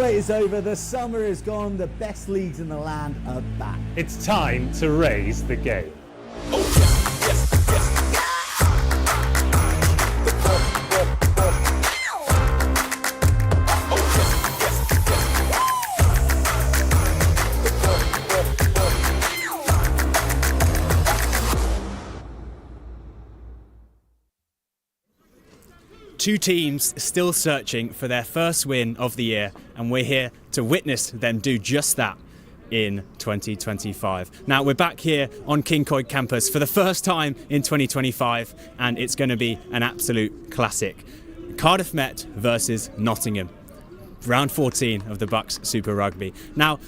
wait is over, the summer is gone, the best leagues in the land are back. It's time to raise the game. Two teams still searching for their first win of the year, and we're here to witness them do just that in 2025. Now, we're back here on King Coyd campus for the first time in 2025, and it's going to be an absolute classic. Cardiff Met versus Nottingham, round 14 of the BUCS Super Rugby. Now,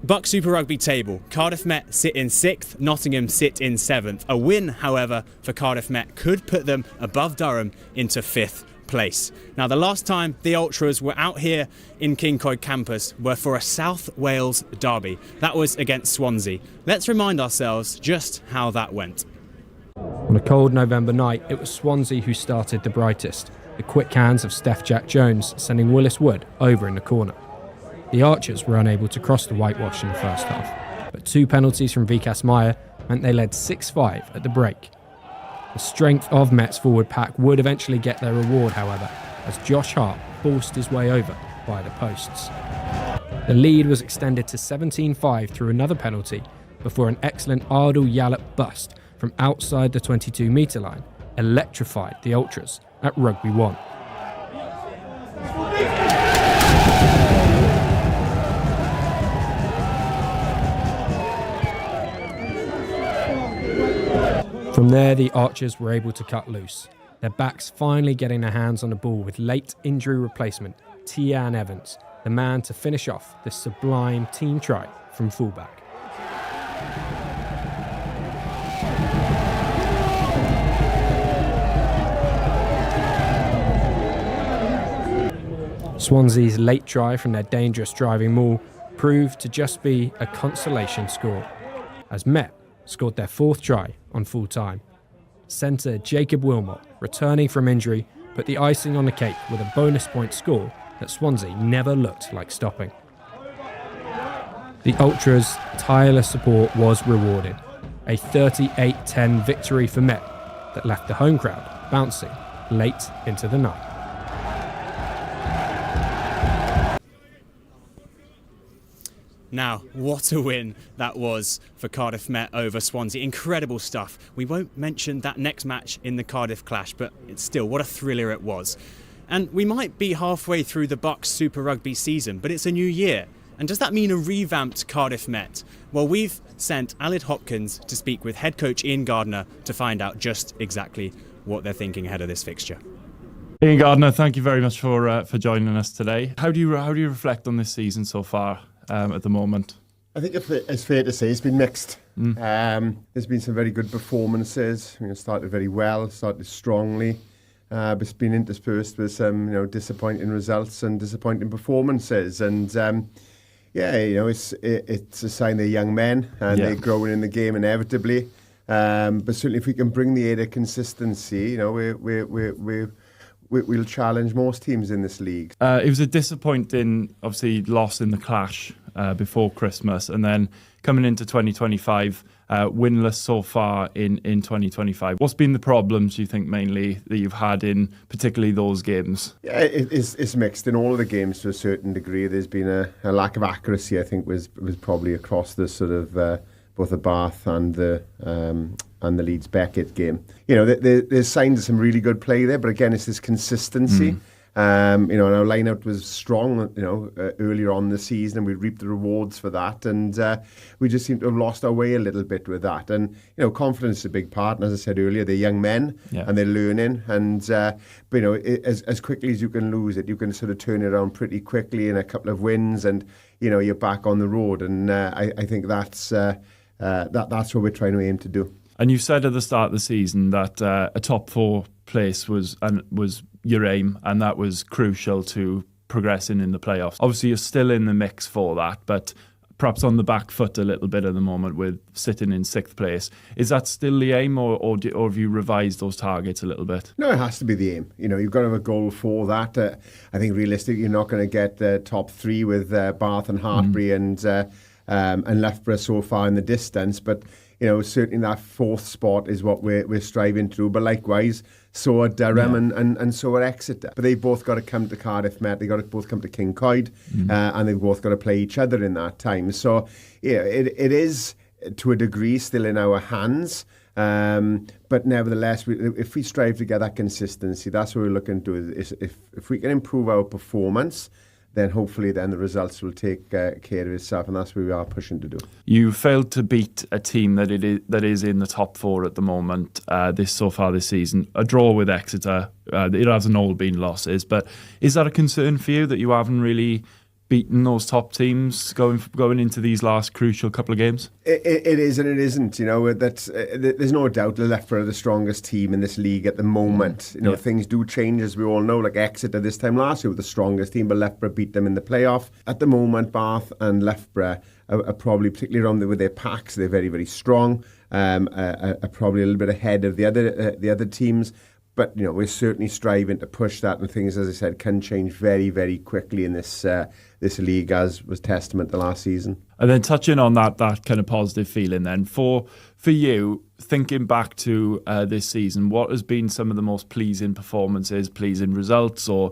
BUCS Super Rugby table, Cardiff Met sit in 6th, Nottingham sit in 7th. A win, however, for Cardiff Met could put them above Durham into 5th place. Now, the last time the Ultras were out here in King Coyd campus were for a South Wales derby. That was against Swansea. Let's remind ourselves just how that went. On a cold November night, it was Swansea who started the brightest. The quick hands of Steph Jack Jones sending Willis Wood over in the corner. The Archers were unable to cross the whitewash in the first half, but 2 penalties from BUCS Meyer meant they led 6-5 at the break. The strength of Met's forward pack would eventually get their reward, however, as Josh Hart forced his way over by the posts. The lead was extended to 17-5 through another penalty before an excellent Ardal Yallop bust from outside the 22-metre line electrified the Ultras at Rugby 1. From there, the Archers were able to cut loose, their backs finally getting their hands on the ball with late injury replacement Tian Evans, the man to finish off this sublime team try from fullback. Swansea's late try from their dangerous driving maul proved to just be a consolation score, as Met scored their 4th try on full time. Centre Jacob Wilmot, returning from injury, put the icing on the cake with a bonus point score that Swansea never looked like stopping. The Ultras' tireless support was rewarded. A 38-10 victory for Met that left the home crowd bouncing late into the night. Now, what a win that was for Cardiff Met over Swansea. Incredible stuff. We won't mention that next match in the Cardiff clash, but it's still, what a thriller it was. And we might be halfway through the BUCS Super Rugby season, but it's a new year. And does that mean a revamped Cardiff Met? Well, we've sent Alid Hopkins to speak with head coach Ian Gardner to find out just exactly what they're thinking ahead of this fixture. Ian Gardner, thank you very much for joining us today. How do you reflect on this season so far? At the moment, I think it's fair to say it's been mixed. There's been some very good performances. Started very well, started strongly, but it's been interspersed with some disappointing results and disappointing performances. And it's a sign they're young men and they're growing in the game inevitably. But certainly, if we can bring the aid of consistency, we'll challenge most teams in this league. It was a disappointing, obviously, loss in the clash before Christmas, and then coming into 2025, winless so far in 2025. What's been the problems, you think, mainly that you've had in particularly those games? Yeah, it's mixed in all of the games to a certain degree. There's been a lack of accuracy, I think, was probably across the sort of both the Bath and the Leeds Beckett game. There's signs of some really good play there, but again, it's this consistency. And our line-out was strong, earlier on the season, and we reaped the rewards for that. And we just seem to have lost our way a little bit with that. And, confidence is a big part. And as I said earlier, they're young men and they're learning. And, as quickly as you can lose it, you can sort of turn it around pretty quickly in a couple of wins and, you're back on the road. And I think that's what we're trying to aim to do. And you said at the start of the season that a top 4 place was your aim, and that was crucial to progressing in the playoffs. Obviously, you're still in the mix for that, but perhaps on the back foot a little bit at the moment with sitting in 6th place. Is that still the aim, or have you revised those targets a little bit? No, it has to be the aim. You've got to have a goal for that. I think realistically, you're not going to get top 3 with Bath and Hartpury and Loughborough so far in the distance, but certainly that 4th spot is what we're striving to do. But likewise, so are Durham and so are Exeter. But they've both got to come to Cardiff Met. They've got to both come to Kincoid, and they've both got to play each other in that time. So it is to a degree still in our hands. But nevertheless, if we strive to get that consistency, that's what we're looking to do. Is if we can improve our performance, then hopefully the results will take care of itself, and that's what we are pushing to do. You failed to beat a team that is in the top 4 at the moment so far this season. A draw with Exeter. It hasn't all been losses, but is that a concern for you that you haven't really beaten those top teams going into these last crucial couple of games? It is and it isn't. There's no doubt that Loughborough are the strongest team in this league at the moment. Things do change, as we all know. Like Exeter this time last year were the strongest team, but Loughborough beat them in the playoff. At the moment, Bath and Loughborough are probably, particularly around with their packs, they're very, very strong. Are probably a little bit ahead of the other teams. But we're certainly striving to push that, and things, as I said, can change very, very quickly in this league, as was testament to last season. And then touching on that kind of positive feeling, then for you, thinking back to this season, what has been some of the most pleasing performances, pleasing results, or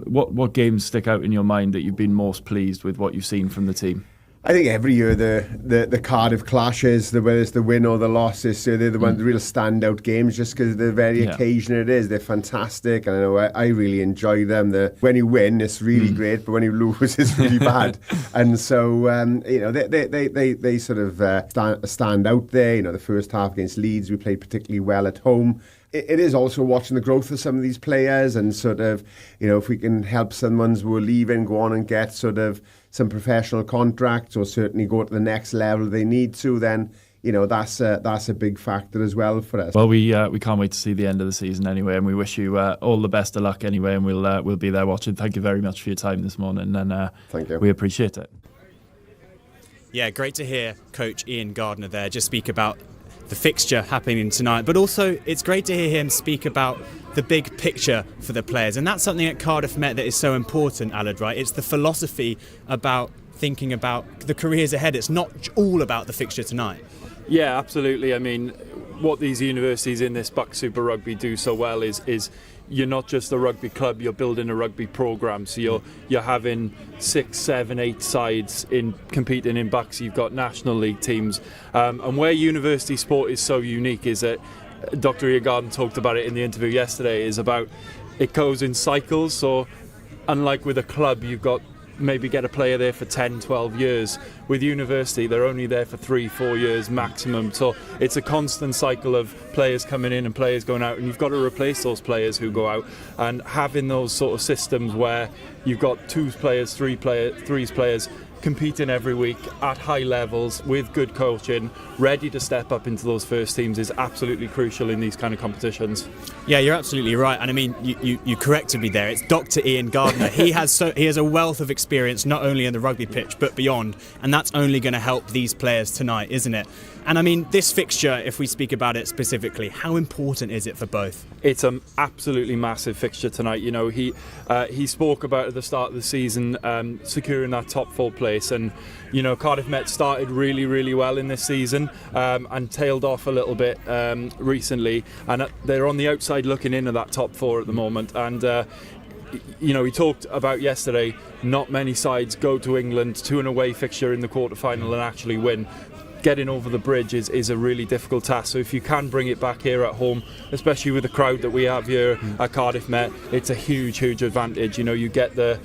what games stick out in your mind that you've been most pleased with what you've seen from the team? I think every year the Cardiff clashes, whether it's the win or the losses, so they're the real standout games, just because of the very occasion it is. They're fantastic, and I know I really enjoy them. When you win, it's really great, but when you lose, it's really bad. And so they sort of stand out there. The first half against Leeds, we played particularly well at home. It is also watching the growth of some of these players, and sort of, if we can help some ones who are leaving go on and get sort of some professional contracts, or certainly go to the next level they need to, then that's a big factor as well for us. Well, we can't wait to see the end of the season anyway, and we wish you all the best of luck anyway, and we'll be there watching. Thank you very much for your time this morning, and thank you. We appreciate it. Yeah, great to hear Coach Ian Gardner there just speak about the fixture happening tonight, but also it's great to hear him speak about the big picture for the players, and that's something at Cardiff Met that is so important, Alad, right? It's the philosophy about thinking about the careers ahead. It's not all about the fixture tonight. Yeah, absolutely. I mean, what these universities in this BUCS Super Rugby do so well is you're not just a rugby club, you're building a rugby programme. So you're having 6, 7, 8 sides in competing in BUCS. You've got National League teams. And where university sport is so unique is that Dr. Ian Gardner talked about it in the interview yesterday, is about it goes in cycles. So unlike with a club, you've got maybe get a player there for 10, 12 years. With university, they're only there for 3, 4 years maximum. So it's a constant cycle of players coming in and players going out, and you've got to replace those players who go out. And having those sort of systems where you've got 2 players, 3 players competing every week at high levels with good coaching, ready to step up into those first teams, is absolutely crucial in these kind of competitions. Yeah, you're absolutely right, and I mean you corrected me there. It's Dr. Ian Gardner. He has a wealth of experience not only in the rugby pitch but beyond, and that's only going to help these players tonight, isn't it? And I mean, this fixture, if we speak about it specifically, how important is it for both? It's an absolutely massive fixture tonight. He spoke about at the start of the season securing that top 4 place, and Cardiff Met started really, really well in this season and tailed off a little bit recently, and they're on the outside looking in at that top 4 at the moment. And he talked about yesterday, not many sides go to England to an away fixture in the quarter-final and actually win. Getting over the bridge is a really difficult task. So if you can bring it back here at home, especially with the crowd that we have here at Cardiff Met, it's a huge, huge advantage. You get the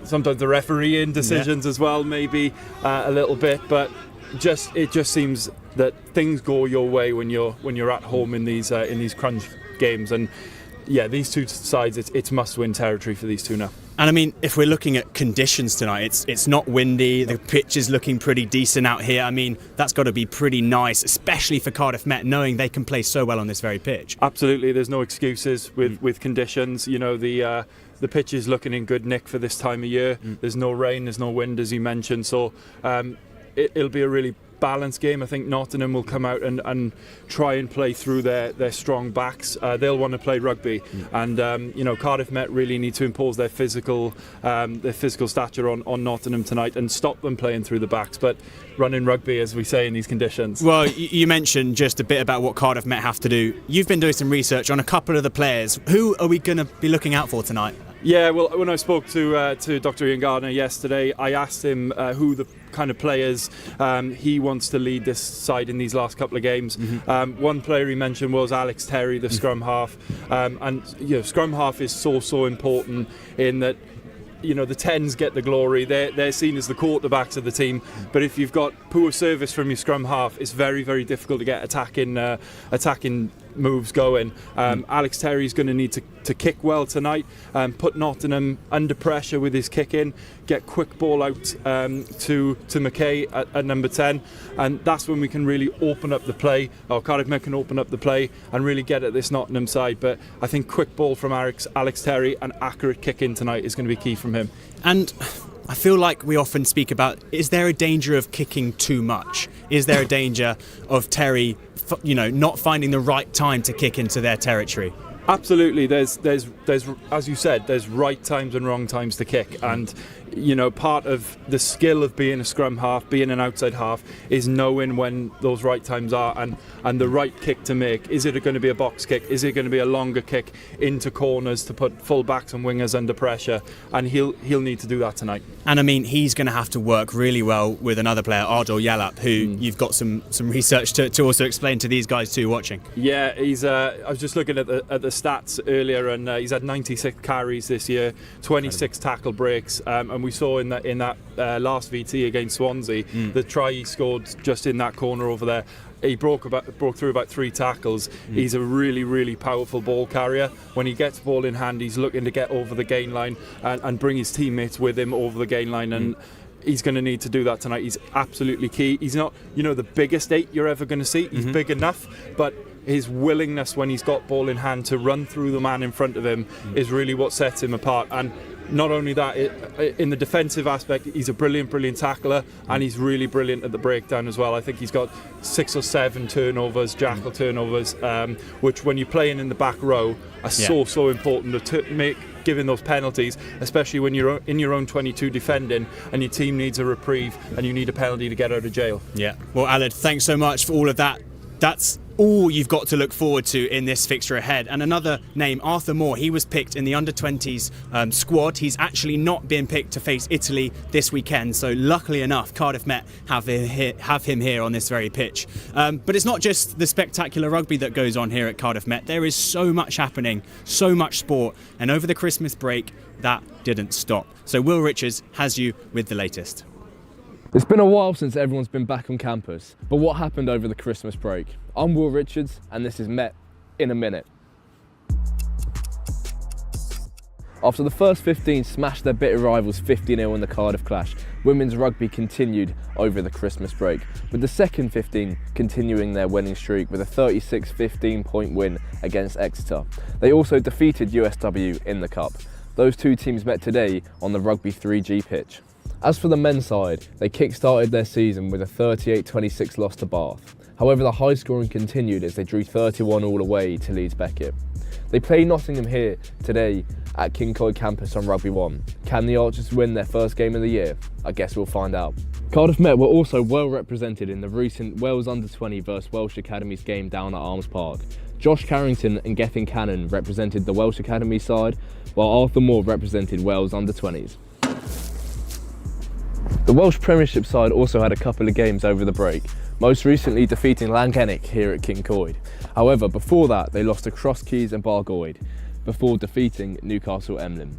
sometimes the refereeing decisions as well, maybe a little bit, but it just seems that things go your way when you're at home in these crunch games. And yeah, these 2 sides, it's must-win territory for these 2 now. And I mean, if we're looking at conditions tonight, it's not windy, the pitch is looking pretty decent out here. I mean, that's got to be pretty nice, especially for Cardiff Met, knowing they can play so well on this very pitch. Absolutely, there's no excuses with conditions. You know, the pitch is looking in good nick for this time of year. There's no rain, there's no wind, as you mentioned, so it'll be a really balanced game. I think Nottingham will come out and try and play through their strong backs. They'll want to play rugby, and Cardiff Met really need to impose their physical stature on Nottingham tonight and stop them playing through the backs, but running rugby, as we say, in these conditions. Well, you mentioned just a bit about what Cardiff Met have to do. You've been doing some research on a couple of the players. Who are we going to be looking out for tonight? Yeah, well, when I spoke to Dr. Ian Gardner yesterday, I asked him who the kind of players he wants to lead this side in these last couple of games. One player he mentioned was Alex Terry, the scrum half, and scrum half is so important in that. The 10s get the glory. They're seen as the quarterbacks of the team. But if you've got poor service from your scrum half, it's very, very difficult to get attacking moves going. Alex Terry's going to need to kick well tonight, put Nottingham under pressure with his kicking, get quick ball out to McKay at number 10, and that's when we can really open up the play, or Cardiff Met can open up the play and really get at this Nottingham side. But I think quick ball from Alex Terry and accurate kicking tonight is going to be key from him. And I feel like we often speak about, is there a danger of kicking too much? Is there a danger of Terry not finding the right time to kick into their territory? Absolutely. There's as you said, there's right times and wrong times to kick, and part of the skill of being a scrum half, being an outside half, is knowing when those right times are and the right kick to make. Is it going to be a box kick? Is it going to be a longer kick into corners to put full backs and wingers under pressure? And he'll need to do that tonight. And I mean, he's going to have to work really well with another player, Ardor Yalap, who you've got some research to also explain to these guys too watching. Yeah, he's. I was just looking at the stats earlier, and he's had 96 carries this year, 26 tackle breaks, and we saw in that last VT against Swansea, the try he scored just in that corner over there. He broke through about 3 tackles. He's a really, really powerful ball carrier. When he gets ball in hand, he's looking to get over the gain line and bring his teammates with him over the gain line. And he's going to need to do that tonight. He's absolutely key. He's not, the biggest 8 you're ever going to see. He's big enough, but his willingness when he's got ball in hand to run through the man in front of him is really what sets him apart. And not only that, in the defensive aspect, he's a brilliant tackler, and he's really brilliant at the breakdown as well. I think he's got 6 or 7 turnovers, jackal turnovers, which when you're playing in the back row are so important to make, giving those penalties, especially when you're in your own 22 defending and your team needs a reprieve and you need a penalty to get out of jail. Yeah. Well, Aled, thanks so much for all of that. That's all you've got to look forward to in this fixture ahead. And another name, Arthur Moore, he was picked in the under-20s squad. He's actually not been picked to face Italy this weekend, so luckily enough Cardiff Met have him here on this very pitch. But it's not just the spectacular rugby that goes on here at Cardiff Met. There is so much happening, so much sport, and over the Christmas break that didn't stop. So Will Richards has you with the latest. It's been a while since everyone's been back on campus, but what happened over the Christmas break? I'm Will Richards, and this is Met in a Minute. After the first 15 smashed their bitter rivals 50-0 in the Cardiff clash, women's rugby continued over the Christmas break, with the second 15 continuing their winning streak with a 36-15 point win against Exeter. They also defeated USW in the Cup. Those two teams met today on the Rugby 3G pitch. As for the men's side, they kick-started their season with a 38-26 loss to Bath. However, the high scoring continued as they drew 31 all away to Leeds Beckett. They play Nottingham here today at Kincoid campus on Rugby 1. Can the Archers win their first game of the year? I guess we'll find out. Cardiff Met were also well represented in the recent Wales Under-20 vs Welsh Academies game down at Arms Park. Josh Carrington and Gethin Cannon represented the Welsh Academy side, while Arthur Moore represented Wales Under-20s. The Welsh Premiership side also had a couple of games over the break, most recently defeating Llanghennick here at Kincoid. However, before that they lost to Cross Keys and Bargoed, before defeating Newcastle Emlyn.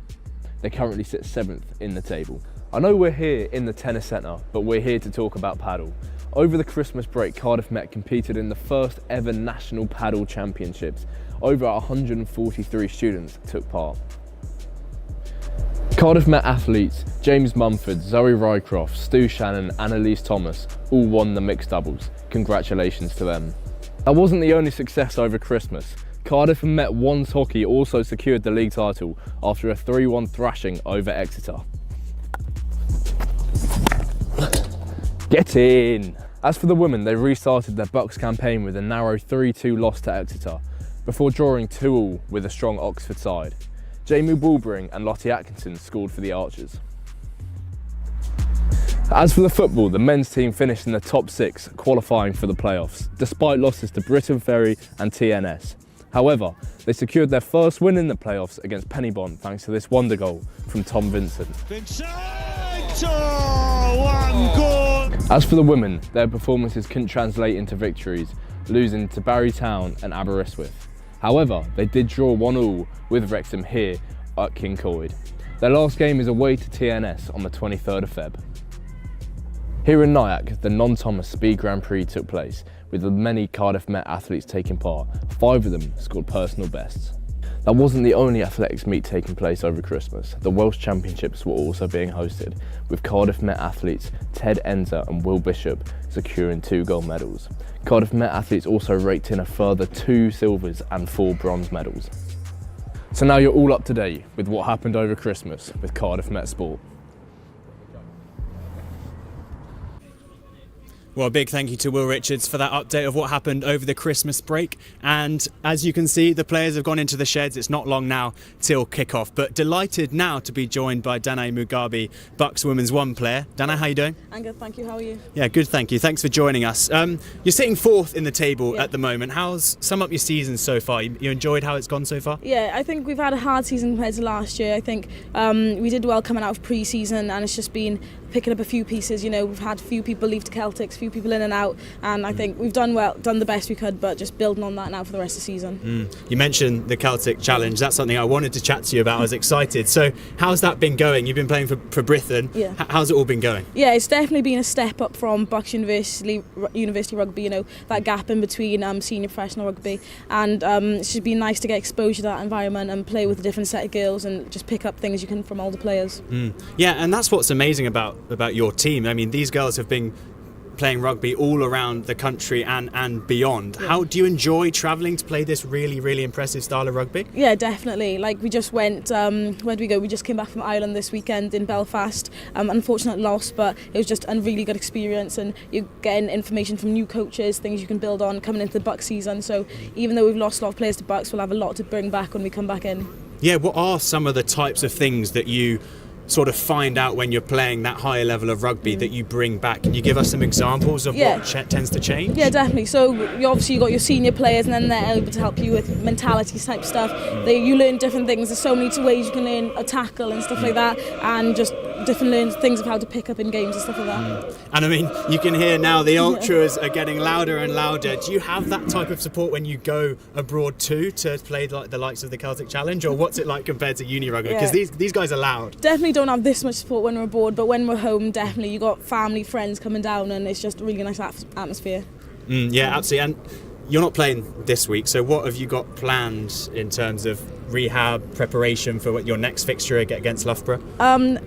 They currently sit 7th in the table. I know we're here in the tennis centre, but we're here to talk about paddle. Over the Christmas break, Cardiff Met competed in the first ever National Paddle Championships. Over 143 students took part. Cardiff Met athletes James Mumford, Zoe Rycroft, Stu Shannon and Elise Thomas all won the mixed doubles. Congratulations to them. That wasn't the only success over Christmas. Cardiff and Met Ones Hockey also secured the league title after a 3-1 thrashing over Exeter. Get in! As for the women, they restarted their BUCS campaign with a narrow 3-2 loss to Exeter, before drawing 2-2 with a strong Oxford side. Jamie Bulbring and Lottie Atkinson scored for the Archers. As for the football, the men's team finished in the top 6, qualifying for the playoffs, despite losses to Britain Ferry and TNS. However, they secured their first win in the playoffs against Pennybont thanks to this wonder goal from Tom Vincent. As for the women, their performances couldn't translate into victories, losing to Barry Town and Aberystwyth. However, they did draw 1-1 with Wrexham here at King Coyd. Their last game is away to TNS on the 23rd of Feb. Here in Nyack, the non-Thomas Speed Grand Prix took place, with many Cardiff Met athletes taking part. 5 of them scored personal bests. That wasn't the only athletics meet taking place over Christmas. The Welsh Championships were also being hosted, with Cardiff Met athletes Ted Enzer and Will Bishop securing 2 gold medals. Cardiff Met athletes also raked in a further 2 silvers and 4 bronze medals. So now you're all up to date with what happened over Christmas with Cardiff Met Sport. Well, a big thank you to Will Richards for that update of what happened over the Christmas break. And as you can see, the players have gone into the sheds. It's not long now till kick-off. But delighted now to be joined by Dan Mugabi, BUCS Women's 1 player. Dana, how you doing? I'm good, thank you. How are you? Yeah, good, thank you. Thanks for joining us. You're sitting 4th in the table at the moment. Sum up your season so far? You enjoyed how it's gone so far? Yeah, I think we've had a hard season compared to last year. I think we did well coming out of pre-season, and it's just been picking up a few pieces. You know, we've had a few people leave to Celtics, a few people in and out, and I think we've done the best we could, but just building on that now for the rest of the season. You mentioned the Celtic Challenge. That's something I wanted to chat to you about. I was excited. So how's that been going? You've been playing for Britain. Yeah. How's it all been going? Yeah, it's definitely been a step up from BUCS University Rugby, you know, that gap in between senior professional rugby, and it's just been nice to get exposure to that environment and play with a different set of girls and just pick up things you can from all the players. Yeah, and that's what's amazing about your team. I mean, these girls have been playing rugby all around the country and beyond. Yeah. How do you enjoy travelling to play this really, really impressive style of rugby? Yeah, definitely. Like, we just went, where did we go? We just came back from Ireland this weekend in Belfast. Unfortunate loss, but it was just a really good experience, and you're getting information from new coaches, things you can build on coming into the BUCS season. So even though we've lost a lot of players to BUCS, we'll have a lot to bring back when we come back in. Yeah, what are some of the types of things that you sort of find out when you're playing that higher level of rugby that you bring back? Can you give us some examples of what tends to change? Yeah, definitely. So you got your senior players, and then they're able to help you with mentality type stuff. You learn different things. There's so many ways you can learn a tackle and stuff like that, and just different things of how to pick up in games and stuff like that. And I mean, you can hear now the ultras are getting louder and louder. Do you have that type of support when you go abroad too, to play like the likes of the Celtic Challenge, or what's it like compared to uni rugby? Because these guys are loud. Definitely don't have this much support when we're abroad, but when we're home, definitely you got family, friends coming down, and it's just a really nice atmosphere. Yeah, absolutely. And you're not playing this week, so what have you got planned in terms of rehab, preparation for your next fixture against Loughborough?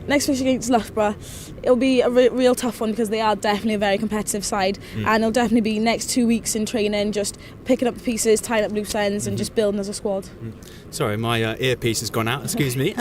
Next fixture against Loughborough, it'll be a real tough one because they are definitely a very competitive side, and it'll definitely be next 2 weeks in training, just picking up the pieces, tying up loose ends, and just building as a squad. Sorry, my earpiece has gone out, excuse me.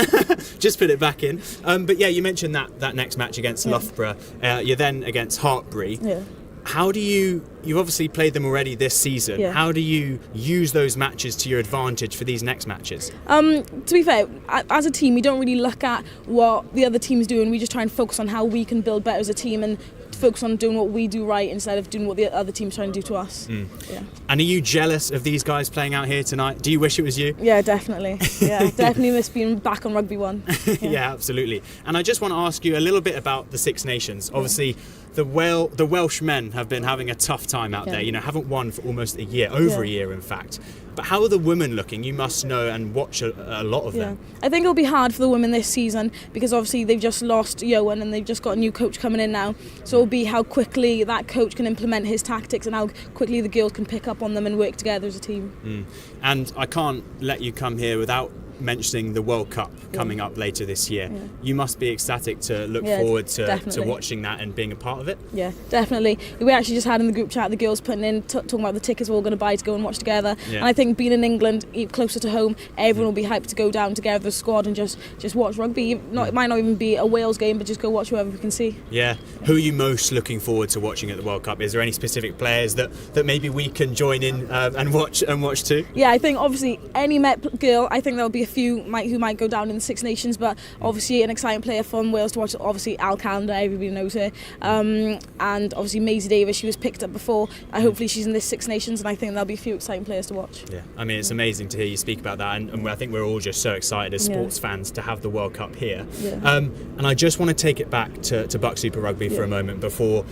Just put it back in. But yeah, you mentioned that next match against Loughborough. You're then against Hartpury. Yeah. How do you've obviously played them already this season, how do you use those matches to your advantage for these next matches? To be fair, as a team, we don't really look at what the other team's doing. We just try and focus on how we can build better as a team and focus on doing what we do right instead of doing what the other team's trying to do to us. Yeah. And are you jealous of these guys playing out here tonight? Do you wish it was you? Yeah, definitely. Yeah, definitely miss being back on Rugby 1. Yeah, absolutely. And I just want to ask you a little bit about the Six Nations. Obviously, the Welsh men have been having a tough time out there. You know, haven't won for almost a year, over a year in fact. But how are the women looking? You must know and watch a lot of them. I think it'll be hard for the women this season because obviously they've just lost Johan and they've just got a new coach coming in now. So it'll be how quickly that coach can implement his tactics and how quickly the girls can pick up on them and work together as a team. And I can't let you come here without mentioning the World Cup coming up later this year. You must be ecstatic to look forward to watching that and being a part of it. Yeah, definitely. We actually just had in the group chat the girls putting in talking about the tickets we're all going to buy to go and watch together. And I think being in England, closer to home, everyone will be hyped to go down together, the squad, and just watch rugby. It might not even be a Wales game, but just go watch whoever we can see. Yeah. Who are you most looking forward to watching at the World Cup? Is there any specific players that maybe we can join in and watch too? Yeah, I think obviously any Met girl, I think there'll be a few who might go down in the Six Nations, but obviously an exciting player from Wales to watch. Obviously Al Calendar, everybody knows her, and obviously Maisie Davis, she was picked up before. Hopefully she's in this Six Nations, and I think there'll be a few exciting players to watch. Yeah, I mean, it's amazing to hear you speak about that, and I think we're all just so excited as sports fans to have the World Cup here. And I just want to take it back to BUCS Super Rugby for a moment before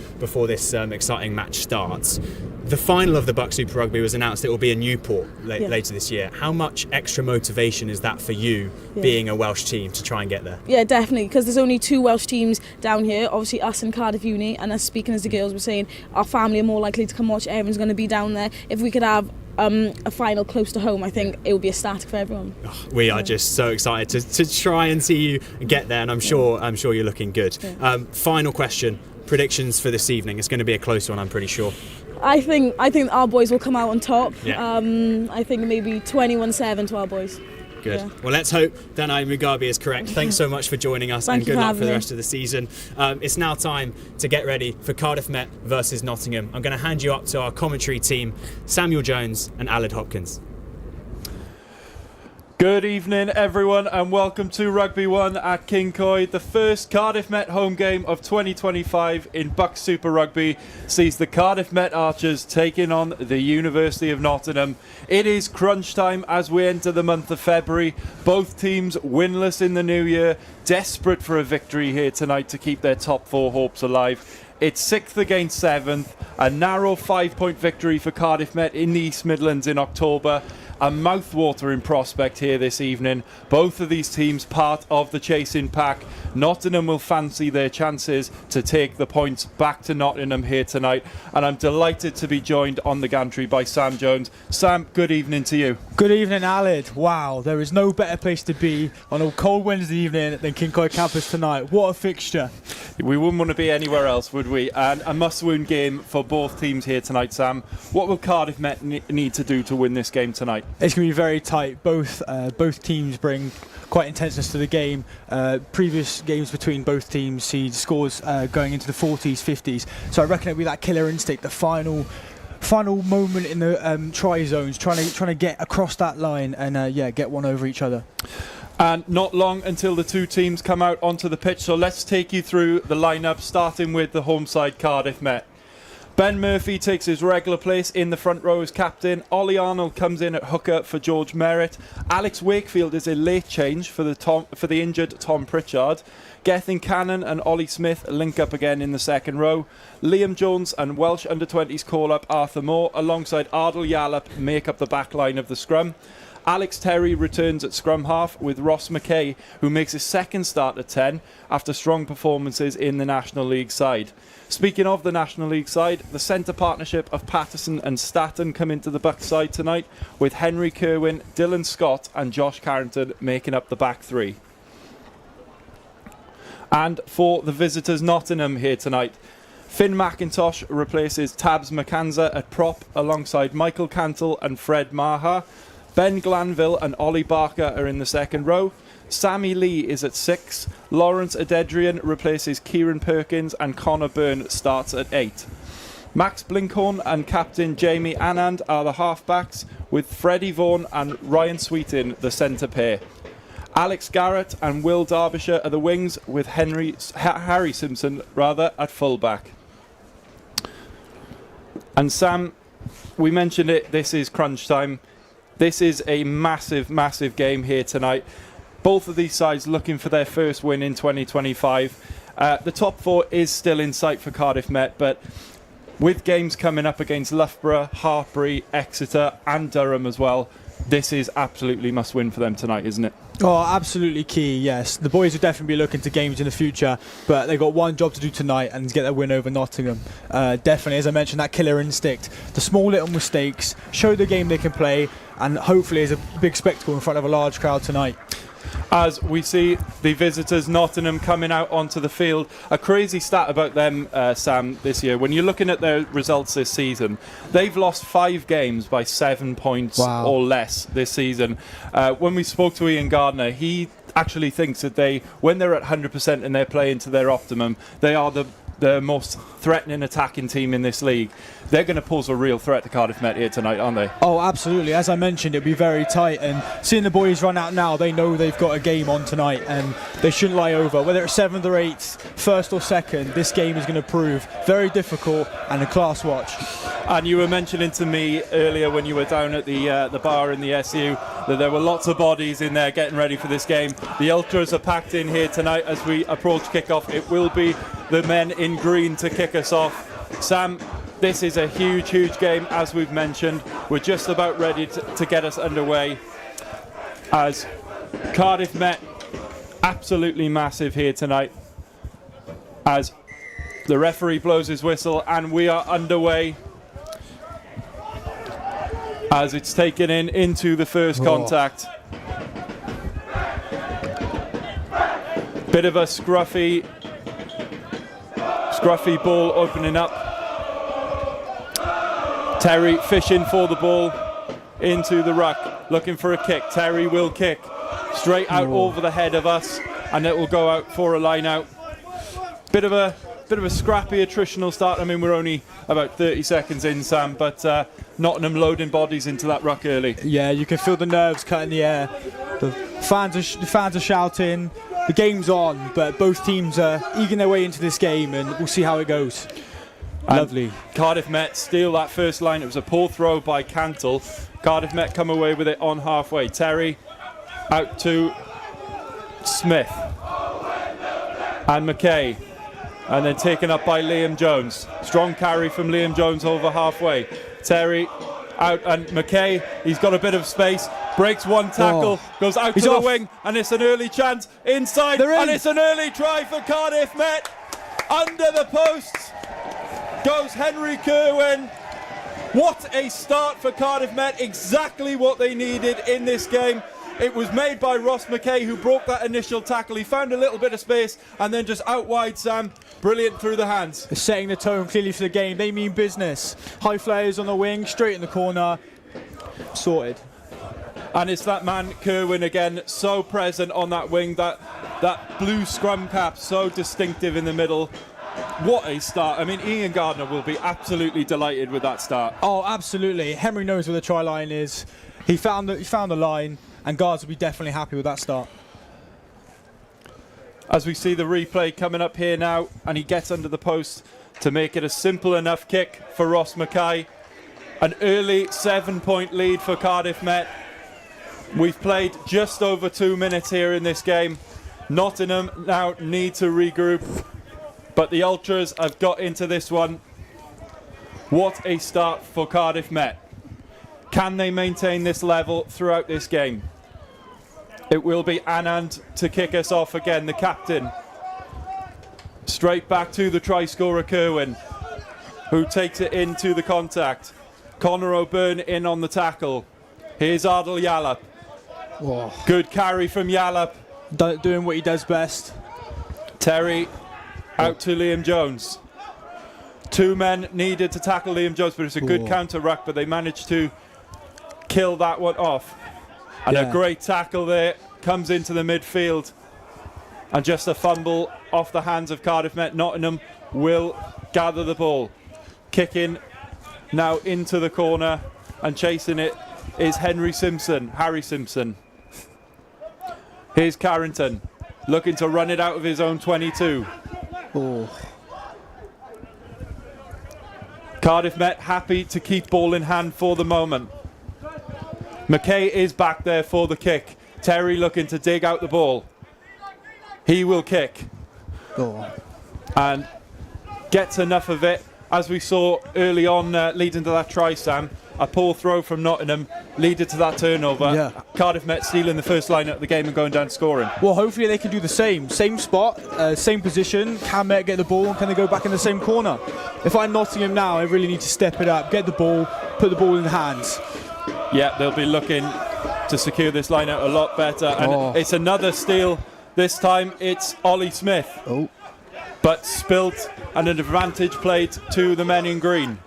this exciting match starts. The final of the BUCS Super Rugby was announced it will be in Newport later this year. How much extra motivation is that for you, being a Welsh team, to try and get there? Yeah, definitely, because there's only 2 Welsh teams down here, obviously us and Cardiff Uni, and us speaking as the girls were saying, our family are more likely to come watch. Everyone's going to be down there. If we could have a final close to home, I think it would be ecstatic for everyone. We are just so excited to try and see you get there, and I'm sure you're looking good. Final question, predictions for this evening. It's going to be a close one, I'm pretty sure. I think our boys will come out on top. I think maybe 21-7 to our boys. Good. Yeah. Well, let's hope Dan Mugabi is correct. Thanks so much for joining us, and good luck for the rest of the season. It's now time to get ready for Cardiff Met versus Nottingham. I'm going to hand you up to our commentary team, Samuel Jones and Aled Hopkins. Good evening, everyone, and welcome to Rugby 1 at Kincoid. The first Cardiff Met home game of 2025 in BUCS Super Rugby sees the Cardiff Met Archers taking on the University of Nottingham. It is crunch time as we enter the month of February. Both teams winless in the new year, desperate for a victory here tonight to keep their top 4 hopes alive. It's 6th against 7th, a narrow 5-point victory for Cardiff Met in the East Midlands in October. A mouth-watering prospect here this evening. Both of these teams part of the chasing pack. Nottingham will fancy their chances to take the points back to Nottingham here tonight, and I'm delighted to be joined on the gantry by Sam Jones. Sam, good evening to you. Good evening, Aled. Wow, there is no better place to be on a cold Wednesday evening than Kincoid campus tonight. What a fixture. We wouldn't want to be anywhere else, would we? And a must-win game for both teams here tonight, Sam. What will Cardiff Met need to do to win this game tonight? It's going to be very tight. Both teams bring quite intenseness to the game. Previous games between both teams see scores going into the 40s, 50s. So I reckon it'll be that killer instinct, the final moment in the try zones, trying to get across that line and get one over each other. And not long until the two teams come out onto the pitch, so let's take you through the lineup, starting with the home side Cardiff Met. Ben Murphy takes his regular place in the front row as captain. Ollie Arnold comes in at hooker for George Merritt. Alex Wakefield is a late change for the injured Tom Pritchard. Gethin Cannon and Ollie Smith link up again in the second row. Liam Jones and Welsh under-20s call-up Arthur Moore alongside Ardal Yallop make up the back line of the scrum. Alex Terry returns at scrum half with Ross McKay, who makes his second start at 10 after strong performances in the National League side. Speaking of the National League side, the centre partnership of Patterson and Statten come into the BUCS side tonight, with Henry Kerwin, Dylan Scott and Josh Carrington making up the back three. And for the visitors, Nottingham here tonight, Finn McIntosh replaces Tabs McAnza at prop alongside Michael Cantle and Fred Maha. Ben Glanville and Ollie Barker are in the second row. Sammy Lee is at 6. Lawrence Adedrian replaces Kieran Perkins and Connor Byrne starts at 8. Max Blinkhorn and captain Jamie Anand are the halfbacks, with Freddie Vaughan and Ryan Sweetin the centre pair. Alex Garrett and Will Derbyshire are the wings, with Harry Simpson at fullback. And Sam, we mentioned it, this is crunch time. This is a massive, massive game here tonight. Both of these sides looking for their first win in 2025. The top 4 is still in sight for Cardiff Met, but with games coming up against Loughborough, Hartpury, Exeter and Durham as well, this is absolutely must win for them tonight, isn't it? Oh, absolutely key, yes. The boys will definitely be looking to games in the future, but they've got one job to do tonight and get their win over Nottingham. Definitely, as I mentioned, that killer instinct, the small little mistakes, show the game they can play, and hopefully is a big spectacle in front of a large crowd tonight. As we see the visitors, Nottingham, coming out onto the field. A crazy stat about them, Sam, this year. When you're looking at their results this season, they've lost 5 games by 7 points or less this season. When we spoke to Ian Gardner, he actually thinks that when they're at 100% and they're playing to their optimum, they are the most threatening attacking team in this league. They're going to pose a real threat to Cardiff Met here tonight, aren't they? Oh, absolutely. As I mentioned, it'll be very tight, and seeing the boys run out now, they know they've got a game on tonight and they shouldn't lie over. Whether it's 7th or 8th, 1st or 2nd, this game is going to prove very difficult and a class watch. And you were mentioning to me earlier when you were down at the bar in the SU that there were lots of bodies in there getting ready for this game. The Ultras are packed in here tonight as we approach kick-off. It will be the men in green to kick us off. Sam, this is a huge, huge game, as we've mentioned. We're just about ready to get us underway as Cardiff Met, absolutely massive here tonight, as the referee blows his whistle and we are underway as it's taken into the first contact. Bit of a scruffy ball opening up. Terry fishing for the ball into the ruck, looking for a kick. Terry will kick straight out over the head of us, and it will go out for a line out. Bit of a scrappy attritional start. I mean, we're only about 30 seconds in, Sam, but Nottingham loading bodies into that ruck early. Yeah, you can feel the nerves cutting the air. The fans are shouting. The game's on, but both teams are eking their way into this game, and we'll see how it goes. Lovely. Cardiff Met steal that first line. It was a pull throw by Cantle. Cardiff Met come away with it on halfway. Terry out to Smith and McKay, and then taken up by Liam Jones. Strong carry from Liam Jones over halfway. Terry out, and McKay, he's got a bit of space, breaks one tackle, goes out to the wing, and it's an early chance inside, and it's an early try for Cardiff Met. Under the posts goes Henry Kerwin. What a start for Cardiff Met, exactly what they needed in this game. It was made by Ross McKay, who broke that initial tackle. He found a little bit of space and then just out wide, Sam. Brilliant through the hands. Setting the tone clearly for the game. They mean business. High flyers on the wing, straight in the corner. Sorted. And it's that man, Kerwin, again, so present on that wing. That blue scrum cap, so distinctive in the middle. What a start. I mean, Ian Gardner will be absolutely delighted with that start. Oh, absolutely. Henry knows where the try line is. He found the line, and guards will be definitely happy with that start. As we see the replay coming up here now, and he gets under the post to make it a simple enough kick for Ross McKay. An early 7-point lead for Cardiff Met. We've played just over 2 minutes here in this game. Nottingham now need to regroup, but the Ultras have got into this one. What a start for Cardiff Met. Can they maintain this level throughout this game? It will be Anand to kick us off again, the captain. Straight back to the try scorer Kerwin, who takes it into the contact. Connor O'Byrne in on the tackle. Here's Ardal Yallop. Whoa. Good carry from Yallop. Doing what he does best. Terry out to Liam Jones. 2 men needed to tackle Liam Jones, but it's a good counter ruck, but they managed to kill that one off. And a great tackle there, comes into the midfield. And just a fumble off the hands of Cardiff Met. Nottingham will gather the ball. Kicking now into the corner, and chasing it is Harry Simpson. Here's Carrington, looking to run it out of his own 22. Cardiff Met happy to keep ball in hand for the moment. McKay is back there for the kick. Terry looking to dig out the ball. He will kick. And gets enough of it, as we saw early on leading to that try, Sam. A poor throw from Nottingham leading to that turnover. Cardiff Met stealing the first line of the game and going down scoring. Well, hopefully they can do the same. Same spot, same position. Can Met get the ball, and can they go back in the same corner? If I'm Nottingham now, I really need to step it up, get the ball, put the ball in the hands. Yeah, they'll be looking to secure this line out a lot better. And it's another steal. This time it's Ollie Smith. But spilt and an advantage played to the men in green.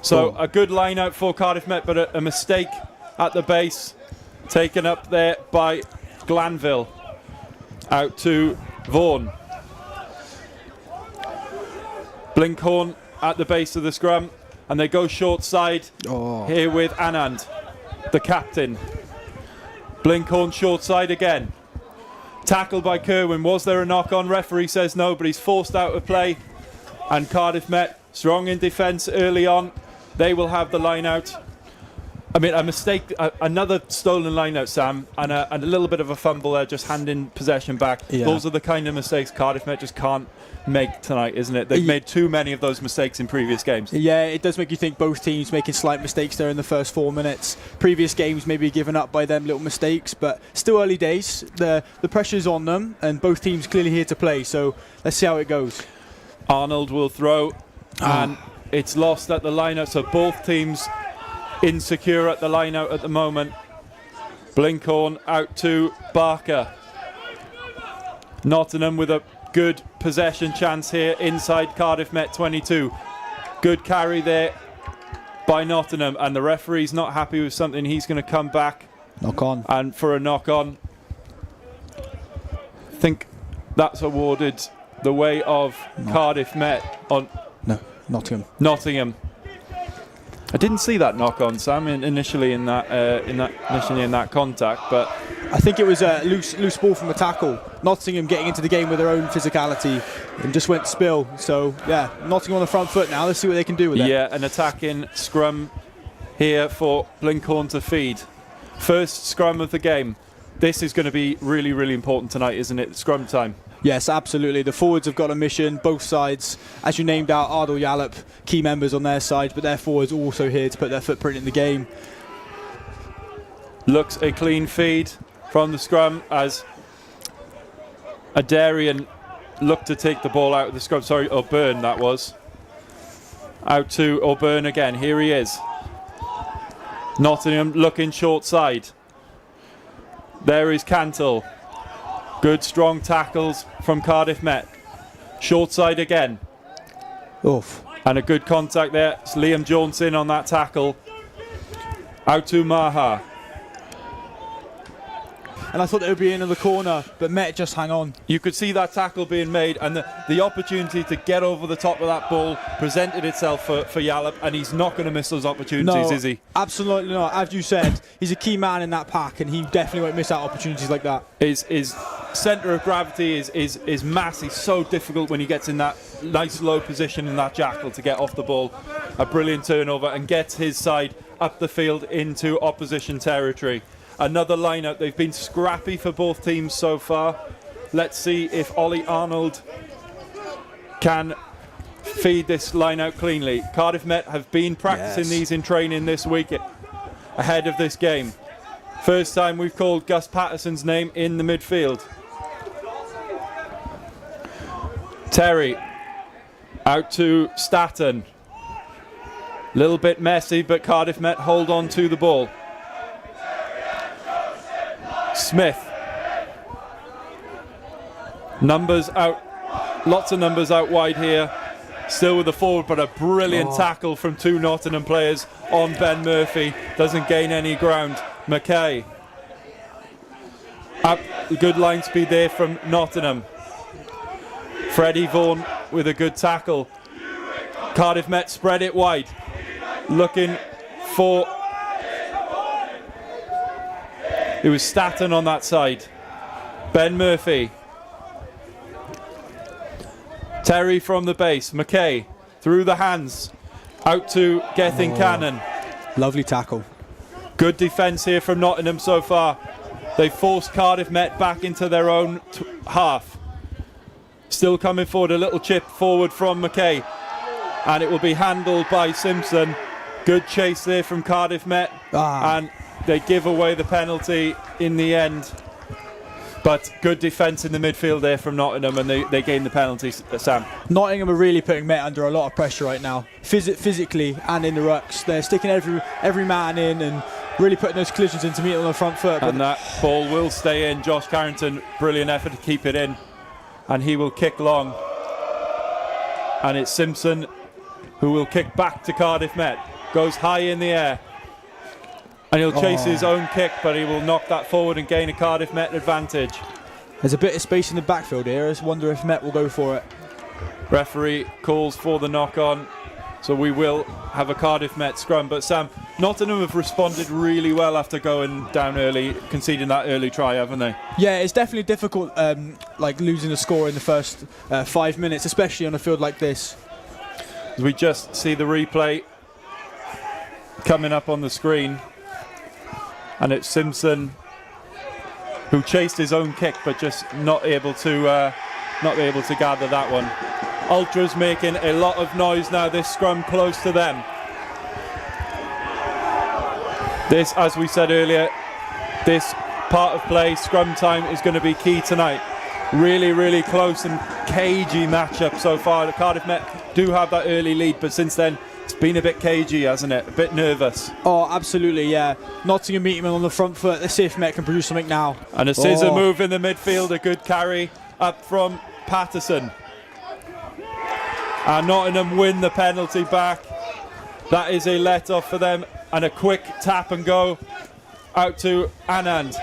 So a good line out for Cardiff Met, but a mistake at the base taken up there by Glanville. Out to Vaughan. Blinkhorn at the base of the scrum, and they go short side here with Anand, the captain. Blinkhorn short side again. Tackled by Kerwin. Was there a knock on? Referee says no, but he's forced out of play. And Cardiff Met strong in defence early on. They will have the line out. I mean, a mistake, another stolen line out, Sam, and a little bit of a fumble there, just handing possession back. Yeah. Those are the kind of mistakes Cardiff Met just can't make tonight, isn't it? They've made too many of those mistakes in previous games. Yeah, it does make you think both teams making slight mistakes there in the first 4 minutes. Previous games maybe given up by them little mistakes, but still early days. The pressure's on them, and both teams clearly here to play, so let's see how it goes. Arnold will throw, and it's lost at the line-out, so both teams insecure at the line-out at the moment. Blinkhorn out to Barker. Nottingham with a good possession chance here inside Cardiff Met 22. Good carry there by Nottingham, and the referee's not happy with something. He's going to come back. Knock on. And for a knock on, I think that's awarded the way of Cardiff Met on Nottingham. I didn't see that knock on, Sam, initially in that contact, but I think it was a loose ball from a tackle. Nottingham getting into the game with their own physicality and just went spill. So yeah, Nottingham on the front foot now. Let's see what they can do with it. Yeah, an attacking scrum here for Blinkhorn to feed. First scrum of the game. This is going to be really, really important tonight, isn't it? Scrum time. Yes, absolutely. The forwards have got a mission, both sides. As you named out, Ardal Yallop, key members on their side, but their forwards also here to put their footprint in the game. Looks a clean feed from the scrum as Adarian looked to take the ball out of the scrum. Sorry, O'Byrne that was. Out to O'Byrne again. Here he is. Nottingham looking short side. There is Cantle. Good strong tackles from Cardiff Met. Short side again. Oof. And a good contact there. It's Liam Jones in on that tackle. Out to Maha. And I thought it would be into the corner, but Met just hang on. You could see that tackle being made, and the opportunity to get over the top of that ball presented itself for Yallop, and he's not going to miss those opportunities, is he? Absolutely not. As you said, he's a key man in that pack, and he definitely won't miss out opportunities like that. His centre of gravity is mass. He's so difficult when he gets in that nice low position in that jackal to get off the ball. A brilliant turnover, and gets his side up the field into opposition territory. Another line-out. They've been scrappy for both teams so far. Let's see if Ollie Arnold can feed this line-out cleanly. Cardiff Met have been practicing these in training this week ahead of this game. First time we've called Gus Patterson's name in the midfield. Terry out to Staton. Little bit messy, but Cardiff Met hold on to the ball. Smith. Numbers out, lots of numbers out wide here. Still with the forward, but a brilliant tackle from two Nottingham players on Ben Murphy. Doesn't gain any ground. McKay. Up, good line speed there from Nottingham. Freddie Vaughan with a good tackle. Cardiff Met spread it wide. Looking for... It was Staton on that side. Ben Murphy. Terry from the base. McKay through the hands. Out to Gethin Cannon. Lovely tackle. Good defence here from Nottingham so far. They forced Cardiff Met back into their own half. Still coming forward. A little chip forward from McKay. And it will be handled by Simpson. Good chase there from Cardiff Met. And they give away the penalty in the end. But good defence in the midfield there from Nottingham, and they gained the penalty, Sam. Nottingham are really putting Met under a lot of pressure right now, physically and in the rucks. They're sticking every man in and really putting those collisions in to meet on the front foot. And that ball will stay in. Josh Carrington, brilliant effort to keep it in, and he will kick long. And it's Simpson who will kick back to Cardiff Met. Goes high in the air. And he'll chase his own kick, but he will knock that forward and gain a Cardiff Met advantage. There's a bit of space in the backfield here. I just wonder if Met will go for it. Referee calls for the knock-on, so we will have a Cardiff Met scrum. But Sam, Nottingham have responded really well after going down early, conceding that early try, haven't they? Yeah, it's definitely difficult, like losing a score in the first 5 minutes, especially on a field like this. As we just see the replay coming up on the screen. And it's Simpson who chased his own kick, but just not able to gather that one. Ultras making a lot of noise now. This scrum close to them. This, as we said earlier, this part of play, scrum time, is going to be key tonight. Really, really close and cagey matchup so far. The Cardiff Met do have that early lead, but since then it's been a bit cagey, hasn't it? A bit nervous. Oh, absolutely, yeah. Nottingham meeting on the front foot. Let's see if Met can produce something now. And a scissor move in the midfield. A good carry up from Patterson. And Nottingham win the penalty back. That is a let-off for them. And a quick tap and go out to Anand.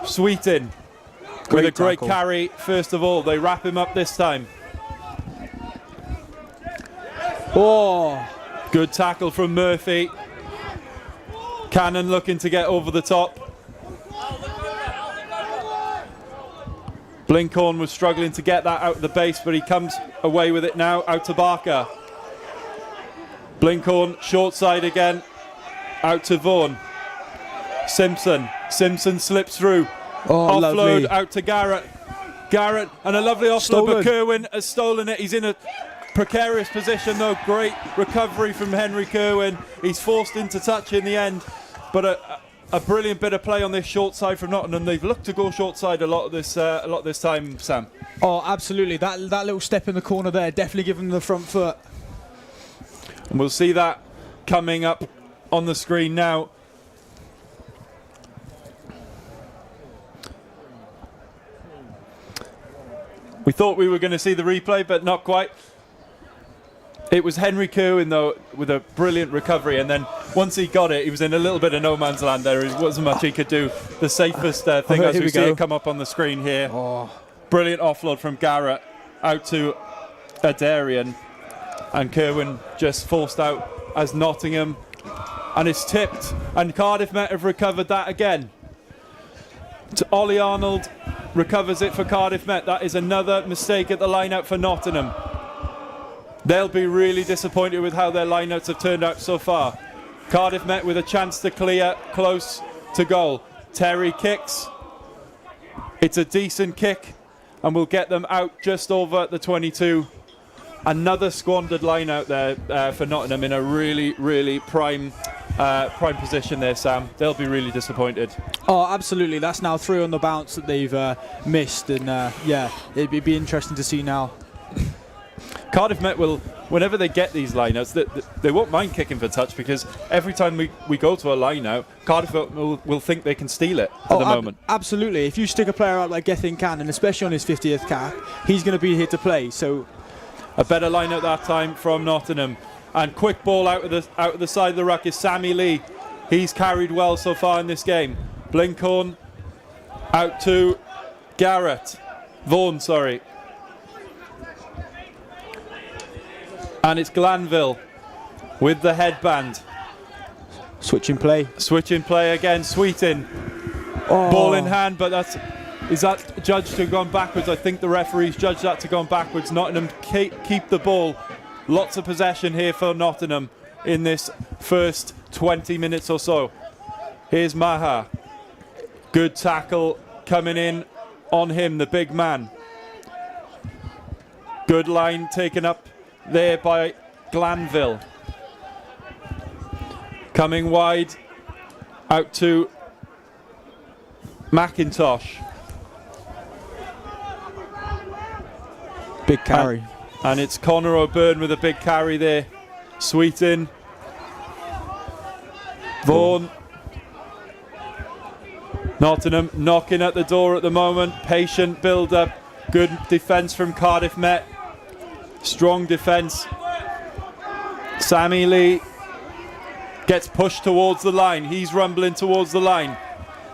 Sweetin with a great carry. First of all, they wrap him up this time. Oh, good tackle from Murphy. Cannon looking to get over the top. Blinkhorn was struggling to get that out of the base, but he comes away with it now, out to Barker. Blinkhorn, short side again, out to Vaughan. Simpson slips through. Oh, offload lovely. Out to Garrett, and a lovely offload, but Kerwin has stolen it. He's in a precarious position though. Great recovery from Henry Kerwin. He's forced into touch in the end, but a brilliant bit of play on this short side from Nottingham. They've looked to go short side a lot this time, Sam. Oh, absolutely. That little step in the corner there definitely giving them the front foot. And we'll see that coming up on the screen now. We thought we were going to see the replay, but not quite. It was Henry Kerwin, though, with a brilliant recovery, and then once he got it, he was in a little bit of no man's land there. There wasn't much he could do. The safest thing, as we see it come up on the screen here. Oh. Brilliant offload from Garrett out to Adarian, and Kerwin just forced out as Nottingham, and it's tipped, and Cardiff Met have recovered that again. To Ollie Arnold recovers it for Cardiff Met. That is another mistake at the line-out for Nottingham. They'll be really disappointed with how their line-outs have turned out so far. Cardiff Met with a chance to clear close to goal. Terry kicks. It's a decent kick and will get them out just over the 22. Another squandered line-out there for Nottingham in a really, really prime position there, Sam. They'll be really disappointed. Oh, absolutely. That's now 3 on the bounce that they've missed, and yeah, it'd be interesting to see now. Cardiff Met will, whenever they get these line-outs, they won't mind kicking for touch, because every time we go to a line-out, Cardiff will think they can steal it at the moment. Absolutely. If you stick a player out like Gethin Cannon, especially on his 50th cap, he's going to be here to play. So a better line-out that time from Nottingham. And quick ball out of the side of the ruck is Sammy Lee. He's carried well so far in this game. Blinkhorn out to Vaughan, sorry. And it's Glanville with the headband. Switching play again. Sweetin. Oh. Ball in hand, but is that judged to have gone backwards? I think the referees judged that to gone backwards. Nottingham keep the ball. Lots of possession here for Nottingham in this first 20 minutes or so. Here's Maha. Good tackle coming in on him, the big man. Good line taken up there by Glanville. Coming wide out to McIntosh. Big carry. And it's Connor O'Byrne with a big carry there. Sweetin. Vaughan. Nottingham knocking at the door at the moment. Patient build up. Good defence from Cardiff Met. Strong defence. Sammy Lee gets pushed towards the line. He's rumbling towards the line.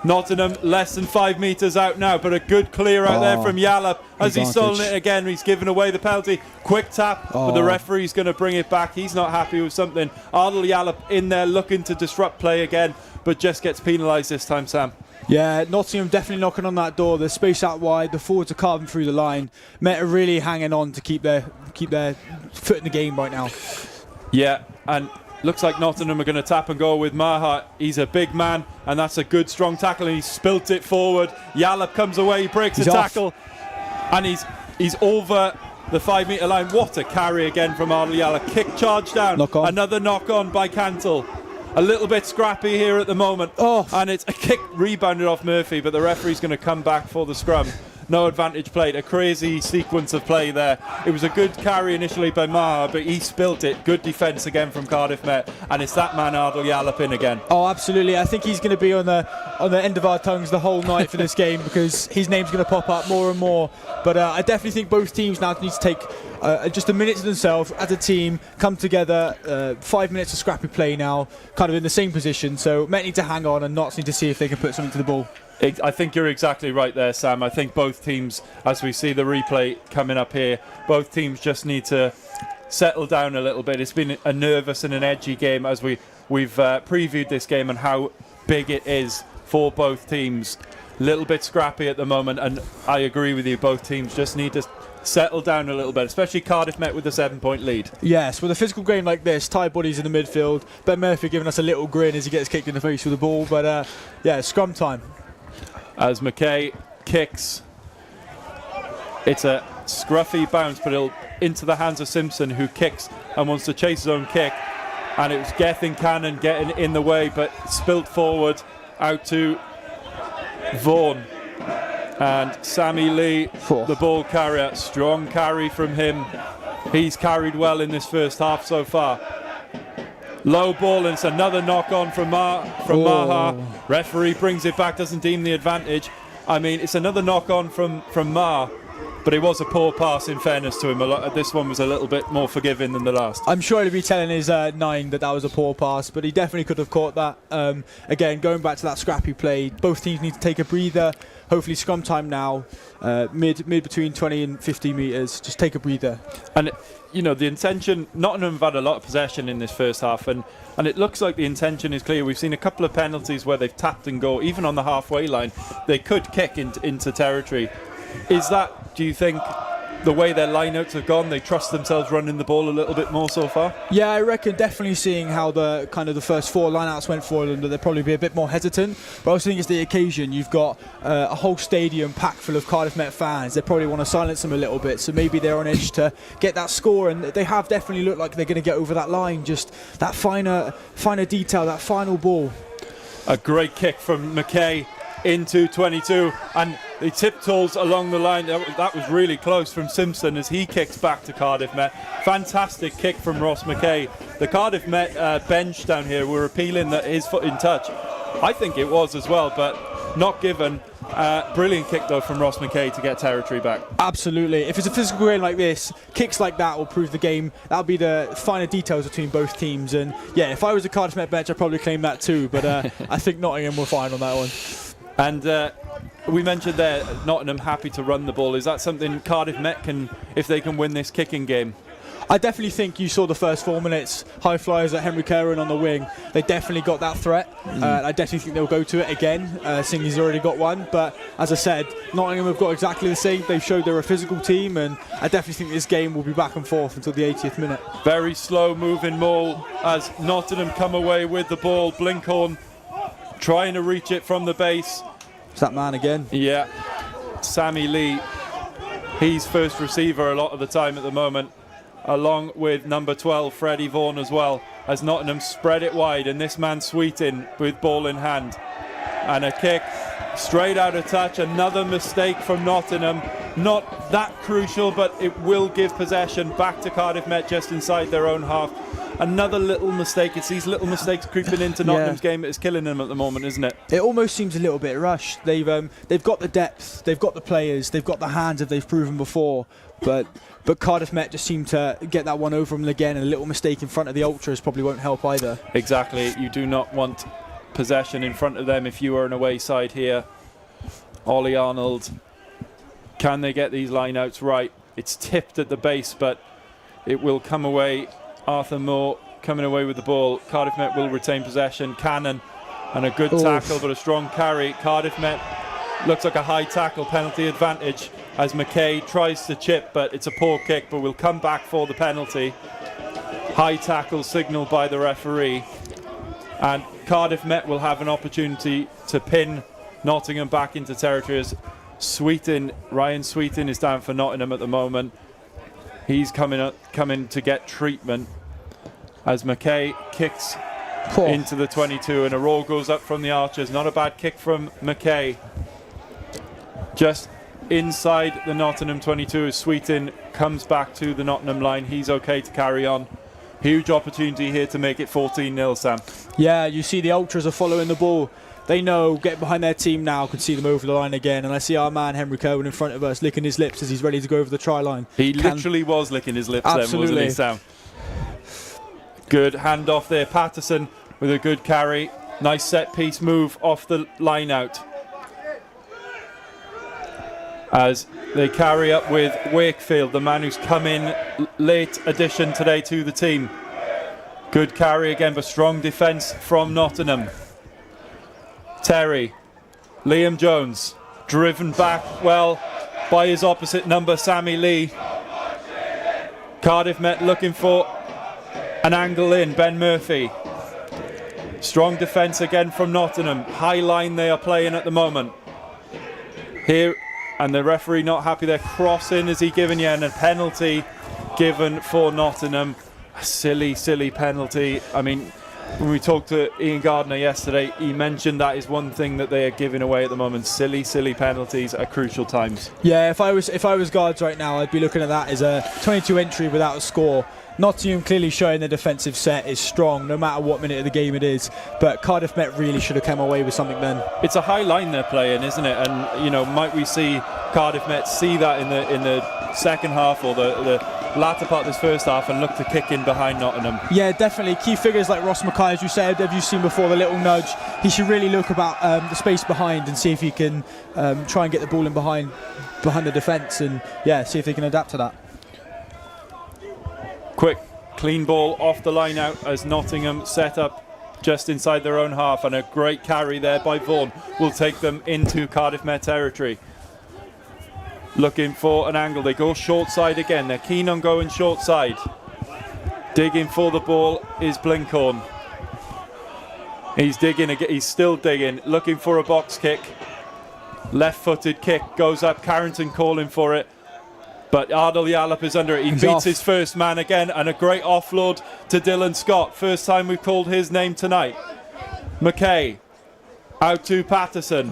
Nottingham less than 5 metres out now, but a good clear out there from Yallop. Has he stolen it again? He's given away the penalty. Quick tap, but the referee's going to bring it back. He's not happy with something. Ardal Yallop in there looking to disrupt play again, but just gets penalised this time, Sam. Yeah, Nottingham definitely knocking on that door. There's space out wide. The forwards are carving through the line. Met are really hanging on to keep their foot in the game right now. Yeah, and looks like Nottingham are going to tap and go with Maha. He's a big man, and that's a good, strong tackle, and he spilt it forward. Yallop comes away, he breaks a tackle, and he's over the 5 metre line. What a carry again from Ardal Yallop. Kick charge down. Another knock on by Cantle. A little bit scrappy here at the moment. And it's a kick rebounded off Murphy, but the referee's going to come back for the scrum. No advantage played. A crazy sequence of play there. It was a good carry initially by Maha, but he spilt it. Good defence again from Cardiff Met, and it's that man Ardal Yallop in again. Oh, absolutely. I think he's going to be on the end of our tongues the whole night for this game, because his name's going to pop up more and more. But I definitely think both teams now need to take just a minute to themselves as a team, come together. 5 minutes of scrappy play now, kind of in the same position. So Met need to hang on, and Notts need to see if they can put something to the ball. I think you're exactly right there, Sam. I think both teams, as we see the replay coming up here, both teams just need to settle down a little bit. It's been a nervous and an edgy game as we've previewed this game and how big it is for both teams. A little bit scrappy at the moment, and I agree with you, both teams just need to settle down a little bit, especially Cardiff Met with a 7-point lead. Yes, with a physical game like this, tight bodies in the midfield. Ben Murphy giving us a little grin as he gets kicked in the face with the ball, but yeah, scrum time. As McKay kicks, it's a scruffy bounce, but it'll into the hands of Simpson, who kicks and wants to chase his own kick, and it was Gethin Cannon getting in the way, but spilt forward out to Vaughan. And Sammy Lee, the ball carrier, strong carry from him. He's carried well in this first half so far. Low ball, and it's another knock on from Maha. Referee brings it back, doesn't deem the advantage. I mean, it's another knock on from Maha, but it was a poor pass in fairness to him. This one was a little bit more forgiving than the last. I'm sure he'll be telling his 9 that was a poor pass, but he definitely could have caught that. Again, going back to that scrappy play, both teams need to take a breather. Hopefully scrum time now, mid between 20 and 50 metres, just take a breather. And you know, the intention, Nottingham have had a lot of possession in this first half, and it looks like the intention is clear. We've seen a couple of penalties where they've tapped and go, even on the halfway line. They could kick into territory. Is that, do you think, the way their lineouts have gone, they trust themselves running the ball a little bit more so far? Yeah, I reckon definitely seeing how the first 4 lineouts went for them, that they'll probably be a bit more hesitant. But I also think it's the occasion. You've got a whole stadium packed full of Cardiff Met fans. They probably want to silence them a little bit, so maybe they're on edge to get that score, and they have definitely looked like they're going to get over that line. Just that finer detail, that final ball. A great kick from McKay into 22, and he tiptoes along the line. That was really close from Simpson as he kicks back to Cardiff Met. Fantastic kick from Ross McKay. The Cardiff Met bench down here were appealing that his foot in touch. I think it was as well, but not given. Brilliant kick though from Ross McKay to get territory back. Absolutely. If it's a physical game like this, kicks like that will prove the game. That'll be the finer details between both teams. And yeah, if I was a Cardiff Met bench, I'd probably claim that too. But I think Nottingham were fine on that one. And we mentioned there, Nottingham happy to run the ball. Is that something Cardiff Met can, if they can win this kicking game? I definitely think you saw the first 4 minutes, high flyers at Henry Curran on the wing. They definitely got that threat. I definitely think they'll go to it again, seeing he's already got one. But as I said, Nottingham have got exactly the same. They've showed they're a physical team, and I definitely think this game will be back and forth until the 80th minute. Very slow moving maul as Nottingham come away with the ball. Blinkhorn trying to reach it from the base. It's that man again. Yeah, Sammy Lee. He's first receiver a lot of the time at the moment, along with number 12, Freddie Vaughan as well, as Nottingham spread it wide, and this man Sweetin with ball in hand. And a kick Straight out of touch, another mistake from Nottingham. Not that crucial, but it will give possession back to Cardiff Met just inside their own half. Another little mistake. It's these little mistakes creeping into Nottingham's game that is killing them at the moment, isn't it? It almost seems a little bit rushed. They've got the depth, they've got the players, they've got the hands that they've proven before, but Cardiff Met just seem to get that one over them again, and a little mistake in front of the Ultras probably won't help either. Exactly. You do not want possession in front of them if you are an away side here. Ollie Arnold, can they get these line-outs right? It's tipped at the base, but it will come away. Arthur Moore coming away with the ball. Cardiff Met will retain possession. Cannon, and a good tackle, but a strong carry. Cardiff Met looks like a high tackle, penalty advantage as McKay tries to chip, but it's a poor kick, but will come back for the penalty. High tackle signalled by the referee, and Cardiff Met will have an opportunity to pin Nottingham back into territory as Ryan Sweetin is down for Nottingham at the moment. He's coming to get treatment as McKay kicks into the 22, and a roll goes up from the Archers. Not a bad kick from McKay. Just inside the Nottingham 22 as Sweetin comes back to the Nottingham line. He's okay to carry on. Huge opportunity here to make it 14-0, Sam. Yeah, you see the Ultras are following the ball. They know, get behind their team now, can see them over the line again. And I see our man, Henry Cohen, in front of us, licking his lips as he's ready to go over the try line. He literally was licking his lips then, wasn't he, Sam? Good handoff there. Patterson with a good carry. Nice set-piece move off the line-out. As they carry up with Wakefield, the man who's come in late addition today to the team. Good carry again, but strong defence from Nottingham. Terry, Liam Jones, driven back well by his opposite number, Sammy Lee. Cardiff Met looking for an angle in, Ben Murphy. Strong defence again from Nottingham. High line they are playing at the moment. Here, and the referee not happy there. Crossing is he given yet, and a penalty given for Nottingham. A silly penalty. I mean, when we talked to Ian Gardner yesterday, he mentioned that is one thing that they are giving away at the moment. Silly penalties at crucial times. Yeah, if I was guards right now, I'd be looking at that as a 22 entry without a score. Nottingham clearly showing their defensive set is strong, no matter what minute of the game it is. But Cardiff Met really should have come away with something then. It's a high line they're playing, isn't it? And might we see Cardiff Met see that in the second half or the latter part of this first half and look to kick in behind Nottingham? Yeah, definitely. Key figures like Ross Mackay, as you said, have you seen before, the little nudge? He should really look about the space behind and see if he can try and get the ball in behind the defence, and see if they can adapt to that. Quick, clean ball off the line out as Nottingham set up just inside their own half, and a great carry there by Vaughan will take them into Cardiff Met territory. Looking for an angle, they go short side again, they're keen on going short side. Digging for the ball is Blinkhorn. He's digging again, he's still digging, looking for a box kick. Left-footed kick goes up, Carrington calling for it. But Ardal Yallop is under it. He beats his first man again, and a great offload to Dylan Scott. First time we've called his name tonight. McKay out to Patterson.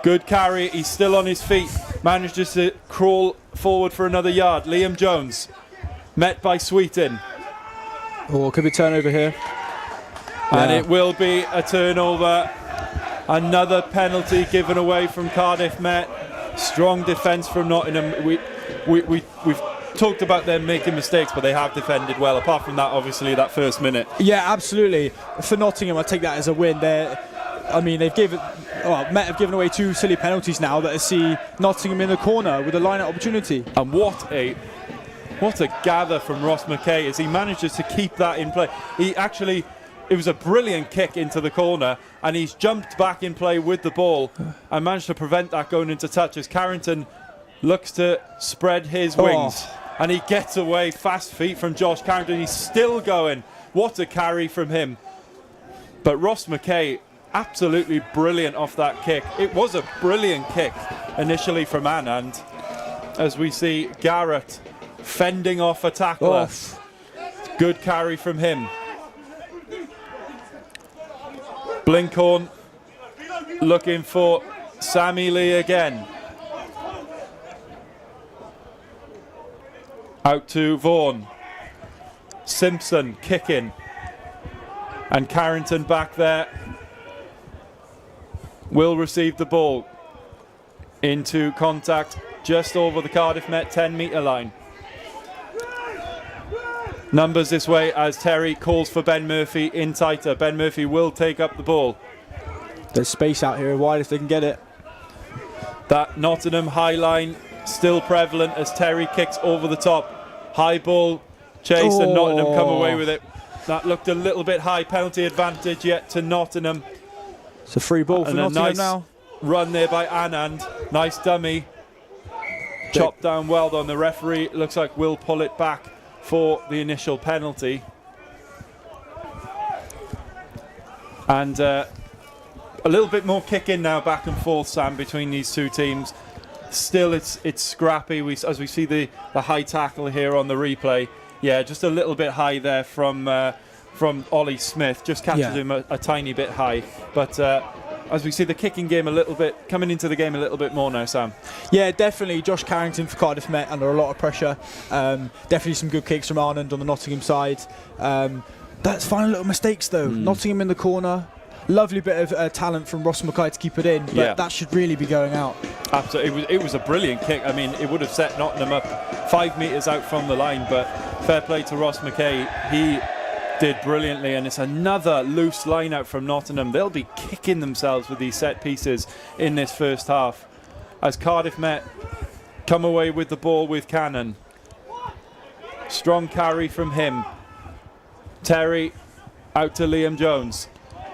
Good carry. He's still on his feet. Manages to crawl forward for another yard. Liam Jones met by Sweetin. Could be turnover here. And it will be a turnover. Another penalty given away from Cardiff Met. Strong defence from Nottingham. We've talked about them making mistakes, but they have defended well. Apart from that, obviously, that first minute. Yeah, absolutely. For Nottingham, I take that as a win. Met have given away two silly penalties now that I see Nottingham in the corner with a line-out opportunity. And what a gather from Ross McKay as he manages to keep that in play. It was a brilliant kick into the corner, and he's jumped back in play with the ball and managed to prevent that going into touch as Carrington looks to spread his wings, and he gets away. Fast feet from Josh Carrington. He's still going. What a carry from him. But Ross McKay, absolutely brilliant off that kick. It was a brilliant kick initially from Anand, as we see Garrett fending off a tackler. Good carry from him. Blinkhorn looking for Sammy Lee again. Out to Vaughan. Simpson kicking. And Carrington back there will receive the ball into contact just over the Cardiff Met 10-metre line. Numbers this way as Terry calls for Ben Murphy in tighter. Ben Murphy will take up the ball. There's space out here wide if they can get it. That Nottingham high line still prevalent as Terry kicks over the top. High ball chase and Nottingham come away with it. That looked a little bit high. Penalty advantage yet to Nottingham. It's a free ball for and Nottingham a nice now. Run there by Anand. Nice dummy. Chopped down well done. The referee looks like will pull it back for the initial penalty. And a little bit more kicking now back and forth, Sam, between these two teams. Still it's scrappy. As we see the high tackle here on the replay. Yeah, just a little bit high there from Ollie Smith. Just catches him a tiny bit high. But as we see the kicking game a little bit, coming into the game a little bit more now, Sam. Yeah, definitely. Josh Carrington for Cardiff Met under a lot of pressure. Definitely some good kicks from Anand on the Nottingham side. That's final little mistakes though. Nottingham in the corner. Lovely bit of talent from Ross Mackay to keep it in, but that should really be going out. Absolutely, it was a brilliant kick. I mean, it would have set Nottingham up 5 metres out from the line, but fair play to Ross Mackay. He did brilliantly, and it's another loose line out from Nottingham. They'll be kicking themselves with these set pieces in this first half. As Cardiff Met come away with the ball with Cannon. Strong carry from him. Terry out to Liam Jones.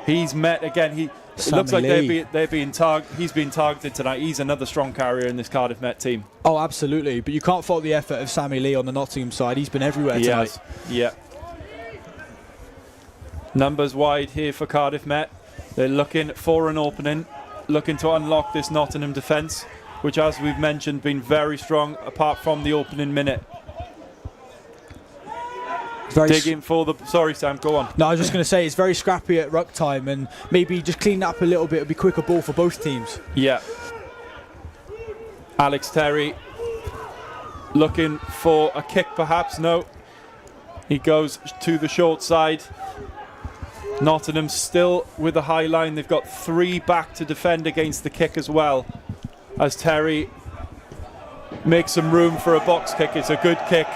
He's met again. It looks like he's been targeted tonight. He's another strong carrier in this Cardiff Met team. Oh, absolutely. But you can't fault the effort of Sammy Lee on the Nottingham side. He's been everywhere tonight. Yeah. Numbers wide here for Cardiff Met. They're looking for an opening, looking to unlock this Nottingham defence, which, as we've mentioned, been very strong apart from the opening minute. Digging for the... Sorry, Sam, go on. No, I was just going to say, it's very scrappy at ruck time, and maybe just clean that up a little bit. It'll be quicker ball for both teams. Yeah. Alex Terry looking for a kick, perhaps. No. He goes to the short side. Nottingham still with a high line. They've got 3 back to defend against the kick as well. As Terry makes some room for a box kick. It's a good kick.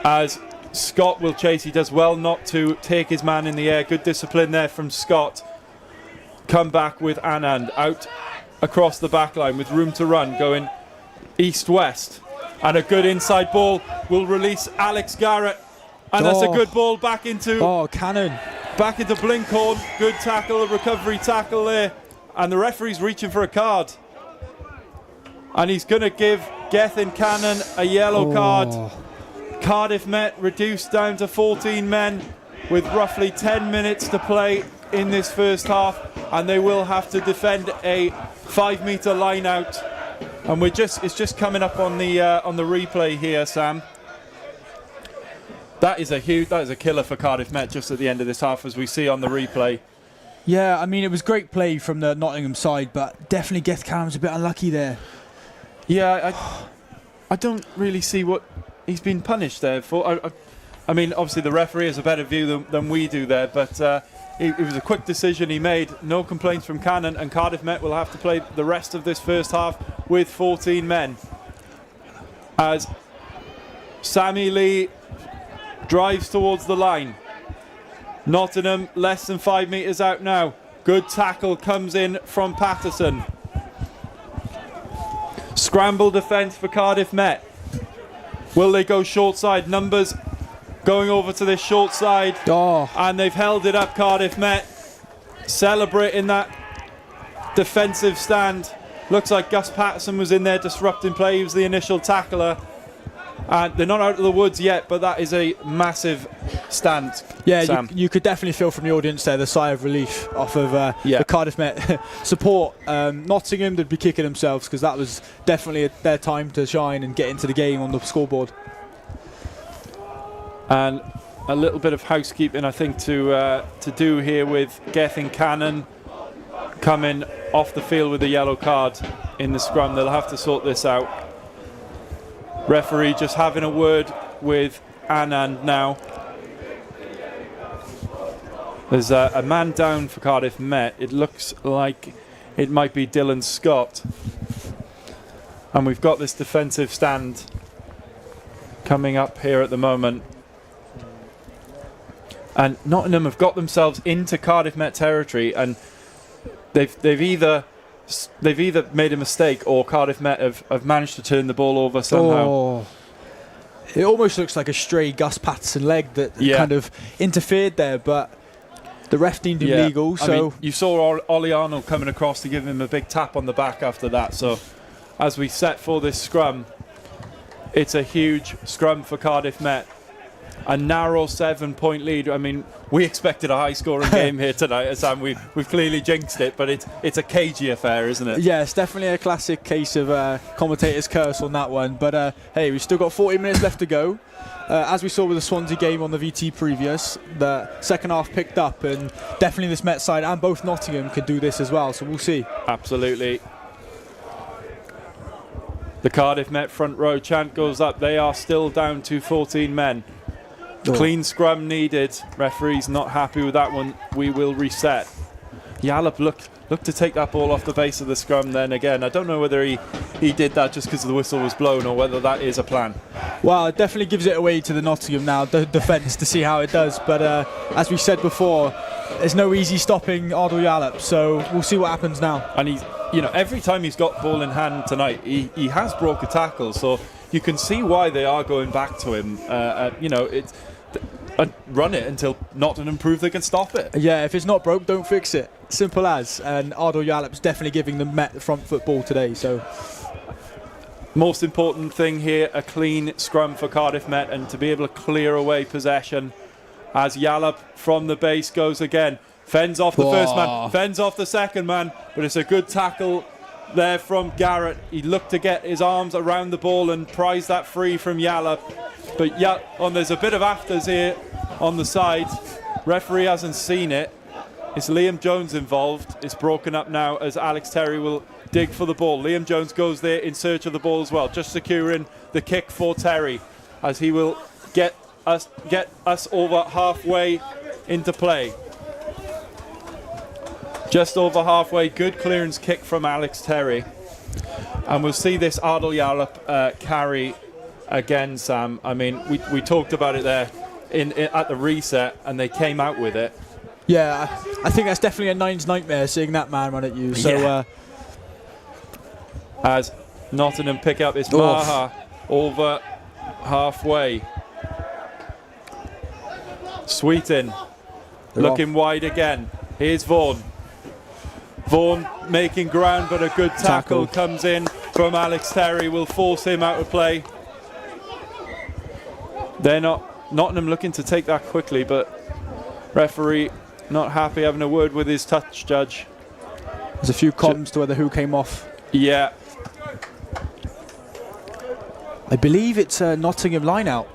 As Scott will chase. He does well not to take his man in the air. Good discipline there from Scott. Come back with Anand out across the back line with room to run, going east-west. And a good inside ball will release Alex Garrett. And that's a good ball back into... Cannon. Back into Blinkhorn. Good tackle, a recovery tackle there. And the referee's reaching for a card. And he's going to give Gethin Cannon a yellow card. Cardiff Met reduced down to 14 men with roughly 10 minutes to play in this first half, and they will have to defend a 5-metre line out. And it's just coming up on the replay here, Sam. That is a killer for Cardiff Met just at the end of this half, as we see on the replay. Yeah, I mean, it was great play from the Nottingham side, but definitely Geth Callum's a bit unlucky there. Yeah, I don't really see what he's been punished there for. I mean, obviously the referee has a better view than we do there, but it was a quick decision he made. No complaints from Cannon, and Cardiff Met will have to play the rest of this first half with 14 men. As Sammy Lee drives towards the line. Nottingham less than 5 metres out now. Good tackle comes in from Patterson. Scramble defence for Cardiff Met. Will they go short side? Numbers going over to this short side. And they've held it up, Cardiff Met. Celebrating that defensive stand. Looks like Gus Patterson was in there disrupting play. He was the initial tackler. And they're not out of the woods yet, but that is a massive stand. Yeah, Sam. you could definitely feel from the audience there the sigh of relief off of the Cardiff Met support. Nottingham, they'd be kicking themselves because that was definitely their time to shine and get into the game on the scoreboard. And a little bit of housekeeping, I think, to do here with Gethin Cannon. coming off the field with a yellow card in the scrum. They'll have to sort this out. Referee just having a word with Anand now. There's a man down for Cardiff Met. It looks like it might be Dylan Scott. And we've got this defensive stand coming up here at the moment. And Nottingham have got themselves into Cardiff Met territory, and they've either made a mistake or Cardiff Met have managed to turn the ball over somehow. Oh. It almost looks like a stray Gus Patterson leg that kind of interfered there, but the ref deemed him legal. So I mean, you saw Ollie Arnold coming across to give him a big tap on the back after that. So as we set for this scrum, it's a huge scrum for Cardiff Met. A narrow 7-point lead. I mean, we expected a high-scoring game here tonight, Sam. We've clearly jinxed it, but it's a cagey affair, isn't it? Yeah, it's definitely a classic case of commentator's curse on that one. But hey, we've still got 40 minutes left to go. As we saw with the Swansea game on the VT previous, the second half picked up, and definitely this Met side and both Nottingham could do this as well. So we'll see. Absolutely. The Cardiff Met front row chant goes up. They are still down to 14 men. Clean scrum needed. Referee's not happy with that one. We will reset. Yallop looked to take that ball off the base of the scrum then again. I don't know whether he did that just because the whistle was blown or whether that is a plan. Well, it definitely gives it away to the Nottingham now, the defence, to see how it does. But as we said before, there's no easy stopping Ardal Yallop, so we'll see what happens now. And he's, every time he's got ball in hand tonight, he has broke a tackle, so you can see why they are going back to him. It's run it until Nottingham prove they can stop it. Yeah, if it's not broke, don't fix it. Simple as. And Ardal Yallop's definitely giving the Met the front football today. So, most important thing here, a clean scrum for Cardiff Met, and to be able to clear away possession as Yallop from the base goes again. Fends off the first man, fends off the second man, but it's a good tackle there from Garrett. He looked to get his arms around the ball and prize that free from Yallop. But there's a bit of afters here on the side. Referee hasn't seen it. It's Liam Jones involved. It's broken up now as Alex Terry will dig for the ball. Liam Jones goes there in search of the ball as well, just securing the kick for Terry as he will get us over halfway into play. Just over halfway. Good clearance kick from Alex Terry. And we'll see this Ardal Yallop carry again, Sam. I mean, we talked about it there at the reset, and they came out with it. Yeah, I think that's definitely a Nine's nightmare, seeing that man run at you. So, as Nottingham pick up this Maha over halfway. Sweetin looking wide again. Here's Vaughan. Vaughan making ground, but a good tackle comes in from Alex Terry, will force him out of play. Nottingham looking to take that quickly, but referee not happy, having a word with his touch judge. There's a few comms to whether who came off. Yeah. I believe it's a Nottingham line out.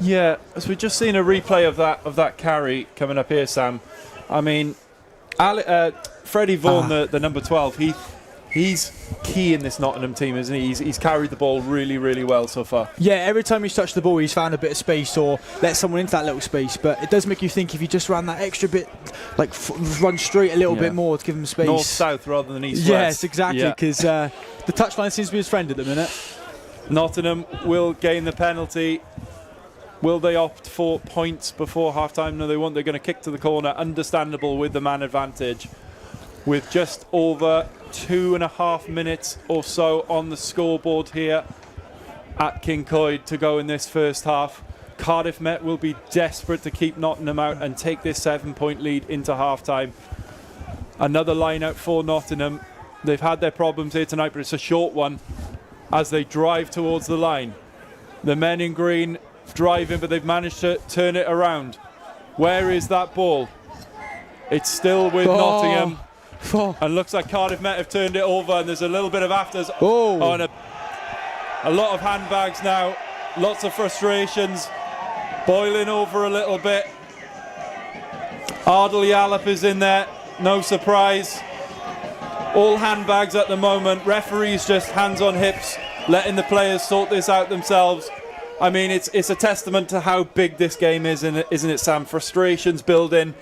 Yeah, as we've just seen a replay of that carry coming up here, Sam. I mean, Freddie Vaughan, the number 12, he's key in this Nottingham team, isn't he? He's carried the ball really, really well so far. Yeah, every time he's touched the ball, he's found a bit of space or let someone into that little space. But it does make you think if you just ran that extra bit, like run straight a little bit more to give him space. North-south rather than east-west. Yes, exactly, because the touchline seems to be his friend at the minute. Nottingham will gain the penalty. Will they opt for points before half-time? No, they won't. They're going to kick to the corner. Understandable with the man advantage. With just over 2.5 minutes or so on the scoreboard here at Kincoid to go in this first half. Cardiff Met will be desperate to keep Nottingham out and take this 7-point lead into half-time. Another line out for Nottingham. They've had their problems here tonight, but it's a short one as they drive towards the line. The men in green driving, but they've managed to turn it around. Where is that ball? It's still with Nottingham. And looks like Cardiff Met have turned it over, and there's a little bit of afters. On a lot of handbags now. Lots of frustrations. Boiling over a little bit. Ardal Yallop is in there. no surprise. All handbags at the moment. Referees just hands on hips, letting the players sort this out themselves. I mean, it's a testament to how big this game is, isn't it, Sam? Frustrations building.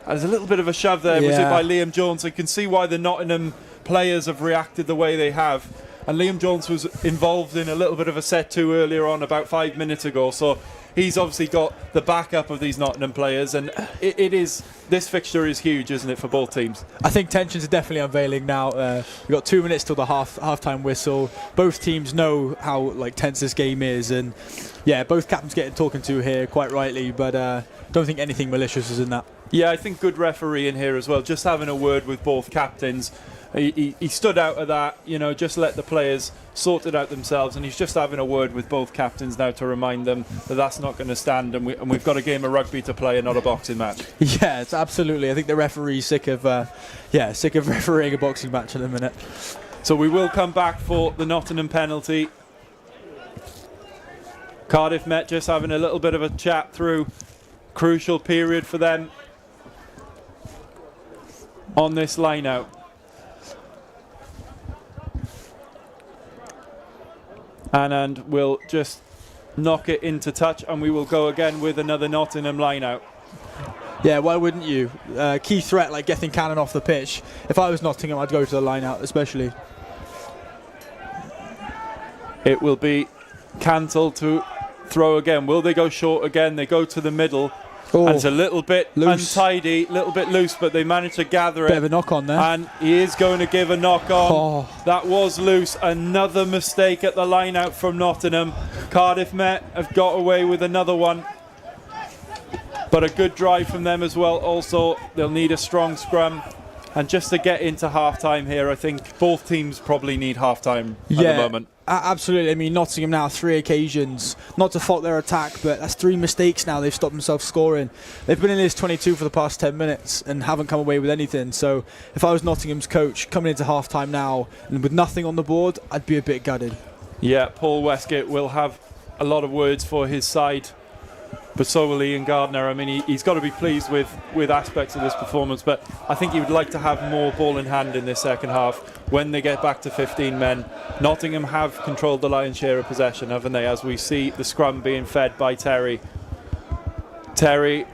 There's a little bit of a shove there. Was it by Liam Jones? I can see why the Nottingham players have reacted the way they have. And Liam Jones was involved in a little bit of a set too earlier on, about 5 minutes ago. So he's obviously got the backup of these Nottingham players, and this fixture is huge, isn't it, for both teams? I think tensions are definitely unveiling now. We've got 2 minutes till the half-time whistle. Both teams know how tense this game is, and yeah, both captains getting talking to here quite rightly, but don't think anything malicious is in that. Yeah, I think good referee in here as well, just having a word with both captains. He stood out of that, just let the players sort it out themselves, and he's just having a word with both captains now to remind them that that's not going to stand, and we've got a game of rugby to play and not a boxing match. Yeah, it's absolutely. I think the referee's sick of refereeing a boxing match in a minute. So we will come back for the Nottingham penalty. Cardiff Met just having a little bit of a chat through. Crucial period for them on this line out. And we'll just knock it into touch, and we will go again with another Nottingham line out. Yeah, why wouldn't you? Key threat like getting Cannon off the pitch. If I was Nottingham, I'd go to the line out, especially. It will be cancelled to throw again. Will they go short again? They go to the middle. And it's a little bit loose. Untidy, a little bit loose, but they managed to gather it. Bit of a knock on there. And he is going to give a knock on. That was loose. Another mistake at the line out from Nottingham. Cardiff Met have got away with another one. But a good drive from them as well. Also, they'll need a strong scrum. And just to get into half-time here, I think both teams probably need half-time at the moment. Absolutely. I mean, Nottingham now 3 occasions, not to fault their attack, but that's 3 mistakes now. They've stopped themselves scoring. They've been in this 22 for the past 10 minutes and haven't come away with anything. So if I was Nottingham's coach coming into half-time now and with nothing on the board, I'd be a bit gutted. Yeah, Paul Westgate will have a lot of words for his side, but so will Ian Gardner. I mean, he's got to be pleased with aspects of this performance, but I think he would like to have more ball in hand in this second half when they get back to 15 men. Nottingham have controlled the lion's share of possession, haven't they, as we see the scrum being fed by Terry. And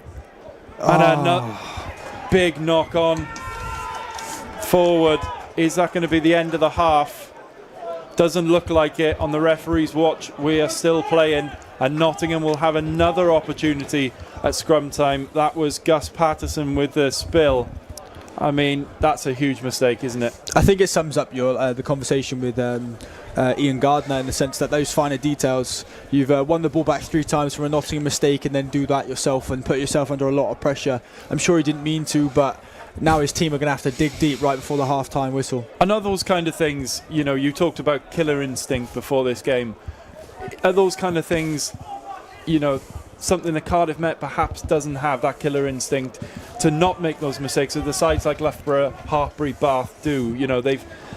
another big knock on forward. Is that going to be the end of the half? Doesn't look like it. On the referee's watch, we are still playing, and Nottingham will have another opportunity at scrum time. That was Gus Patterson with the spill. I mean, that's a huge mistake, isn't it? I think it sums up your the conversation with Ian Gardner in the sense that those finer details, you've won the ball back 3 times from a Nottingham mistake and then do that yourself and put yourself under a lot of pressure. I'm sure he didn't mean to, but now his team are going to have to dig deep right before the half-time whistle. And are those kind of things, you talked about killer instinct before this game. Are those kind of things, something that Cardiff Met perhaps doesn't have, that killer instinct to not make those mistakes? So the sides like Loughborough, Hartpury, Bath do.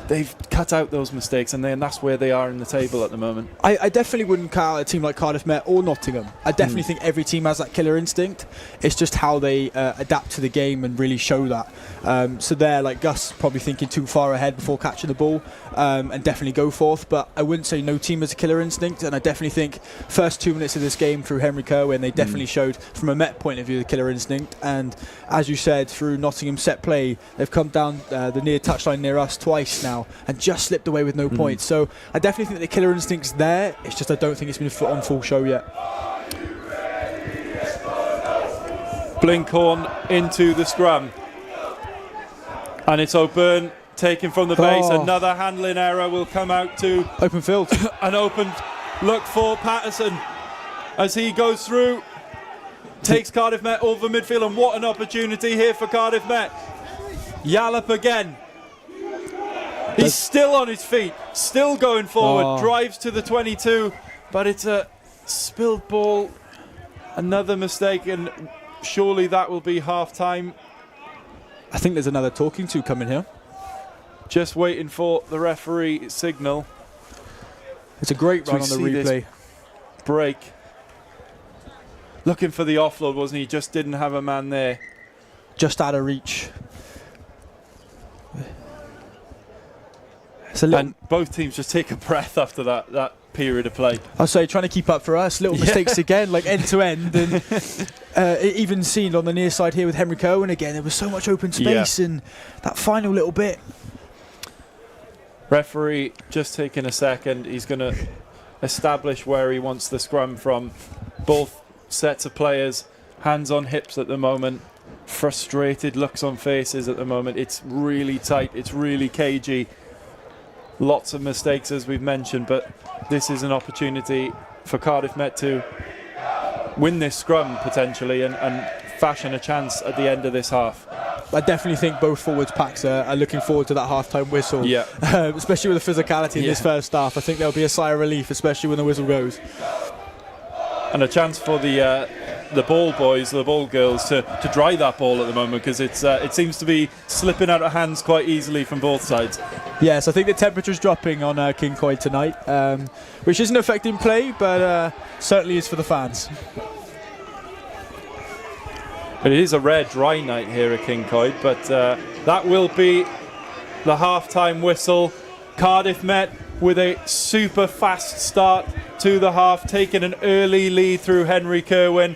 They've cut out those mistakes, and that's where they are in the table at the moment. I definitely wouldn't call a team like Cardiff Met or Nottingham. I definitely think every team has that killer instinct. It's just how they adapt to the game and really show that. So they're like Gus, probably thinking too far ahead before catching the ball, and definitely go forth. But I wouldn't say no team has a killer instinct, and I definitely think first 2 minutes of this game through Henry Kerwin, they definitely showed from a Met point of view the killer instinct. And as you said, through Nottingham set play, they've come down the near touchline near us twice now and just slipped away with no points. So I definitely think the killer instinct's there. It's just I don't think it's been on full show yet. Blinkhorn into the scrum, and it's O'Byrne taken from the base. Another handling error will come out to open field. An open look for Patterson as he goes through, takes Cardiff Met over midfield, and what an opportunity here for Cardiff Met. Yallop again. He's still on his feet, still going forward, drives to the 22, but it's a spilled ball. Another mistake, and surely that will be half-time. I think there's another talking to coming here. Just waiting for the referee signal. It's a great run on the replay. Break. Looking for the offload, wasn't he? Just didn't have a man there. Just out of reach. And both teams just take a breath after that period of play. I'll say trying to keep up for us, little mistakes again, like end to end, and even seen on the near side here with Henry Cohen again. There was so much open space, and that final little bit. Referee just taking a second. He's going to establish where he wants the scrum from. Both sets of players, hands on hips at the moment. Frustrated looks on faces at the moment. It's really tight. It's really cagey. Lots of mistakes, as we've mentioned, but this is an opportunity for Cardiff Met to win this scrum potentially and fashion a chance at the end of this half. I definitely think both forwards packs are looking forward to that half-time whistle, especially with the physicality in this first half. I think there'll be a sigh of relief, especially when the whistle goes. And a chance for the ball boys, the ball girls, to dry that ball at the moment, because it seems to be slipping out of hands quite easily from both sides. Yes, I think the temperature's dropping on Kincoid tonight, which isn't affecting play, but certainly is for the fans. It is a rare dry night here at Kincoid, but that will be the half-time whistle. Cardiff Met with a super fast start to the half, taking an early lead through Henry Kerwin,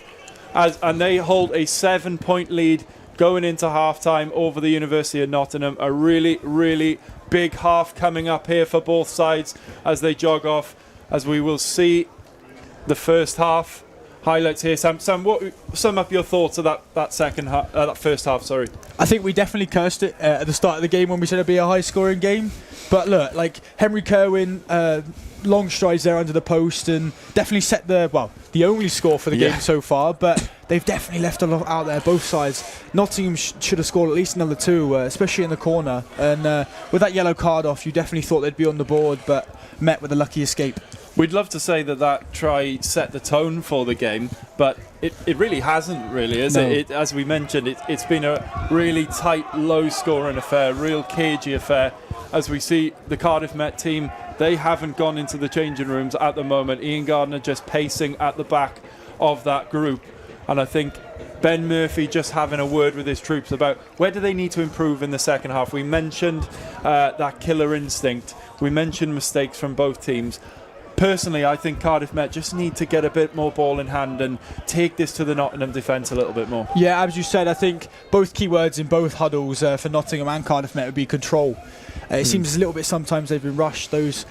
and they hold a 7-point lead going into half-time over the University of Nottingham. A really, really big half coming up here for both sides as they jog off, as we will see the first half highlights here. Sam, sum up your thoughts of that first half. Sorry. I think we definitely cursed it at the start of the game when we said it'd be a high-scoring game. But look, like Henry Kerwin, long strides there under the post, and definitely set the only score for the game so far. But they've definitely left a lot out there, both sides. Nottingham should have scored at least another 2, especially in the corner. And with that yellow card off, you definitely thought they'd be on the board, but met with a lucky escape. We'd love to say that try set the tone for the game, but it really hasn't, really, is it? As we mentioned, it's been a really tight, low-scoring affair, real cagey affair. As we see the Cardiff Met team, they haven't gone into the changing rooms at the moment. Ian Gardner just pacing at the back of that group. And I think Ben Murphy just having a word with his troops about where do they need to improve in the second half. We mentioned that killer instinct. We mentioned mistakes from both teams. Personally, I think Cardiff Met just need to get a bit more ball in hand and take this to the Nottingham defence a little bit more. Yeah, as you said, I think both key words in both huddles for Nottingham and Cardiff Met would be control. It seems a little bit sometimes they've been rushed. Those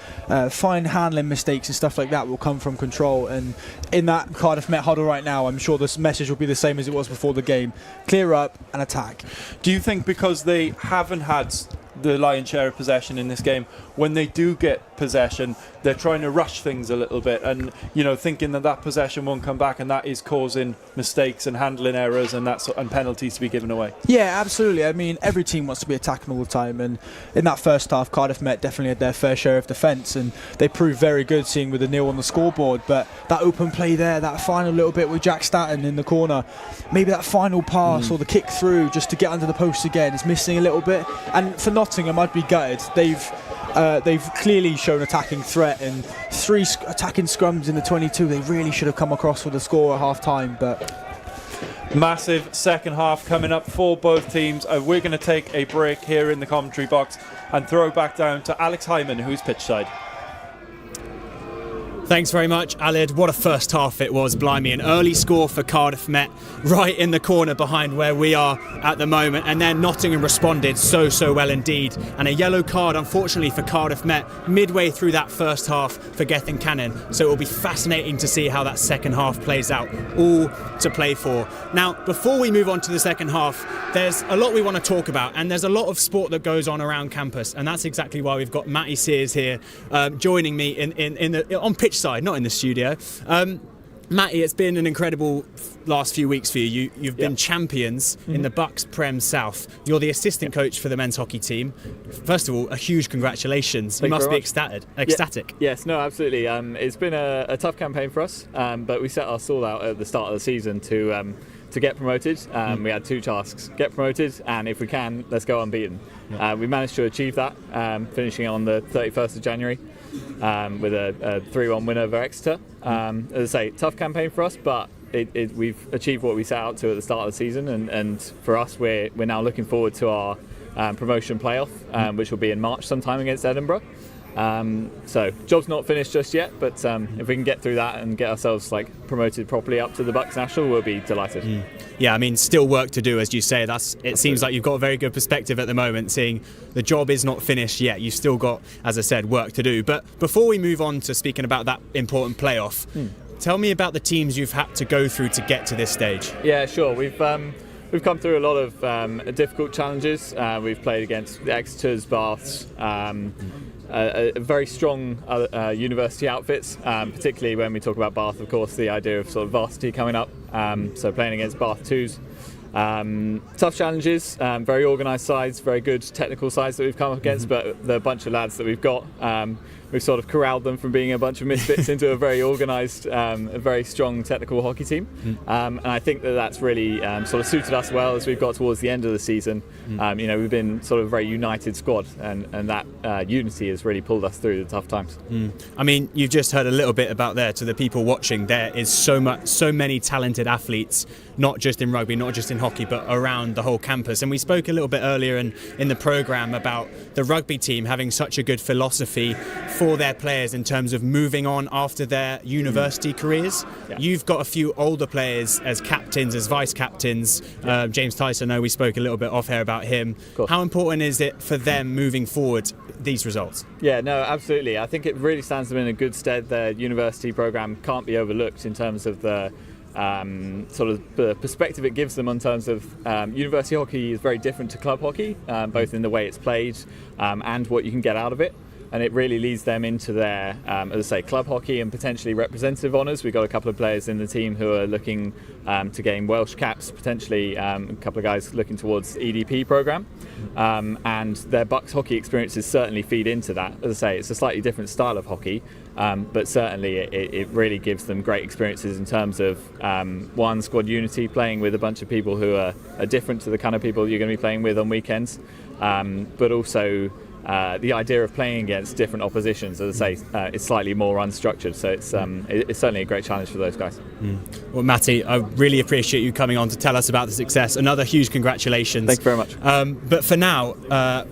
fine handling mistakes and stuff like that will come from control. And in that Cardiff Met huddle right now, I'm sure this message will be the same as it was before the game. Clear up and attack. Do you think because they haven't had the lion's share of possession in this game, when they do get possession, they're trying to rush things a little bit and, thinking that possession won't come back, and that is causing mistakes and handling errors and penalties to be given away? Yeah, absolutely. I mean, every team wants to be attacking all the time, and in that first half, Cardiff Met definitely had their fair share of defence, and they proved very good seeing with the 0 on the scoreboard. But that open play there, that final little bit with Jack Staton in the corner, maybe that final pass or the kick through just to get under the post again is missing a little bit. And for Nottingham, I'd be gutted. They've clearly shown attacking threat, and 3 attacking scrums in the 22. They really should have come across with a score at half-time, but massive second half coming up for both teams. We're going to take a break here in the commentary box and throw back down to Alex Hyman, who's pitchside. Thanks very much, Alid. What a first half it was, blimey. An early score for Cardiff Met, right in the corner behind where we are at the moment. And then Nottingham responded so well indeed. And a yellow card, unfortunately, for Cardiff Met midway through that first half for Gethin Cannon. So it will be fascinating to see how that second half plays out. All to play for. Now, before we move on to the second half, there's a lot we want to talk about. And there's a lot of sport that goes on around campus. And that's exactly why we've got Matty Sears here joining me on pitch side, not in the studio. Matty, it's been an incredible last few weeks for you. You've been champions in the BUCS Prem South. You're the assistant coach for the men's hockey team. First of all, a huge congratulations. You must be ecstatic. Yes, no, absolutely. It's been a tough campaign for us, but we set our stall out at the start of the season to get promoted. We had 2 tasks: get promoted, and if we can, let's go unbeaten. We managed to achieve that, finishing on the 31st of January. With a 3-1 win over Exeter. As I say, tough campaign for us, but we've achieved what we set out to at the start of the season, and for us, we're now looking forward to our promotion playoff, which will be in March sometime against Edinburgh. So job's not finished just yet, but if we can get through that and get ourselves promoted properly up to the BUCS National, we'll be delighted. Yeah, I mean, still work to do, as you say. It seems like you've got a very good perspective at the moment, seeing the job is not finished yet. You've still got, as I said, work to do. But before we move on to speaking about that important playoff, tell me about the teams you've had to go through to get to this stage. Yeah, sure. We've come through a lot of difficult challenges. We've played against the Exeters, Baths, very strong university outfits, particularly when we talk about Bath, of course, the idea of sort of varsity coming up. So playing against Bath 2s. Tough challenges, very organised sides, very good technical sides that we've come up against, but the bunch of lads that we've got, we've sort of corralled them from being a bunch of misfits into a very organised, a very strong technical hockey team. And I think that's really sort of suited us well as we've got towards the end of the season. We've been sort of a very united squad, and that unity has really pulled us through the tough times. I mean, you've just heard a little bit about there to the people watching. There is so many talented athletes, not just in rugby, not just in hockey, but around the whole campus. And we spoke a little bit earlier in the programme about the rugby team having such a good philosophy for their players in terms of moving on after their university careers. Yeah. You've got a few older players as captains, as vice captains. James Tyson, I know we spoke a little bit off air about him. How important is it for them moving forward, these results? Yeah, no, absolutely. I think it really stands them in a good stead. Their university programme can't be overlooked in terms of the sort of the perspective it gives them in terms of university hockey is very different to club hockey, both in the way it's played and what you can get out of it. And it really leads them into their, as I say, club hockey and potentially representative honours. We've got a couple of players in the team who are looking to gain Welsh caps, potentially a couple of guys looking towards EDP programme. And their BUCS hockey experiences certainly feed into that. As I say, it's a slightly different style of hockey, but certainly it really gives them great experiences in terms of, one, squad unity, playing with a bunch of people who are different to the kind of people you're going to be playing with on weekends, but also the idea of playing against different oppositions, as I say, is slightly more unstructured, so it's certainly a great challenge for those guys. Well, Matty, I really appreciate you coming on to tell us about the success. Another huge congratulations. Thank you very much. But for now,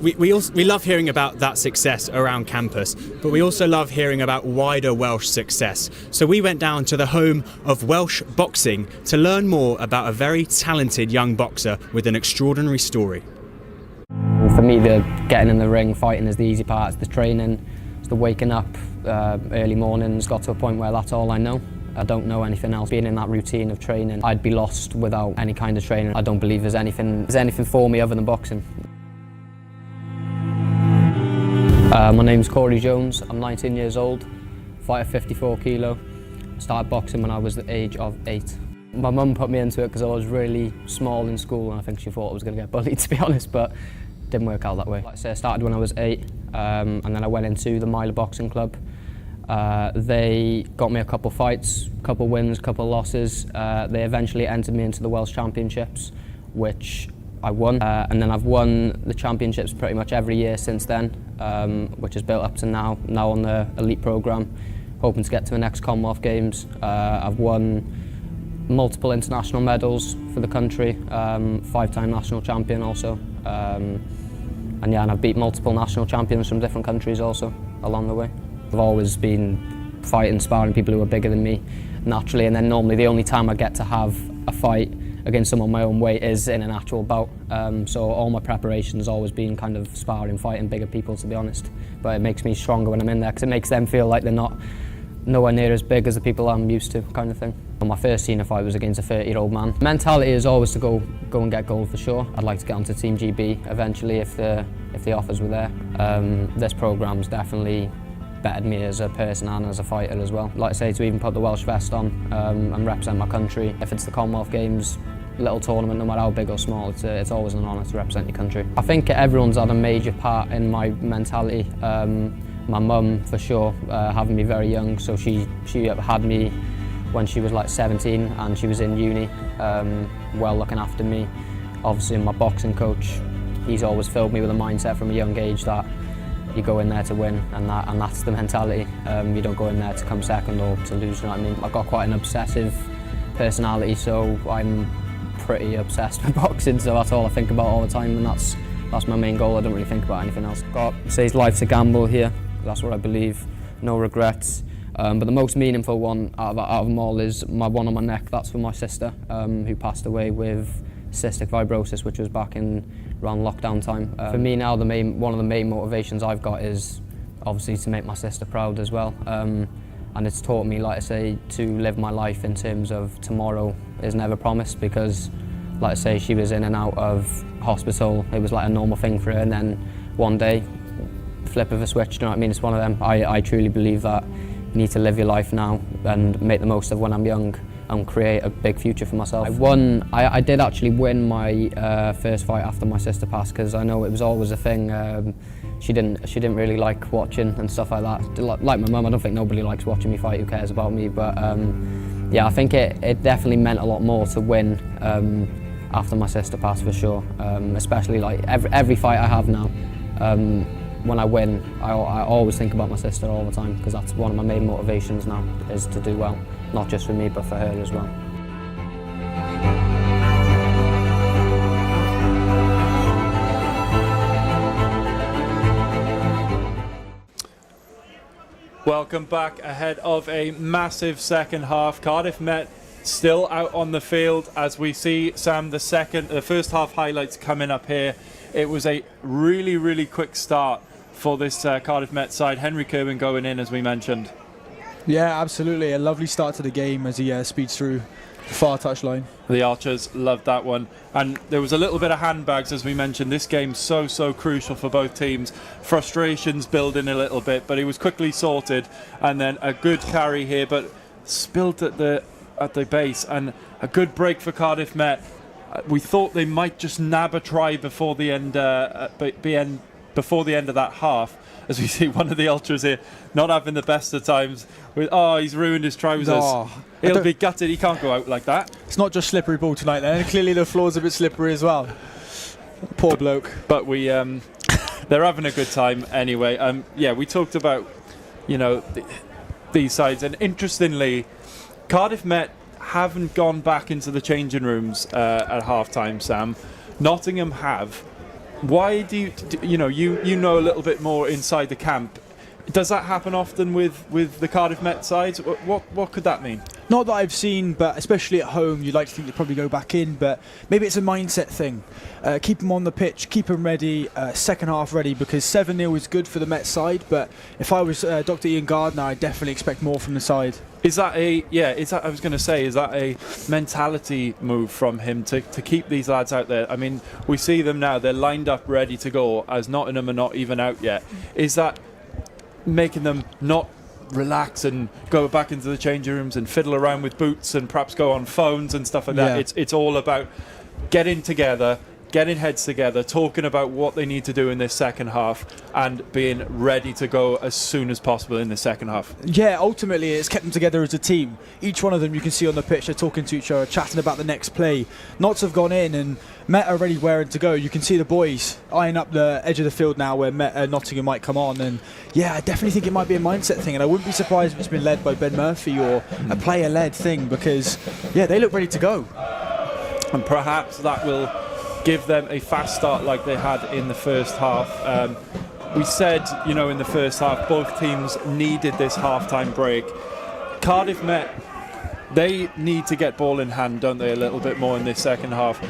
we love hearing about that success around campus, but we also love hearing about wider Welsh success. So we went down to the home of Welsh boxing to learn more about a very talented young boxer with an extraordinary story. For me, the getting in the ring, fighting is the easy part. It's the training, it's the waking up early mornings. Got to a point where that's all I know. I don't know anything else. Being in that routine of training, I'd be lost without any kind of training. I don't believe there's anything for me other than boxing. My name's Cory Jones. I'm 19 years old, fight at 54 kilo. Started boxing when I was the age of 8. My mum put me into it because I was really small in school, and I think she thought I was going to get bullied, to be honest, but didn't work out that way. Like I say, I started when I was 8, and then I went into the Miler Boxing Club. They got me a couple fights, couple wins, couple losses. They eventually entered me into the Welsh Championships, which I won. And then I've won the championships pretty much every year since then, which has built up to now on the elite programme, hoping to get to the next Commonwealth Games. I've won multiple international medals for the country, 5-time national champion also. And I've beat multiple national champions from different countries also along the way. I've always been fighting, sparring people who are bigger than me naturally, and then normally the only time I get to have a fight against someone my own weight is in an actual bout. So all my preparation has always been kind of sparring, fighting bigger people, to be honest. But it makes me stronger when I'm in there because it makes them feel like they're not nowhere near as big as the people I'm used to, kind of thing. My first senior fight was against a 30-year-old man. Mentality is always to go and get gold for sure. I'd like to get onto Team GB eventually if the offers were there. This programme's definitely bettered me as a person and as a fighter as well. Like I say, to even put the Welsh vest on and represent my country. If it's the Commonwealth Games, little tournament, no matter how big or small, it's always an honour to represent your country. I think everyone's had a major part in my mentality. My mum, for sure, having me very young, so she had me when she was like 17 and she was in uni, well looking after me. Obviously my boxing coach, he's always filled me with a mindset from a young age that you go in there to win, and that's the mentality. You don't go in there to come second or to lose, you know what I mean? I've got quite an obsessive personality, so I'm pretty obsessed with boxing, so that's all I think about all the time, and that's That's my main goal. I don't really think about anything else. Says life's a gamble here. That's what I believe. No regrets. But the most meaningful one out of them all is my one on my neck. That's for my sister, who passed away with cystic fibrosis, which was back in around lockdown time. For me now, one of the main motivations I've got is obviously to make my sister proud as well. And it's taught me, like I say, to live my life in terms of tomorrow is never promised, because, like I say, she was in and out of hospital. It was like a normal thing for her, and then one day, flip of a switch, you know what I mean? It's one of them. I truly believe that you need to live your life now and make the most of when I'm young and create a big future for myself. I did actually win my first fight after my sister passed, because I know it was always a thing. She didn't really like watching and stuff like that. Like my mum, I don't think nobody likes watching me fight. Who cares about me? But yeah, I think it definitely meant a lot more to win after my sister passed, for sure. Especially like every fight I have now. When I win, I always think about my sister all the time, because that's one of my main motivations now, is to do well, not just for me but for her as well. Welcome back ahead of a massive second half. Cardiff Met still out on the field as we see, Sam, the first half highlights coming up here. It was a really, really quick start for this Cardiff Met side. Henry Kirwan going in, as we mentioned. Yeah, absolutely. A lovely start to the game as he speeds through the far touchline. The Archers loved that one. And there was a little bit of handbags, as we mentioned. This game's so crucial for both teams. Frustrations building a little bit, but it was quickly sorted. And then a good carry here, but spilt at the base. And a good break for Cardiff Met. We thought they might just nab a try before the end of that half, as we see one of the Ultras here not having the best of times. He's ruined his trousers. He'll be gutted. He can't go out like that. It's not just slippery ball tonight then. Clearly the floor's a bit slippery as well. Poor bloke. But they're having a good time anyway. Yeah, we talked about, these sides, and interestingly, Cardiff Met haven't gone back into the changing rooms at half-time, Sam. Nottingham have. Why do you know a little bit more inside the camp? Does that happen often with the Cardiff Met sides? What could that mean? Not that I've seen, but especially at home, you'd like to think they'd probably go back in, but maybe it's a mindset thing. Keep them on the pitch, keep them ready, second half ready, because 7-0 is good for the Met side, but if I was Dr. Ian Gardner, I'd definitely expect more from the side. Is that a mentality move from him to keep these lads out there? I mean, we see them now, they're lined up ready to go, as Nottingham are not even out yet. Is that making them not relax and go back into the changing rooms and fiddle around with boots and perhaps go on phones and stuff like that? Yeah. It's all about getting together, getting heads together, talking about what they need to do in this second half, and being ready to go as soon as possible in the second half. Yeah, ultimately it's kept them together as a team. Each one of them, you can see on the pitch, they're talking to each other, chatting about the next play. Knots have gone in and Met are ready raring to go. You can see the boys eyeing up the edge of the field now where Nottingham might come on, and yeah, I definitely think it might be a mindset thing, and I wouldn't be surprised if it's been led by Ben Murphy or a player-led thing, because yeah, they look ready to go. And perhaps that will give them a fast start like they had in the first half. We said, in the first half, both teams needed this half-time break. Cardiff Met, they need to get ball in hand, don't they, a little bit more in this second half.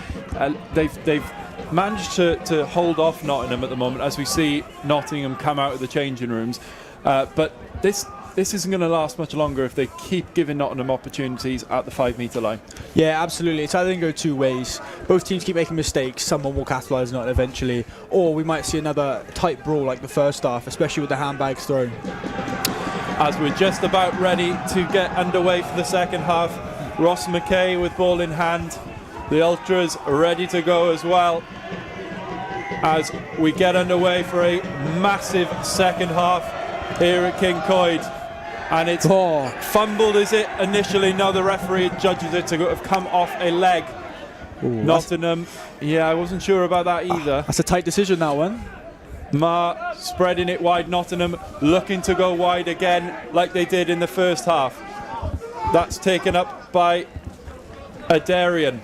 They've managed to hold off Nottingham at the moment, as we see Nottingham come out of the changing rooms. But this isn't going to last much longer if they keep giving Nottingham opportunities at the 5-metre line. Yeah, absolutely. It's either going to go two ways. Both teams keep making mistakes. Someone will capitalise on it eventually. Or we might see another tight brawl like the first half, especially with the handbags thrown. As we're just about ready to get underway for the second half, Ross McKay with ball in hand. The Ultras ready to go as well, as we get underway for a massive second half here at King Coyd. And it's fumbled, is it, initially? No, the referee judges it to have come off a leg. Ooh, Nottingham, I wasn't sure about that either. That's a tight decision, that one. Ma spreading it wide, Nottingham looking to go wide again like they did in the first half. That's taken up by Adarian.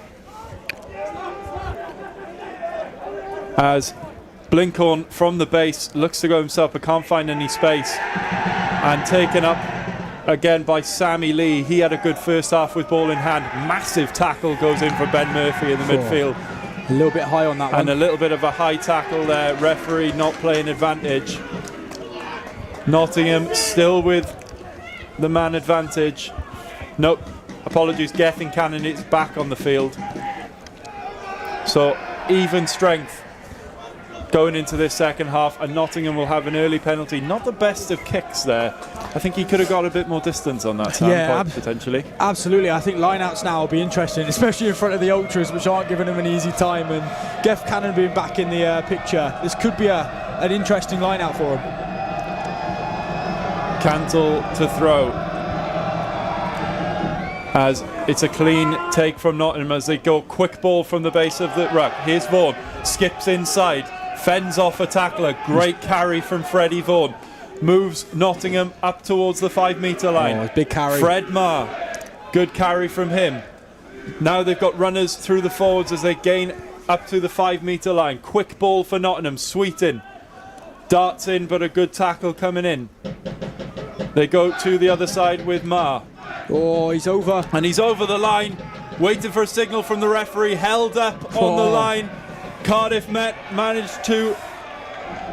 As Blinkhorn from the base looks to go himself but can't find any space, and taken up again by Sammy Lee. He had a good first half with ball in hand. Massive tackle goes in for Ben Murphy in the midfield. A little bit high on that one. And a little bit of a high tackle there. Referee not playing advantage. Nottingham still with the man advantage. Nope, apologies, Gethin Cannon is back on the field. So even strength going into this second half, and Nottingham will have an early penalty. Not the best of kicks there. I think he could have got a bit more distance on that standpoint, potentially. Absolutely. I think lineouts now will be interesting, especially in front of the Ultras, which aren't giving him an easy time. And Geff Cannon being back in the picture, this could be an interesting lineout for him. Cantle to throw, as it's a clean take from Nottingham as they go quick ball from the base of the ruck. Here's Vaughan, skips inside, fends off a tackler. Great carry from Freddie Vaughan. Moves Nottingham up towards the 5 metre line. Oh, big carry. Fred Marr, good carry from him. Now they've got runners through the forwards as they gain up to the 5 metre line. Quick ball for Nottingham. Sweetin darts in, but a good tackle coming in. They go to the other side with Marr. Oh, he's over. And he's over the line, waiting for a signal from the referee. Held up on the line. Cardiff Met managed to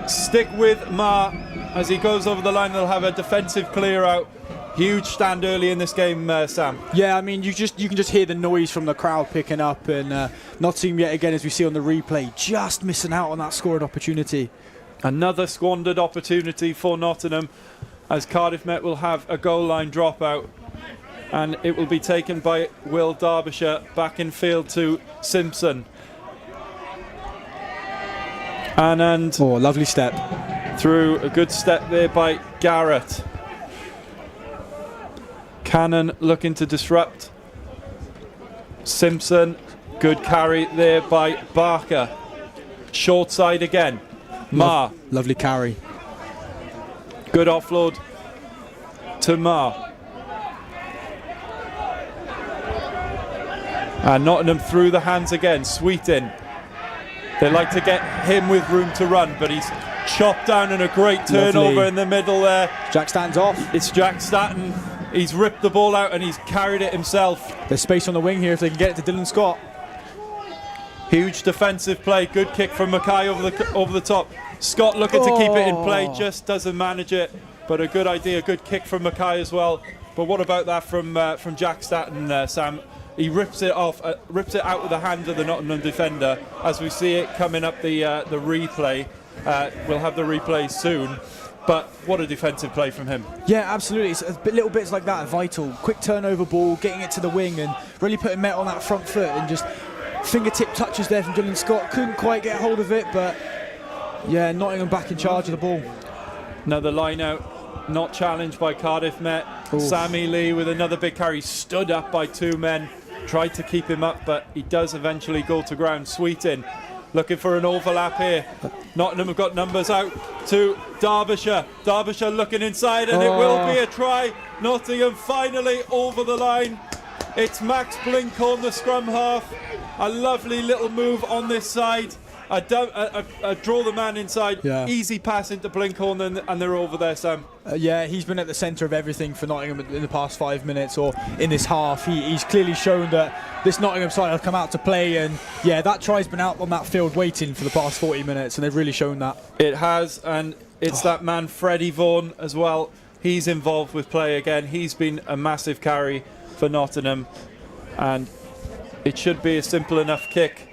stick with Marr as he goes over the line. They'll have a defensive clear out. Huge stand early in this game, Sam. Yeah, I mean, you can just hear the noise from the crowd picking up, and Nottingham yet again, as we see on the replay, just missing out on that scoring opportunity. Another squandered opportunity for Nottingham, as Cardiff Met will have a goal line dropout, and it will be taken by Will Derbyshire. Back in field to Simpson. And oh, lovely step. Through a good step there by Garrett. Cannon looking to disrupt. Simpson, good carry there by Barker. Short side again. Marr. Lovely carry. Good offload to Marr. And Nottingham through the hands again. Sweetin. They like to get him with room to run, but he's chopped down and a great turnover Lovely. in the middle there. Jack Statton's off. It's Jack Statton. He's ripped the ball out and he's carried it himself. There's space on the wing here if they can get it to Dylan Scott. Huge defensive play. Good kick from Mackay over the top. Scott looking to keep it in play, just doesn't manage it. But a good idea, good kick from Mackay as well. But what about that from Jack Statton, Sam? He rips it off, rips it out with the hand of the Nottingham defender. As we see it coming up the replay, we'll have the replay soon. But what a defensive play from him. Yeah, absolutely. It's little bits like that are vital. Quick turnover ball, getting it to the wing, and really putting Met on that front foot, and just fingertip touches there from Dylan Scott. Couldn't quite get hold of it, but yeah, Nottingham back in charge of the ball. Another line out, not challenged by Cardiff Met. Oof. Sammy Lee with another big carry, stood up by two men, tried to keep him up, but he does eventually go to ground. Sweetin looking for an overlap here. Nottingham have got numbers out to Derbyshire. Derbyshire looking inside, and it will be a try. Nottingham finally over the line. It's Max Blinkhorn, the scrum half. A lovely little move on this side. A draw the man inside, easy pass into Blinkhorn, and they're over there, Sam. Yeah, he's been at the centre of everything for Nottingham in the past 5 minutes, or in this half. He's clearly shown that this Nottingham side have come out to play, and yeah, that try's been out on that field waiting for the past 40 minutes, and they've really shown that. It has, and it's that man Freddie Vaughan as well. He's involved with play again. He's been a massive carry for Nottingham, and it should be a simple enough kick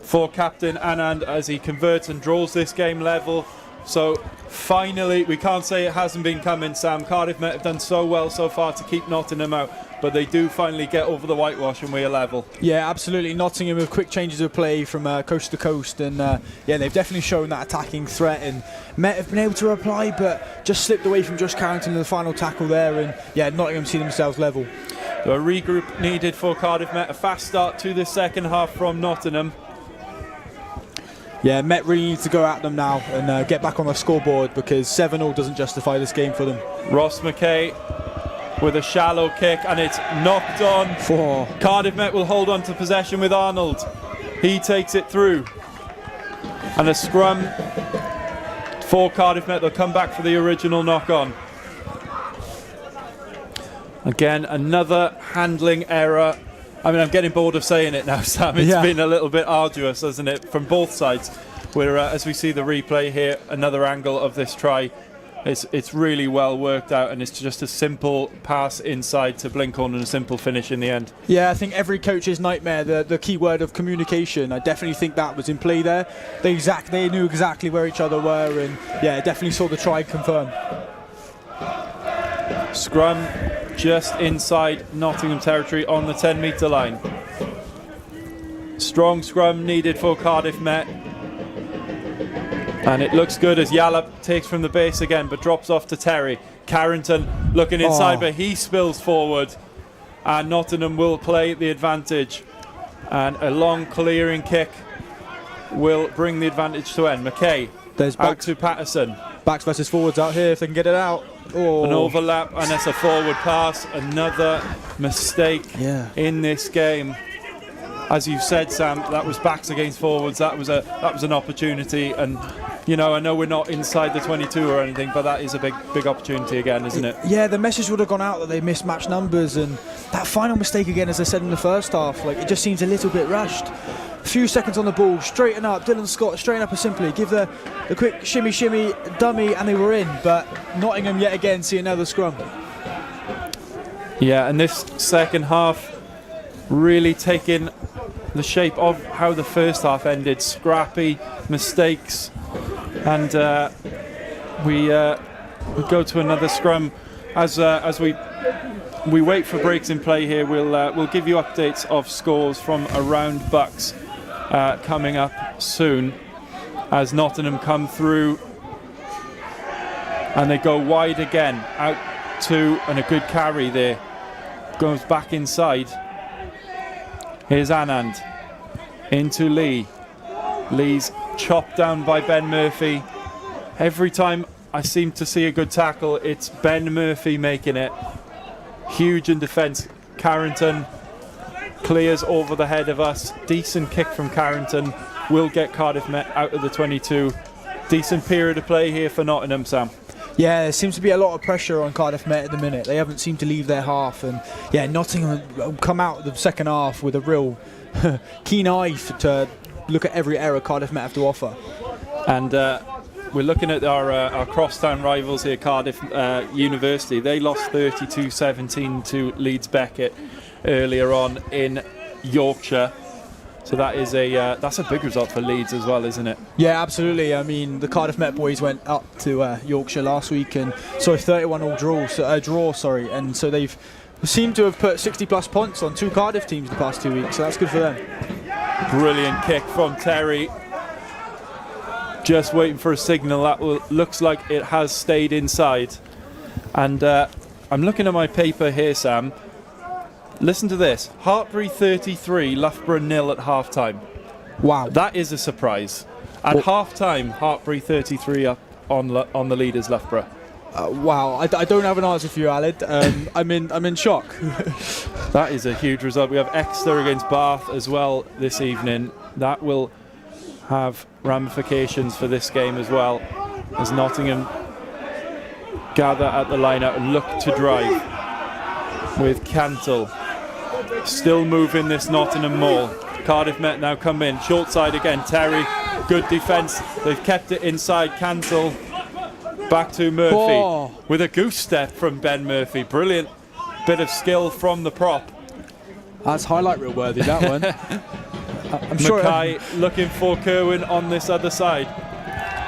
for Captain Anand as he converts and draws this game level. So finally, we can't say it hasn't been coming, Sam. Cardiff Met have done so well so far to keep Nottingham out, but they do finally get over the whitewash and we are level. Yeah, absolutely. Nottingham with quick changes of play from coast to coast, and yeah, they've definitely shown that attacking threat, and Met have been able to reply, but just slipped away from Josh Carrington in the final tackle there, and yeah, Nottingham see themselves level. So a regroup needed for Cardiff Met. A fast start to the second half from Nottingham. Yeah, Met really needs to go at them now and get back on the scoreboard, because 7-0 doesn't justify this game for them. Ross McKay with a shallow kick, and it's knocked on. Cardiff Met will hold on to possession with Arnold. He takes it through. And a scrum for Cardiff Met. They'll come back for the original knock-on. Again, another handling error. I mean, I'm getting bored of saying it now, Sam. It's been a little bit arduous, hasn't it, from both sides. Where, as we see the replay here, another angle of this try. It's really well worked out, and it's just a simple pass inside to Blinkhorn and a simple finish in the end. Yeah, I think every coach's nightmare, the key word of communication, I definitely think that was in play there. They knew exactly where each other were, and yeah, definitely saw the try confirm. Scrum just inside Nottingham territory on the 10-metre line. Strong scrum needed for Cardiff Met. And it looks good as Yallop takes from the base again, but drops off to Terry. Carrington looking inside, but he spills forward. And Nottingham will play the advantage. And a long clearing kick will bring the advantage to end. McKay out to Patterson. Backs versus forwards out here if they can get it out. An overlap, and that's a forward pass. Another mistake in this game. As you said, Sam, that was backs against forwards. That was an opportunity, and you know, I know we're not inside the 22 or anything, but that is a big opportunity again, isn't it? Yeah, the message would have gone out that they mismatched numbers, and that final mistake again, as I said in the first half, like it just seems a little bit rushed. A few seconds on the ball, straighten up. Dylan Scott straighten up and simply give the quick shimmy dummy, and they were in. But Nottingham yet again see another scrum. Yeah, and this second half really taking the shape of how the first half ended. Scrappy, mistakes, and we go to another scrum. As we wait for breaks in play here, we'll give you updates of scores from around BUCS coming up soon as Nottingham come through and they go wide again out to, and a good carry there, goes back inside. Here's Anand into Lee. Lee's chopped down by Ben Murphy. Every time I seem to see a good tackle, it's Ben Murphy making it. Huge in defence. Carrington clears over the head of us. Decent kick from Carrington will get Cardiff Met out of the 22. Decent period of play here for Nottingham, Sam. Yeah, there seems to be a lot of pressure on Cardiff Met at the minute. They haven't seemed to leave their half, and yeah, Nottingham come out of the second half with a real keen eye to look at every error Cardiff Met have to offer. And we're looking at our crosstown rivals here, Cardiff University. They lost 32-17 to Leeds Beckett earlier on in Yorkshire. So that is that's a big result for Leeds as well, isn't it? Yeah, absolutely. I mean, the Cardiff Met boys went up to Yorkshire last week and saw a 31-all draw, and so they've seemed to have put 60+ points on two Cardiff teams the past 2 weeks. So that's good for them. Brilliant kick from Terry. Just waiting for a signal. That looks like it has stayed inside. And I'm looking at my paper here, Sam. Listen to this. Hartbury 33, Loughborough 0 at half-time. Wow. That is a surprise. At half-time, Hartbury 33 up on the leaders, Loughborough. Wow. I don't have an answer for you, Aled. I'm in shock. That is a huge result. We have Exeter against Bath as well this evening. That will have ramifications for this game as well, as Nottingham gather at the line-out and look to drive with Cantle still moving this Nottingham maul. Cardiff Met now come in short side again. Terry, good defence, they've kept it inside. Cantle back to Murphy with a goose step from Ben Murphy. Brilliant bit of skill from the prop. That's highlight reel worthy, that one. I'm sure Mackay looking for Kerwin on this other side,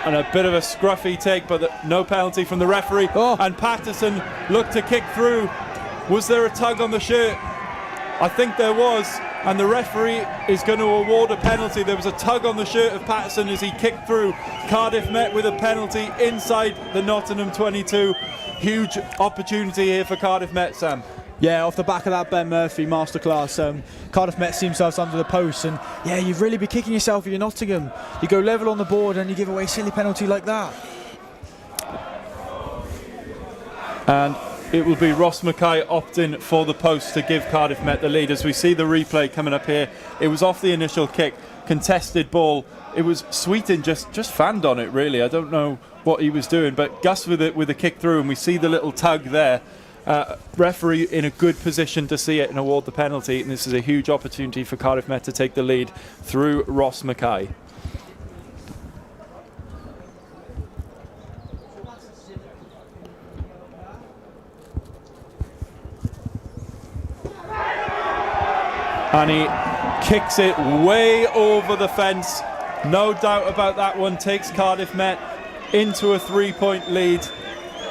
and a bit of a scruffy take, but no penalty from the referee. And Patterson looked to kick through. Was there a tug on the shirt? I think there was, and the referee is going to award a penalty. There was a tug on the shirt of Patterson as he kicked through. Cardiff Met with a penalty inside the Nottingham 22. Huge opportunity here for Cardiff Met, Sam. Yeah, off the back of that Ben Murphy masterclass, Cardiff Met see themselves under the post, and yeah, you'd really be kicking yourself if you're Nottingham. You go level on the board and you give away a silly penalty like that. And it will be Ross Mackay opting for the post to give Cardiff Met the lead. As we see the replay coming up here, it was off the initial kick, contested ball. It was Sweetin just fanned on it, really. I don't know what he was doing, but Gus with a kick through, and we see the little tug there. Referee in a good position to see it and award the penalty, and this is a huge opportunity for Cardiff Met to take the lead through Ross Mackay. And he kicks it way over the fence. No doubt about that one. Takes Cardiff Met into a 3-point lead.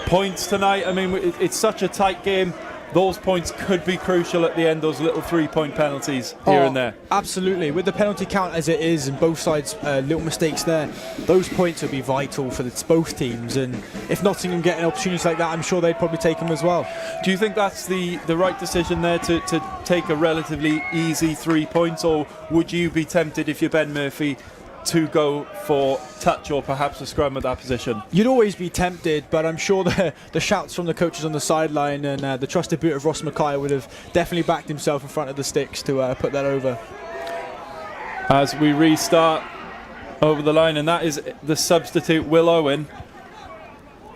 Points tonight. I mean, it's such a tight game. Those points could be crucial at the end, those little 3-point penalties here and there. Absolutely. With the penalty count as it is and both sides little mistakes there, those points would be vital for both teams. And if Nottingham get an opportunity like that, I'm sure they'd probably take them as well. Do you think that's the right decision there to take a relatively easy 3 points, or would you be tempted, if you're Ben Murphy, to go for touch or perhaps a scrum at that position? You'd always be tempted, but I'm sure the shouts from the coaches on the sideline and the trusted boot of Ross Mackay would have definitely backed himself in front of the sticks to put that over. As we restart over the line, and that is the substitute Will Owen,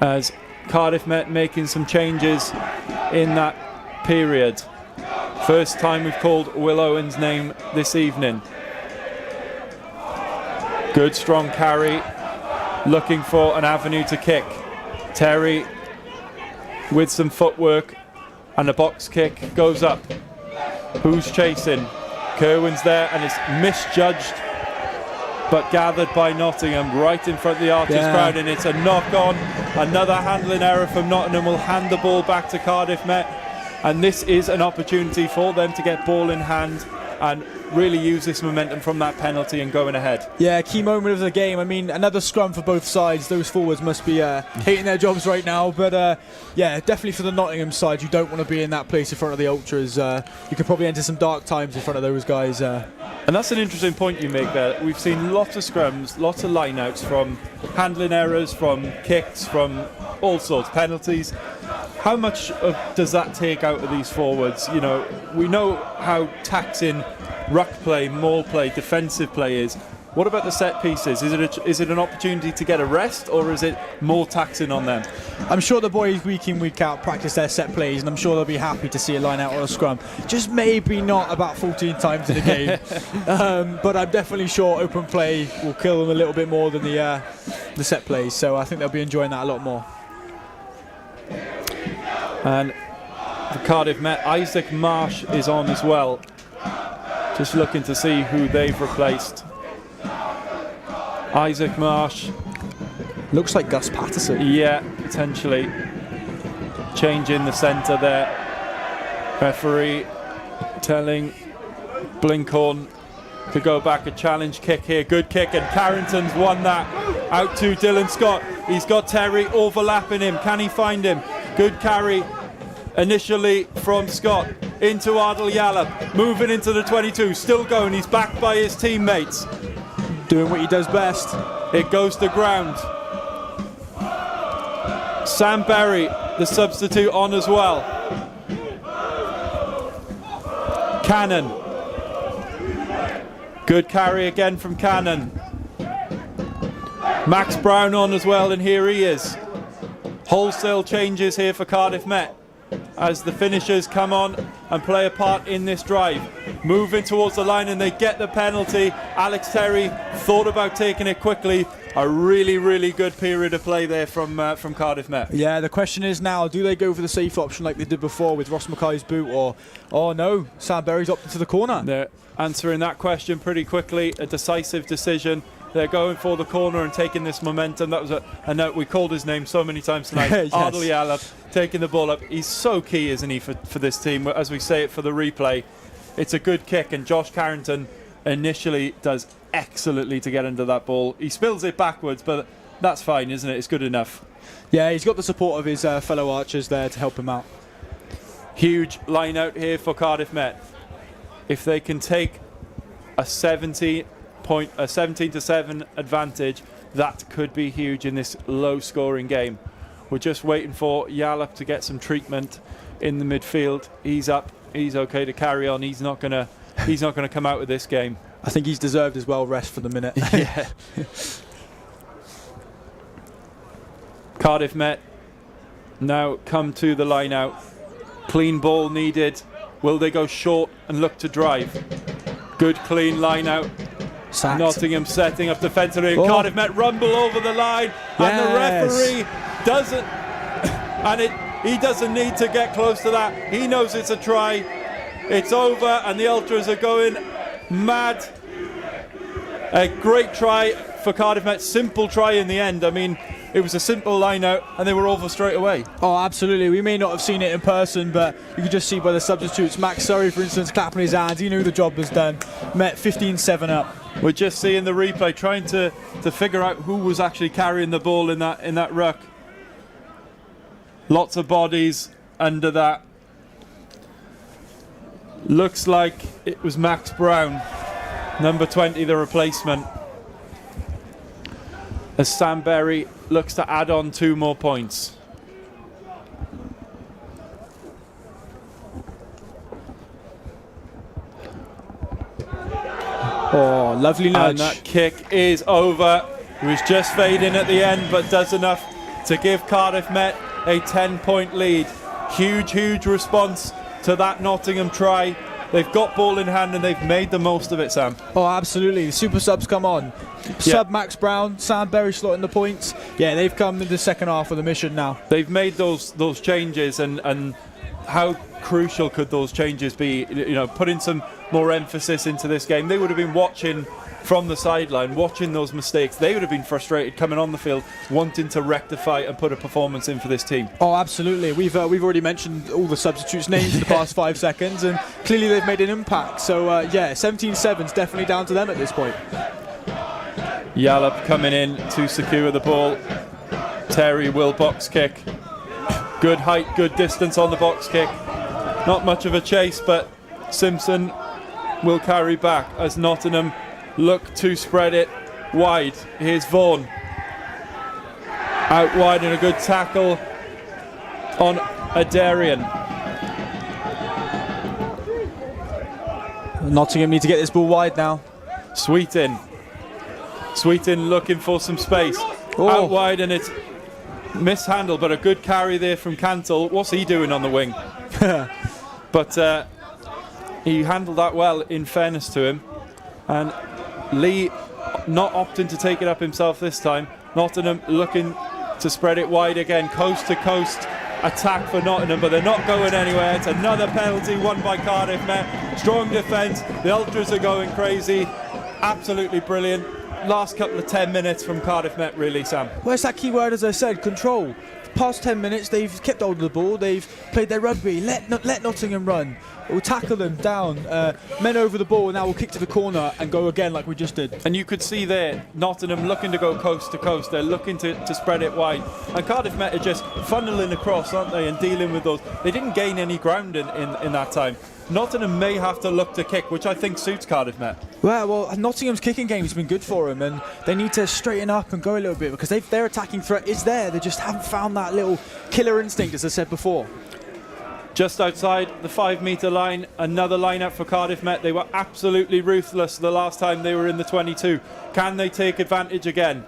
as Cardiff Met making some changes in that period. First time we've called Will Owen's name this evening. Good strong carry, looking for an avenue to kick. Terry with some footwork, and a box kick goes up. Who's chasing? Kerwin's there, and it's misjudged but gathered by Nottingham right in front of the Archers crowd, and it's a knock on. Another handling error from Nottingham will hand the ball back to Cardiff Met, and this is an opportunity for them to get ball in hand and really use this momentum from that penalty and going ahead. Yeah, key moment of the game. I mean, another scrum for both sides. Those forwards must be hating their jobs right now. But yeah, definitely for the Nottingham side, you don't want to be in that place in front of the Ultras. You could probably enter some dark times in front of those guys. And that's an interesting point you make there. We've seen lots of scrums, lots of line-outs from handling errors, from kicks, from all sorts, penalties. How much does that take out of these forwards? You know, we know how taxing ruck play, maul play, defensive play is. What about the set pieces? Is it an opportunity to get a rest, or is it more taxing on them? I'm sure the boys week in, week out practice their set plays, and I'm sure they'll be happy to see a line out or a scrum. Just maybe not about 14 times in a game. But I'm definitely sure open play will kill them a little bit more than the set plays. So I think they'll be enjoying that a lot more. And for Cardiff Met, Isaac Marsh is on as well. Just looking to see who they've replaced. Isaac Marsh. Looks like Gus Patterson. Yeah, potentially. Changing the centre there. Referee telling Blinkhorn to go back. A challenge kick here. Good kick, and Carrington's won that. Out to Dylan Scott. He's got Terry overlapping him. Can he find him? Good carry initially from Scott into Adil Yalab, moving into the 22, still going, he's backed by his teammates. Doing what he does best. It goes to ground. Sam Berry, the substitute, on as well. Cannon. Good carry again from Cannon. Max Brown on as well, and here he is. Wholesale changes here for Cardiff Met as the finishers come on and play a part in this drive. Moving towards the line, and they get the penalty. Alex Terry thought about taking it quickly. A really, really good period of play there from Cardiff Met. Yeah, the question is now, do they go for the safe option like they did before with Ross Mackay's boot, or, oh no, Sam Berry's opted to the corner? They're answering that question pretty quickly. A decisive decision. They're going for the corner and taking this momentum. That was a note. We called his name so many times tonight. Yes. Adil Yalab taking the ball up. He's so key, isn't he, for this team? As we say it for the replay, it's a good kick, and Josh Carrington initially does excellently to get into that ball. He spills it backwards, but that's fine, isn't it? It's good enough. Yeah, he's got the support of his fellow archers there to help him out. Huge line out here for Cardiff Met. If they can take a 17-7 advantage, that could be huge in this low-scoring game. We're just waiting for Yallop to get some treatment in the midfield. He's up. He's okay to carry on. He's not gonna come out of this game. I think he's deserved as well rest for the minute. Yeah. Cardiff Met now come to the line out. Clean ball needed. Will they go short and look to drive? Good clean line out. Sacked. Nottingham setting up defensively. Cardiff Met rumble over the line, and the referee doesn't. And he doesn't need to get close to that. He knows it's a try. It's over, and the Ultras are going mad. A great try for Cardiff Met. Simple try in the end. I mean, it was a simple line out, and they were over straight away. Oh, absolutely. We may not have seen it in person, but you could just see by the substitutes. Max Surrey, for instance, clapping his hands. He knew the job was done. Met 15-7 up. We're just seeing the replay, trying to figure out who was actually carrying the ball in that ruck. Lots of bodies under that. Looks like it was Max Brown, number 20, the replacement. As Sam Berry looks to add on 2 more points. Oh, lovely nudge. And that kick is over. He was just fading at the end, but does enough to give Cardiff Met a 10-point lead. Huge response to that Nottingham try. They've got ball in hand and they've made the most of it, Sam. Oh, absolutely. The super subs come on. Sub Max Brown, Sam Berry slotting the points. Yeah, they've come in the second half of the mission now. They've made those changes, and how crucial could those changes be? You know, putting some more emphasis into this game. They would have been watching from the sideline, watching those mistakes. They would have been frustrated coming on the field, wanting to rectify and put a performance in for this team. Oh, absolutely. We've already mentioned all the substitutes' names in the past 5 seconds, and clearly they've made an impact. So, yeah, 17-7's definitely down to them at this point. Yallop coming in to secure the ball. Terry will box kick. Good height, good distance on the box kick. Not much of a chase, but Simpson will carry back as Nottingham look to spread it wide. Here's Vaughan. Out wide and a good tackle on Adarian. Nottingham need to get this ball wide now. Sweetin looking for some space. Out wide, and it's mishandled, but a good carry there from Cantle. What's he doing on the wing? But he handled that well, in fairness to him. And Lee not opting to take it up himself this time. Nottingham looking to spread it wide again. Coast to coast attack for Nottingham, but they're not going anywhere. It's another penalty won by Cardiff Met. Strong defence. The Ultras are going crazy. Absolutely brilliant. Last couple of 10 minutes from Cardiff Met, really, Sam. Well, it's that key word, as I said, control. Past 10 minutes, they've kept hold of the ball. They've played their rugby. Let Nottingham run. We'll tackle them down. Men over the ball, and now we'll kick to the corner and go again like we just did. And you could see there, Nottingham looking to go coast to coast. They're looking to spread it wide. And Cardiff Met are just funneling across, aren't they, and dealing with those. They didn't gain any ground in that time. Nottingham may have to look to kick, which I think suits Cardiff Met. Well, Nottingham's kicking game has been good for them, and they need to straighten up and go a little bit, because their attacking threat is there. They just haven't found that little killer instinct, as I said before. Just outside the 5-metre line, another line out for Cardiff Met. They were absolutely ruthless the last time they were in the 22. Can they take advantage again?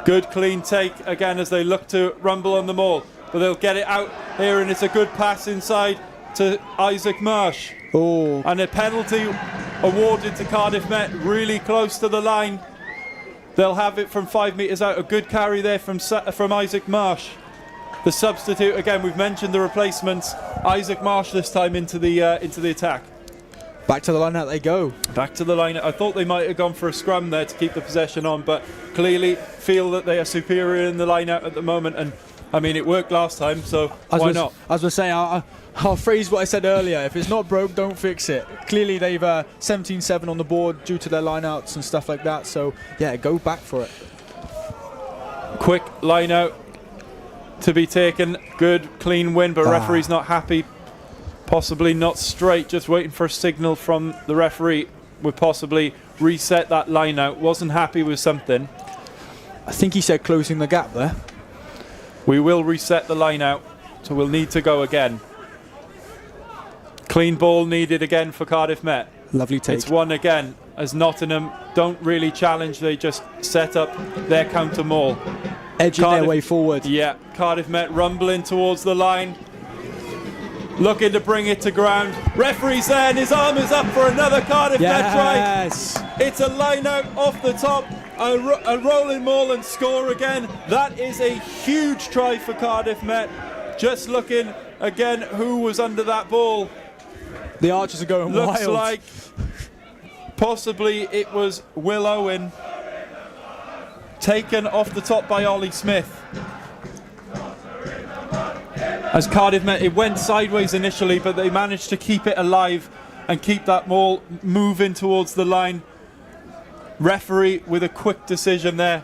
Good clean take again as they look to rumble on the maul, but they'll get it out here, and it's a good pass inside to Isaac Marsh. Oh. And a penalty awarded to Cardiff Met, really close to the line. They'll have it from 5 metres out. A good carry there from Isaac Marsh. The substitute again. We've mentioned the replacements. Isaac Marsh this time into the attack. Back to the line out they go. Back to the line. I thought they might have gone for a scrum there to keep the possession on, but clearly feel that they are superior in the line out at the moment. And I mean, it worked last time, so why not? As I say, I'll phrase what I said earlier. If it's not broke, don't fix it. Clearly, they've 17-7 on the board due to their lineouts and stuff like that. So, yeah, go back for it. Quick line out to be taken. Good, clean win, but referee's not happy. Possibly not straight. Just waiting for a signal from the referee. Would possibly reset that line out. Wasn't happy with something. I think he said closing the gap there. We will reset the line out, so we'll need to go again. Clean ball needed again for Cardiff Met. Lovely take. It's one again, as Nottingham don't really challenge, they just set up their counter maul. Edging their way forward. Yeah, Cardiff Met rumbling towards the line, looking to bring it to ground. Referee's there and his arm is up for another Cardiff Met try. It's a line out off the top, a rolling maul and score again. That is a huge try for Cardiff Met. Just looking again who was under that ball. The Archers are going Looks wild. like possibly it was Will Owen, taken off the top by Ollie Smith. As Cardiff Met, it went sideways initially, but they managed to keep it alive and keep that ball moving towards the line. Referee with a quick decision there.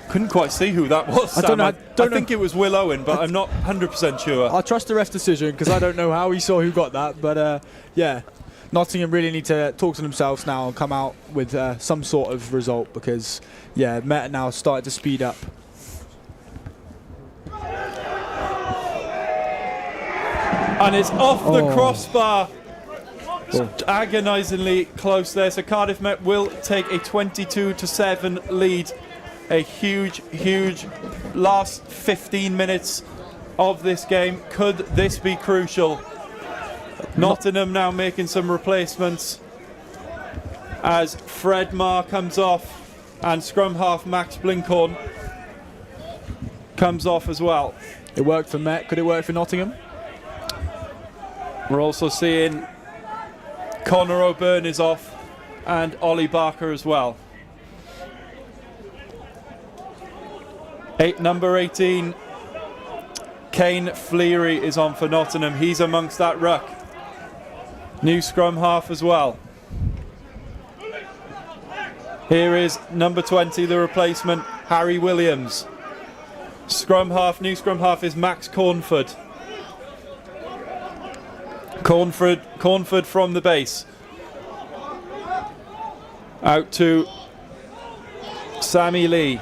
Couldn't quite see who that was, Sam. I think it was Will Owen, but I'm not 100% sure. I'll trust the ref's decision because I don't know how he saw who got that. But yeah, Nottingham really need to talk to themselves now and come out with some sort of result because, yeah, Met are now starting to speed up. And it's off the crossbar. Agonisingly close there. So Cardiff Met will take a 22-7 lead. A huge, huge last 15 minutes of this game. Could this be crucial? Nottingham now making some replacements as Fred Marr comes off and scrum half Max Blinkhorn comes off as well. It worked for Met. Could it work for Nottingham? We're also seeing Conor O'Byrne is off and Ollie Barker as well. Number 18, Kane Fleary is on for Nottingham. He's amongst that ruck. New scrum half as well. Here is number 20, the replacement, Harry Williams. Scrum half, new scrum half is Max Cornford. Cornford from the base. Out to Sammy Lee.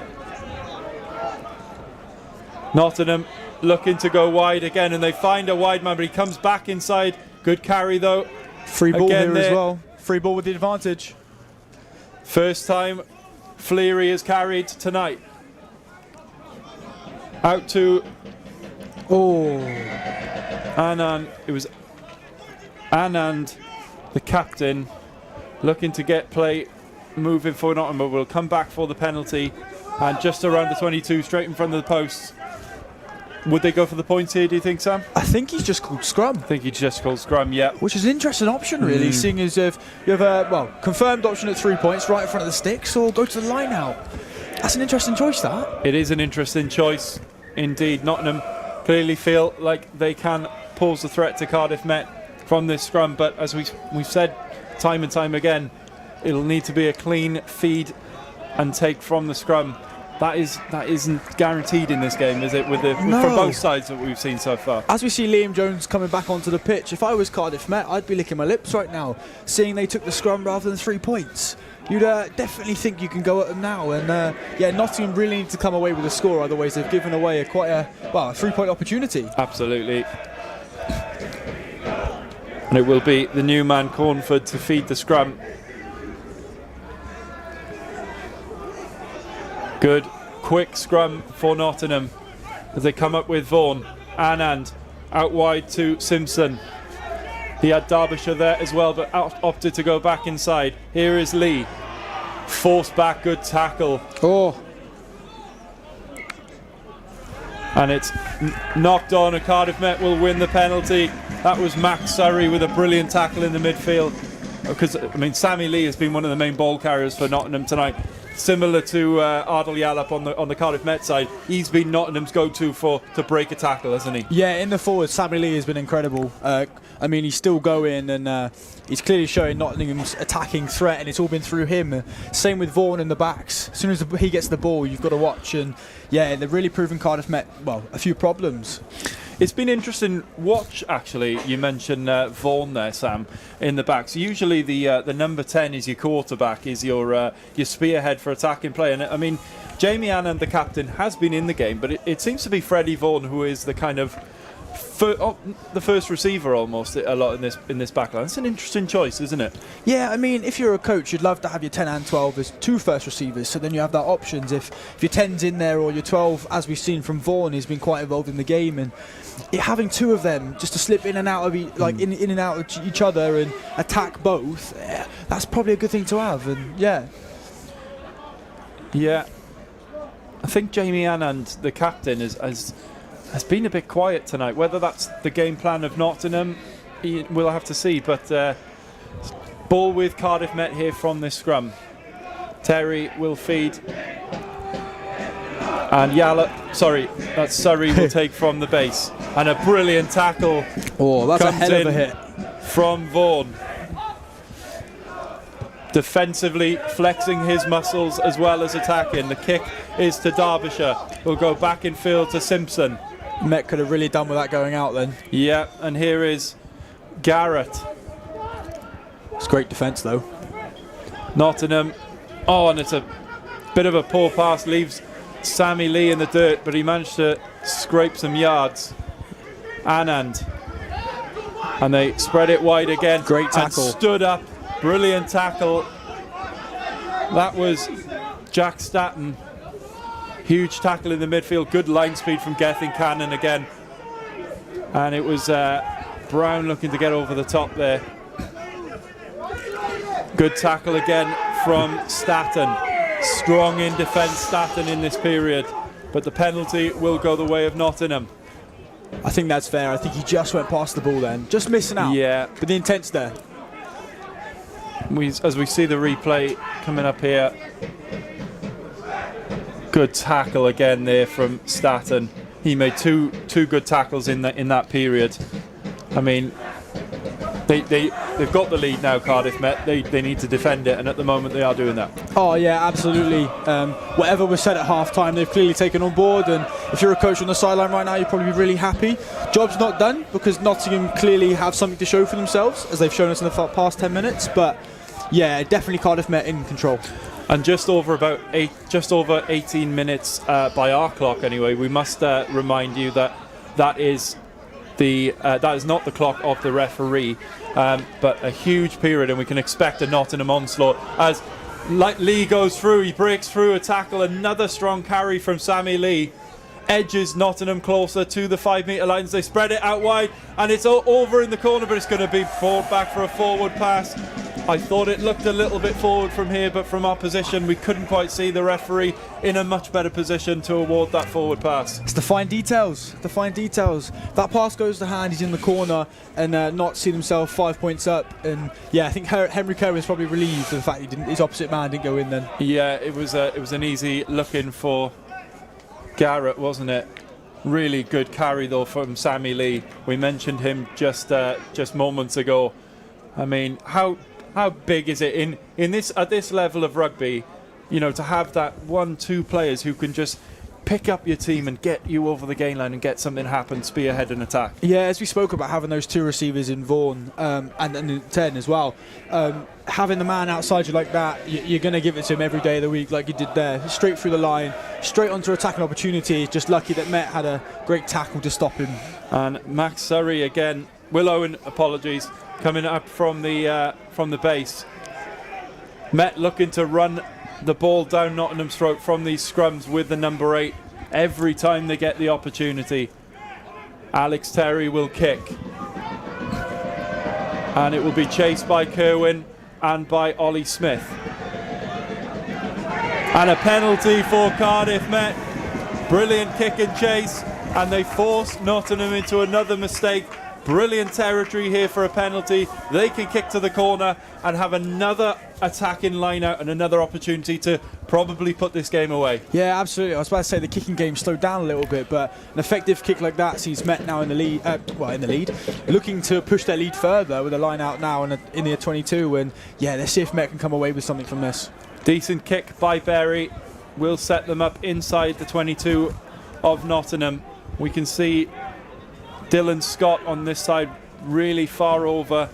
Nottingham looking to go wide again, and they find a wide man, but he comes back inside. Good carry though. Free ball again here as well. Free ball with the advantage. First time Fleary is carried tonight. Out to Anand. It was Anand, the captain, looking to get play moving for Nottingham, but will come back for the penalty. And just around the 22, straight in front of the posts. Would they go for the points here, do you think, Sam? I think he's just called scrum. I think he's just called scrum, yeah. Which is an interesting option, really, seeing as if you have a confirmed option at 3 points right in front of the sticks, or go to the line out. That's an interesting choice, that. It is an interesting choice, indeed. Nottingham clearly feel like they can pose the threat to Cardiff Met from this scrum, but as we've said time and time again, it'll need to be a clean feed and take from the scrum. That isn't guaranteed in this game, is it? From both sides that we've seen so far. As we see Liam Jones coming back onto the pitch, if I was Cardiff Met, I'd be licking my lips right now, seeing they took the scrum rather than 3 points. You'd definitely think you can go at them now, and yeah, Nottingham really need to come away with a score, otherwise they've given away a 3-point opportunity. Absolutely. And it will be the new man Cornford to feed the scrum. Good, quick scrum for Nottingham as they come up with Vaughan. Anand out wide to Simpson. He had Derbyshire there as well, but opted to go back inside. Here is Lee. Forced back, good tackle. And it's knocked on, and Cardiff Met will win the penalty. That was Max Surrey with a brilliant tackle in the midfield. Because, Sammy Lee has been one of the main ball carriers for Nottingham tonight. Similar to Ardal Yallop on the Cardiff Met side, he's been Nottingham's go-to to break a tackle, hasn't he? Yeah, in the forward, Sammy Lee has been incredible. He's still going, and he's clearly showing Nottingham's attacking threat, and it's all been through him. Same with Vaughan in the backs. As soon as he gets the ball, you've got to watch, and yeah, they're really proving Cardiff Met, a few problems. It's been interesting watch, actually. You mentioned Vaughan there, Sam, in the backs. Usually the number 10 is your quarterback, is your spearhead for attacking play. And Jamie Annan, the captain, has been in the game, but it seems to be Freddie Vaughan who is the kind of the first receiver almost a lot in this backline. It's an interesting choice, isn't it? Yeah, I mean, if you're a coach, you'd love to have your 10 and 12 as two first receivers, so then you have that options. If your 10's in there or your 12, as we've seen from Vaughan, he's been quite involved in the game, and having two of them just to slip in and out of in and out of each other and attack both, that's probably a good thing to have. And yeah, I think Jamie Annan, the captain, has been a bit quiet tonight. Whether that's the game plan of Nottingham, we'll have to see. But ball with Cardiff Met here from this scrum. Terry will feed. And that's Surrey will take from the base. And a brilliant tackle. Oh, that's a hell of a hit. From Vaughan. Defensively flexing his muscles as well as attacking. The kick is to Derbyshire. We'll go back in field to Simpson. Met could have really done with that going out then. Yeah, and here is Garrett. It's great defence though. Nottingham. Oh, and it's a bit of a poor pass. Leaves Sammy Lee in the dirt, but he managed to scrape some yards. Anand. And they spread it wide again. Great tackle. And stood up. Brilliant tackle. That was Jack Staton. Huge tackle in the midfield. Good line speed from Gethin Cannon again. And it was Brown looking to get over the top there. Good tackle again from Staton. Strong in defence, Staton, in this period. But the penalty will go the way of Nottingham. I think that's fair. I think he just went past the ball then. Just missing out. Yeah. But the intent's there. As we see the replay coming up here. Good tackle again there from Staton. He made two good tackles in that period. I mean, they've got the lead now, Cardiff Met. They need to defend it, and at the moment they are doing that. Oh yeah, absolutely. Whatever was said at half-time, they've clearly taken on board, and if you're a coach on the sideline right now, you'll probably be really happy. Job's not done, because Nottingham clearly have something to show for themselves, as they've shown us in the past 10 minutes, but yeah, definitely Cardiff Met in control. And just over 18 minutes by our clock anyway, we must remind you that is not the clock of the referee, but a huge period, and we can expect a Nottingham onslaught as Lee goes through, he breaks through a tackle, another strong carry from Sammy Lee, edges Nottingham closer to the 5 metre lines. They spread it out wide, and it's over in the corner, but it's going to be brought back for a forward pass. I thought it looked a little bit forward from here, but from our position we couldn't quite see the referee in a much better position to award that forward pass. It's the fine details, That pass goes to hand, he's in the corner, and not seen himself 5 points up. And yeah, I think Henry Kerwin's probably relieved of the fact his opposite man didn't go in then. Yeah, it was an easy look-in for Garrett, wasn't it? Really good carry though from Sammy Lee. We mentioned him just moments ago. I mean, how big is it in this at this level of rugby, to have that 1-2 players who can just pick up your team and get you over the gain line and get something happen, spearhead an attack. Yeah, as we spoke about having those two receivers in Vaughan and in 10 as well. Having the man outside you like that, you're going to give it to him every day of the week like you did there. Straight through the line, straight onto attacking opportunity. Just lucky that Met had a great tackle to stop him. And Max Surrey again, Will Owen, apologies, coming up from the base. Met looking to run the ball down Nottingham's throat from these scrums with the number 8 every time they get the opportunity. Alex Terry will kick, and it will be chased by Kerwin and by Ollie Smith, and a penalty for Cardiff Met. Brilliant kick and chase, and they force Nottingham into another mistake. Brilliant territory here for a penalty. They can kick to the corner and have another attacking line out and another opportunity to probably put this game away. Yeah, absolutely. I was about to say the kicking game slowed down a little bit, but an effective kick like that sees Met now in the lead, looking to push their lead further with a line out now in the 22. And yeah, let's see if Met can come away with something from this. Decent kick by Berry will set them up inside the 22 of Nottingham. We can see Dylan Scott on this side really far over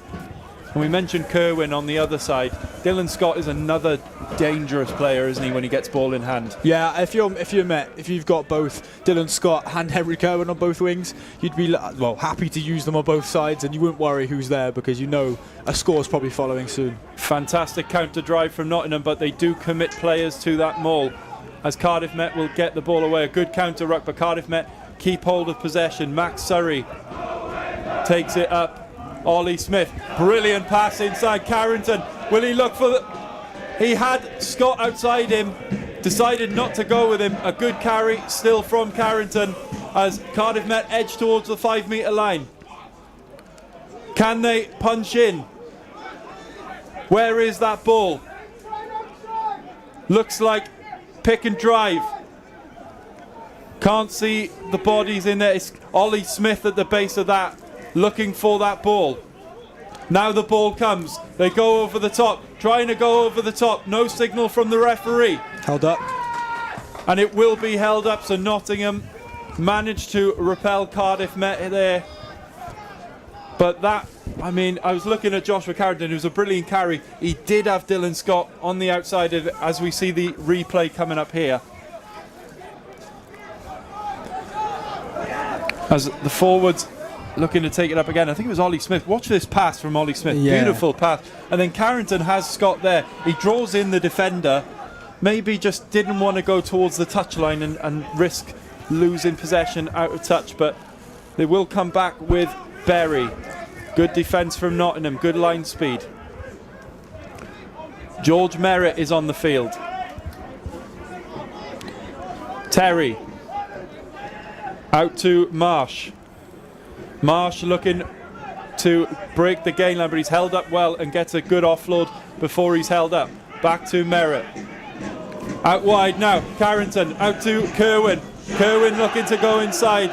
And we mentioned Kerwin on the other side. Dylan Scott is another dangerous player, isn't he, when he gets ball in hand? Yeah, if you've got both Dylan Scott and Henry Kerwin on both wings, you'd be happy to use them on both sides, and you wouldn't worry who's there because you know a score's probably following soon. Fantastic counter drive from Nottingham, but they do commit players to that maul as Cardiff Met will get the ball away. A good counter ruck, but Cardiff Met keep hold of possession. Max Surrey takes it up. Ollie Smith, brilliant pass inside Carrington. Will he look for he had Scott outside him, decided not to go with him. A good carry still from Carrington as Cardiff Met edge towards the 5 metre line. Can they punch in? Where is that ball? Looks like pick and drive. Can't see the bodies in there. It's Ollie Smith at the base of that, looking for that ball. Now the ball comes. They go over the top, trying to go over the top. No signal from the referee. Held up. And it will be held up, so Nottingham managed to repel Cardiff Met there. But that, I mean, I was looking at Joshua Carrington, who's a brilliant carry. He did have Dylan Scott on the outside of it, as we see the replay coming up here. As the forwards looking to take it up again. I think it was Ollie Smith. Watch this pass from Ollie Smith. Yeah. Beautiful pass. And then Carrington has Scott there. He draws in the defender. Maybe just didn't want to go towards the touchline and risk losing possession out of touch. But they will come back with Berry. Good defence from Nottingham. Good line speed. George Merritt is on the field. Terry. Out to Marsh. Marsh looking to break the gain line, but he's held up well and gets a good offload before he's held up. Back to Merritt. Out wide now, Carrington, out to Kerwin. Kerwin looking to go inside,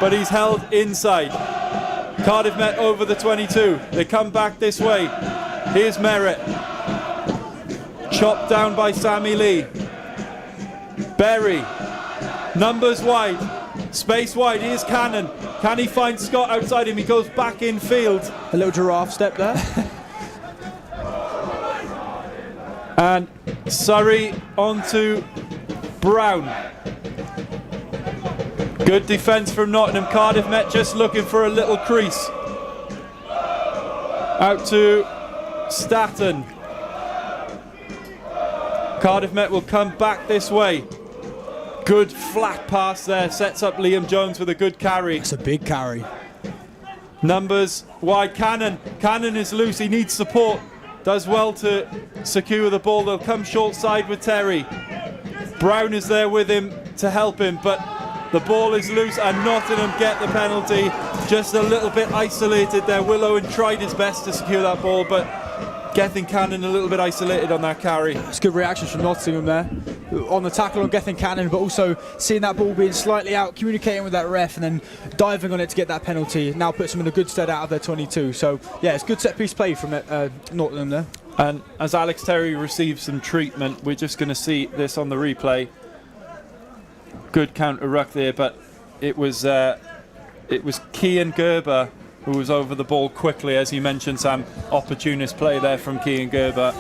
but he's held inside. Cardiff Met over the 22. They come back this way. Here's Merritt. Chopped down by Sammy Lee. Berry. Numbers wide. Space wide. Here's Cannon. Can he find Scott outside him? He goes back in field. A little giraffe step there. And Surrey onto Brown. Good defence from Nottingham. Cardiff Met just looking for a little crease. Out to Staton. Cardiff Met will come back this way. Good flat pass there, sets up Liam Jones with a good carry. It's a big carry. Numbers wide, Cannon. Cannon is loose, he needs support. Does well to secure the ball. They'll come short side with Terry. Brown is there with him to help him, but the ball is loose and Nottingham get the penalty. Just a little bit isolated there. Willowen tried his best to secure that ball, but Gethin Cannon a little bit isolated on that carry. It's good reaction from Nottingham there. On the tackle on Gethin Cannon, but also seeing that ball being slightly out, communicating with that ref and then diving on it to get that penalty. Now puts them in a good stead out of their 22. So yeah, it's good set piece play from Nottingham there. And as Alex Terry receives some treatment, we're just going to see this on the replay. Good counter ruck there, but it was Ian Gerber who was over the ball quickly, as you mentioned, Sam. Opportunist play there from Ian Gerber.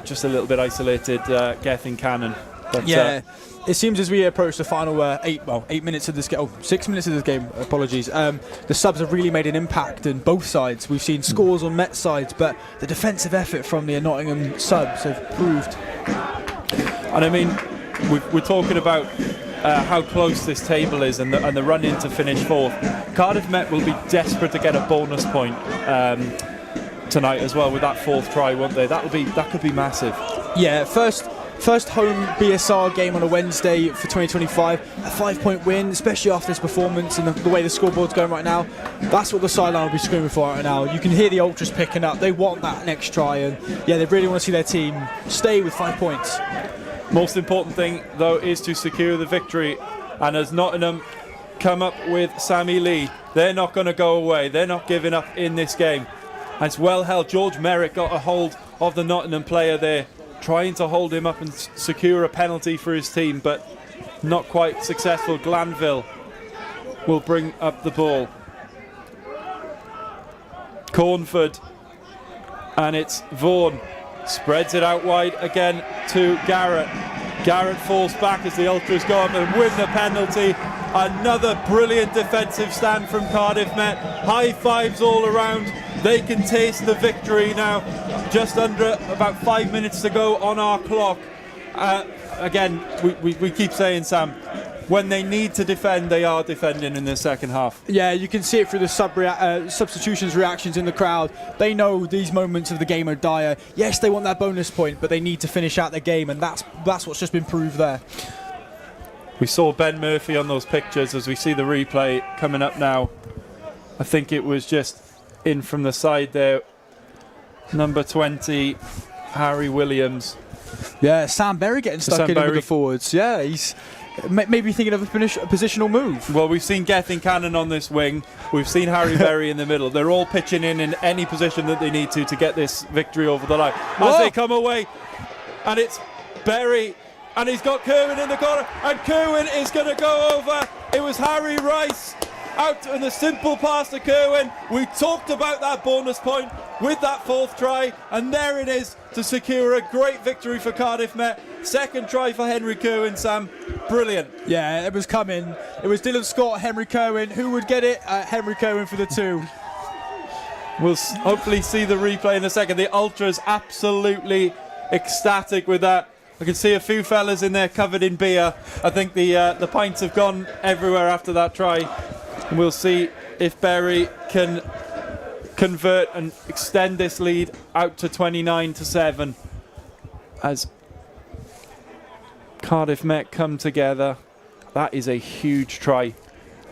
Just a little bit isolated, Gethin Cannon. But, yeah, it seems as we approach the final 8 minutes of this game, 6 minutes of this game, apologies, the subs have really made an impact in both sides. We've seen scores on Met sides, but the defensive effort from the Nottingham subs have proved. And I mean, we're talking about how close this table is and the run in to finish fourth. Cardiff Met will be desperate to get a bonus point tonight as well with that fourth try, won't they? That could be massive. Yeah, first home BSR game on a Wednesday for 2025. A 5-point win, especially after this performance and the way the scoreboard's going right now. That's what the sideline will be screaming for right now. You can hear the ultras picking up. They want that next try, and yeah, they really want to see their team stay with 5 points. Most important thing, though, is to secure the victory. And as Nottingham come up with Sammy Lee, they're not going to go away. They're not giving up in this game. And it's well held. George Merritt got a hold of the Nottingham player there, trying to hold him up and secure a penalty for his team, but not quite successful. Glanville will bring up the ball. Cornford And it's Vaughan. Spreads it out wide again to Garrett. Garrett falls back as the Ultras go up and win the penalty. Another brilliant defensive stand from Cardiff Met. High fives all around. They can taste the victory now. Just under about 5 minutes to go on our clock. Again, we keep saying, Sam, when they need to defend, they are defending in the second half. Yeah, you can see it through the substitutions reactions in the crowd. They know these moments of the game are dire. Yes, they want that bonus point, but they need to finish out the game, and that's what's just been proved there. We saw Ben Murphy on those pictures as we see the replay coming up now. I think it was just in from the side there. Number 20, Harry Williams. Yeah, Sam Berry getting stuck in with the forwards. Yeah, he's maybe thinking of a positional move. Well, we've seen Gethin Cannon on this wing. We've seen Harry Berry in the middle. They're all pitching in any position that they need to get this victory over the line. As they come away, and it's Berry, and he's got Kerwin in the corner, and Kerwin is going to go over. It was Harry Rice out in the simple pass to Kerwin. We talked about that bonus point with that fourth try, and there it is to secure a great victory for Cardiff Met. Second try for Henry Kerwin, Sam. Brilliant. Yeah, it was coming. It was Dylan Scott, Henry Kerwin. Who would get it? Henry Kerwin for the 2. We'll hopefully see the replay in a second. The Ultras absolutely ecstatic with that. I can see a few fellas in there covered in beer. I think the pints have gone everywhere after that try. And we'll see if Berry can convert and extend this lead out to 29-7 as Cardiff Met come together. That is a huge try in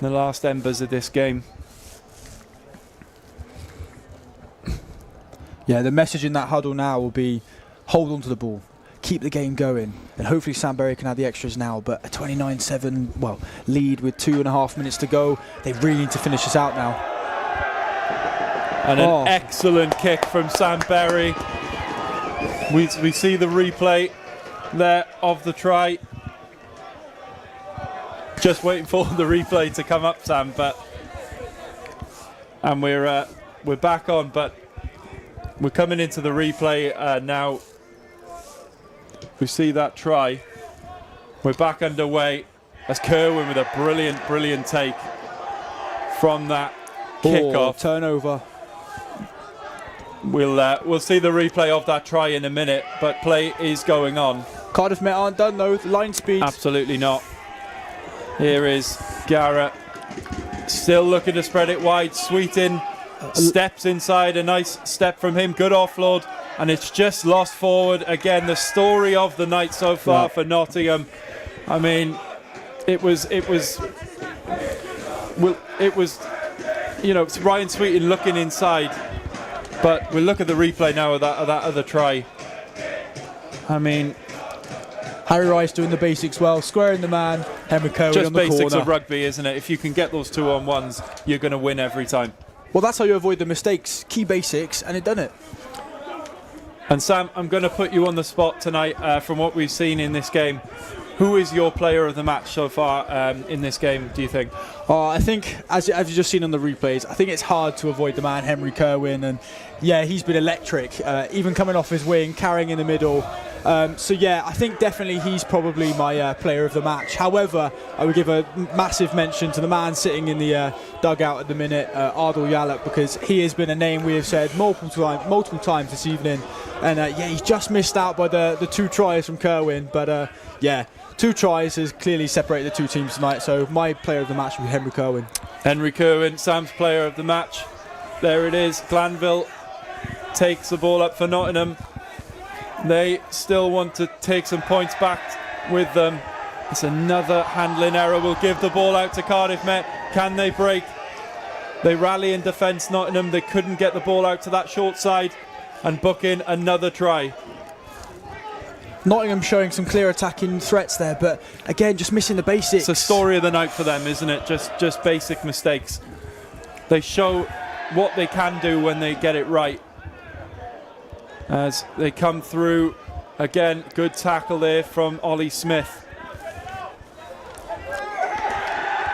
the last embers of this game. Yeah, the message in that huddle now will be hold on to the ball, keep the game going, and hopefully Sam Berry can add the extras now. But a 29-7 lead with 2.5 minutes to go. They really need to finish this out now. And an excellent kick from Sam Berry. We see the replay there of the try. Just waiting for the replay to come up, Sam. And we're back on, but we're coming into the replay now. We see that try. We're back underway. That's Kerwin with a brilliant take from that kickoff. Turnover. We'll see the replay of that try in a minute, but play is going on. Cardiff Met aren't done though. The line speed. Absolutely not. Here is Garrett, still looking to spread it wide. Sweetin steps inside, a nice step from him. Good offload, and it's just lost forward again. The story of the night so far for Nottingham. I mean, it was it's Ryan Sweetin looking inside. But we'll look at the replay now of that other try. I mean, Harry Rice doing the basics well, squaring the man. Henry Kerwin on the corner. Just basics of rugby, isn't it? If you can get those 2-on-1s, you're going to win every time. Well, that's how you avoid the mistakes. Key basics, and it done it. And Sam, I'm going to put you on the spot tonight from what we've seen in this game. Who is your player of the match so far in this game, do you think? I think, as you've just seen on the replays, I think it's hard to avoid the man, Henry Kerwin. And yeah, he's been electric, even coming off his wing, carrying in the middle. So yeah, I think definitely he's probably my player of the match. However, I would give a massive mention to the man sitting in the dugout at the minute, Ardal Yaluk, because he has been a name we have said multiple times this evening. And yeah, he's just missed out by the 2 tries from Kerwin. But yeah, 2 tries has clearly separated the 2 teams tonight. So my player of the match will be Henry Kerwin. Henry Kerwin, Sam's player of the match. There it is. Glanville takes the ball up for Nottingham. They still want to take some points back with them. It's another handling error. We'll give the ball out to Cardiff Met. Can they break? They rally in defence, Nottingham. They couldn't get the ball out to that short side and book in another try. Nottingham showing some clear attacking threats there, but again, just missing the basics. It's a story of the night for them, isn't it? Just basic mistakes. They show what they can do when they get it right. As they come through, again, good tackle there from Ollie Smith.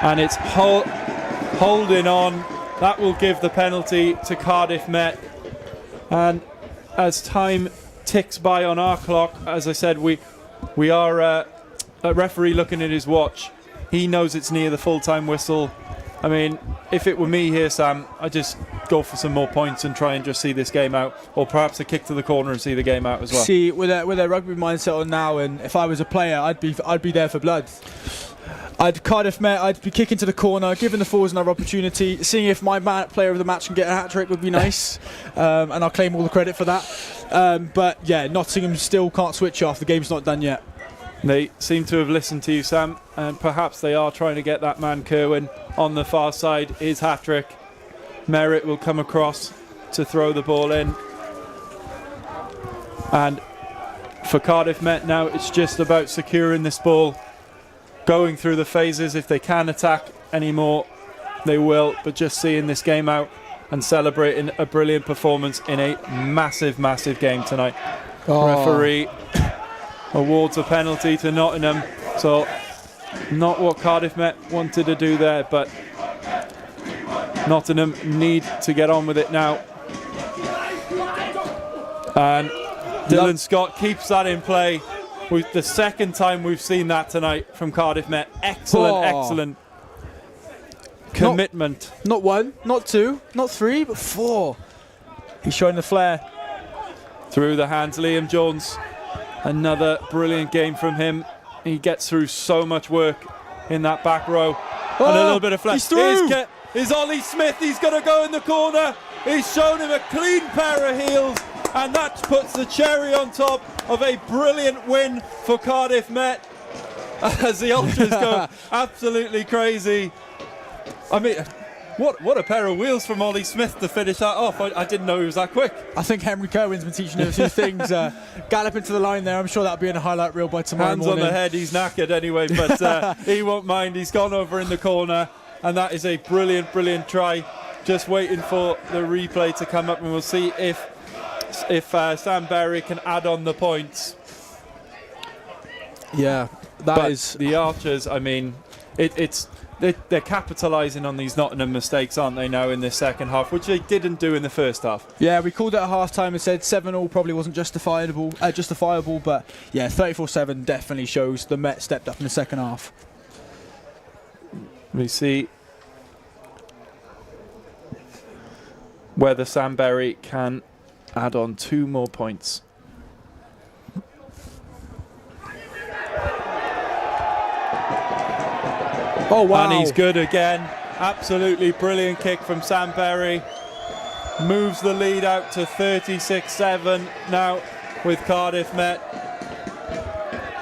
And it's holding on. That will give the penalty to Cardiff Met. And as time ticks by on our clock, as I said, we are a referee looking at his watch. He knows it's near the full-time whistle. I mean, if it were me here, Sam, I'd just go for some more points and try and just see this game out, or perhaps a kick to the corner and see the game out as well. See, with a rugby mindset on now, and if I was a player, I'd be there for blood. Cardiff Met, I'd be kicking to the corner, giving the forwards another opportunity, seeing if my player of the match can get a hat-trick would be nice, and I'll claim all the credit for that. But yeah, Nottingham still can't switch off. The game's not done yet. They seem to have listened to you, Sam, and perhaps they are trying to get that man Kerwin on the far side. His hat-trick. Merritt will come across to throw the ball in. And for Cardiff Met now, it's just about securing this ball, going through the phases. If they can attack anymore, they will, but just seeing this game out and celebrating a brilliant performance in a massive, massive game tonight. Referee awards a penalty to Nottingham, so not what Cardiff Met wanted to do there, but Nottingham need to get on with it now. And Dylan Scott keeps that in play. The second time we've seen that tonight from Cardiff Met. Excellent commitment. Not one, not two, not three, but four. He's showing the flair. Through the hands, Liam Jones. Another brilliant game from him. He gets through so much work in that back row. And a little bit of flair. He's through. Is Ollie Smith. He's going to go in the corner. He's shown him a clean pair of heels. And that puts the cherry on top of a brilliant win for Cardiff Met. As the Ultras go absolutely crazy. I mean, what a pair of wheels from Ollie Smith to finish that off. I didn't know he was that quick. I think Henry Kerwin's been teaching him a few things. Gallop into the line there. I'm sure that'll be in a highlight reel by tomorrow morning. Hands on the head. He's knackered anyway, but he won't mind. He's gone over in the corner. And that is a brilliant, brilliant try. Just waiting for the replay to come up, and we'll see if Sam Berry can add on the points. Yeah, but the Archers, I mean, they're capitalising on these Nottingham mistakes, aren't they, now in this second half, which they didn't do in the first half. Yeah, we called it at half-time and said 7-all probably wasn't justifiable, but yeah, 34-7 definitely shows the Met stepped up in the second half. We see whether Sam Berry can add on 2 more points. Oh, wow. And he's good again. Absolutely brilliant kick from Sam Berry. Moves the lead out to 36-7 now with Cardiff Met,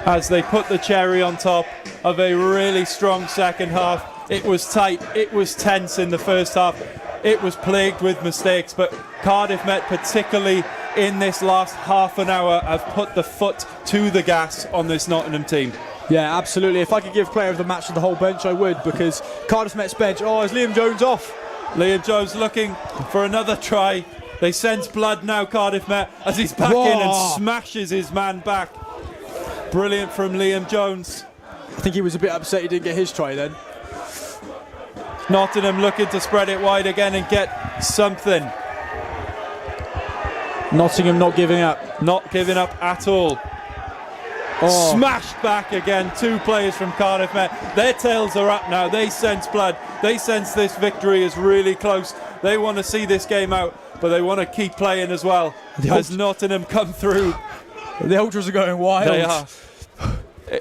as they put the cherry on top of a really strong second half. It was tight, it was tense in the first half. It was plagued with mistakes, but Cardiff Met, particularly in this last half an hour, have put the foot to the gas on this Nottingham team. Yeah, absolutely. If I could give player of the match to the whole bench, I would, because Cardiff Met's bench, is Liam Jones off? Liam Jones looking for another try. They sense blood now, Cardiff Met, as he's back in and smashes his man back. Brilliant from Liam Jones. I think he was a bit upset he didn't get his try then. Nottingham looking to spread it wide again and get something. Nottingham not giving up. Not giving up at all. Smashed back again. 2 players from Cardiff Met. Their tails are up now. They sense blood. They sense this victory is really close. They want to see this game out, but they want to keep playing as well. As Nottingham come through. The Ultras are going wild. They are.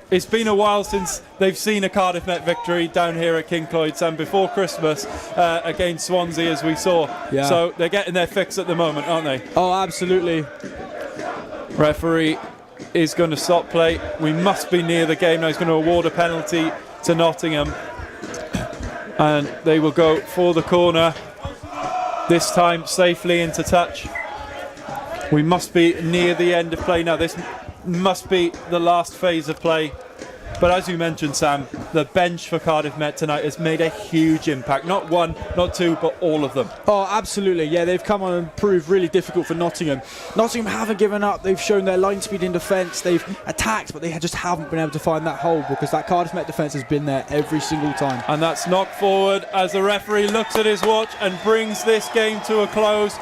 It's been a while since they've seen a Cardiff Met victory down here at King Cloyd's, and before Christmas against Swansea, as we saw. Yeah. So they're getting their fix at the moment, aren't they? Oh, absolutely. Referee is going to stop play. We must be near the game now. He's going to award a penalty to Nottingham, and they will go for the corner, this time safely into touch. We must be near the end of play now. This must be the last phase of play. But as you mentioned, Sam, the bench for Cardiff Met tonight has made a huge impact. Not 1, not 2, but all of them. Oh, absolutely. Yeah, they've come on and proved really difficult for Nottingham. Nottingham haven't given up. They've shown their line speed in defence. They've attacked, but they just haven't been able to find that hole, because that Cardiff Met defence has been there every single time. And that's knocked forward as the referee looks at his watch and brings this game to a close.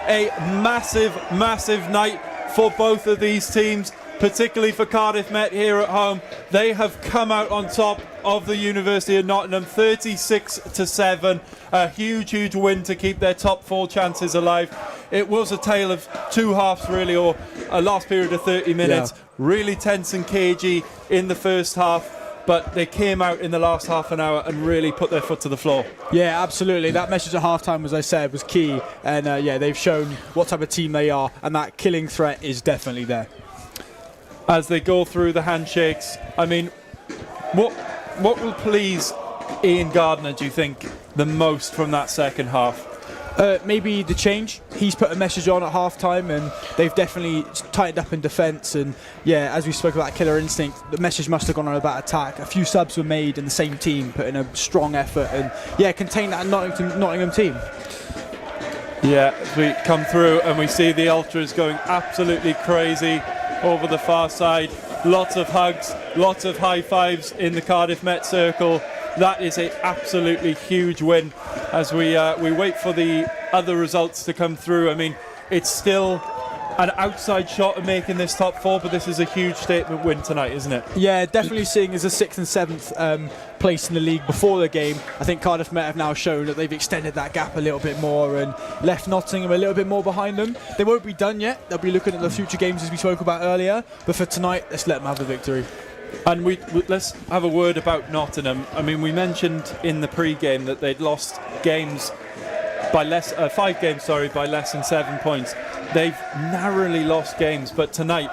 a massive, massive night for both of these teams, particularly for Cardiff Met here at home. They have come out on top of the University of Nottingham 36-7. A huge win to keep their top 4 chances alive. It was a tale of 2 halves really, or a last period of 30 minutes. Yeah. Really tense and cagey in the first half, but they came out in the last half an hour and really put their foot to the floor. Yeah, absolutely. That message at halftime, as I said, was key. And yeah, they've shown what type of team they are, and that killing threat is definitely there. As they go through the handshakes, I mean, what will please Ian Gardner, do you think, the most from that second half? Maybe the change. He's put a message on at half-time, and they've definitely tightened up in defence. And yeah, as we spoke about killer instinct, the message must have gone on about attack. A few subs were made, and the same team put in a strong effort and yeah, contain that Nottingham team. Yeah, as we come through and we see the ultras going absolutely crazy over the far side. Lots of hugs, lots of high fives in the Cardiff Met circle. That is an absolutely huge win as we wait for the other results to come through. I mean, it's still an outside shot of making this top 4, but this is a huge statement win tonight, isn't it? Yeah, definitely seeing as a 6th and 7th place in the league before the game. I think Cardiff Met have now shown that they've extended that gap a little bit more and left Nottingham a little bit more behind them. They won't be done yet. They'll be looking at the future games as we spoke about earlier. But for tonight, let's let them have the victory. And let's have a word about Nottingham. I mean, we mentioned in the pre-game that they'd lost games by 5 games, by less than 7 points. They've narrowly lost games, but tonight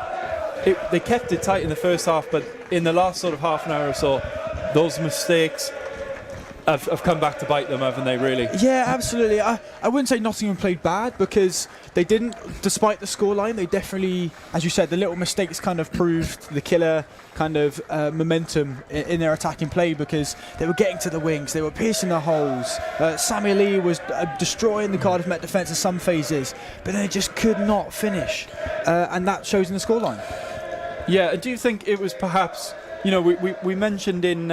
they kept it tight in the first half, but in the last sort of half an hour or so, those mistakes have come back to bite them, haven't they, really? Yeah, absolutely. I wouldn't say Nottingham played bad, because they didn't, despite the scoreline. They definitely, as you said, the little mistakes kind of proved the killer kind of momentum in their attacking play, because they were getting to the wings, they were piercing the holes. Samuel Lee was destroying the Cardiff Met defence in some phases, but they just could not finish, and that shows in the scoreline. Yeah, do you think it was perhaps, you know, we mentioned in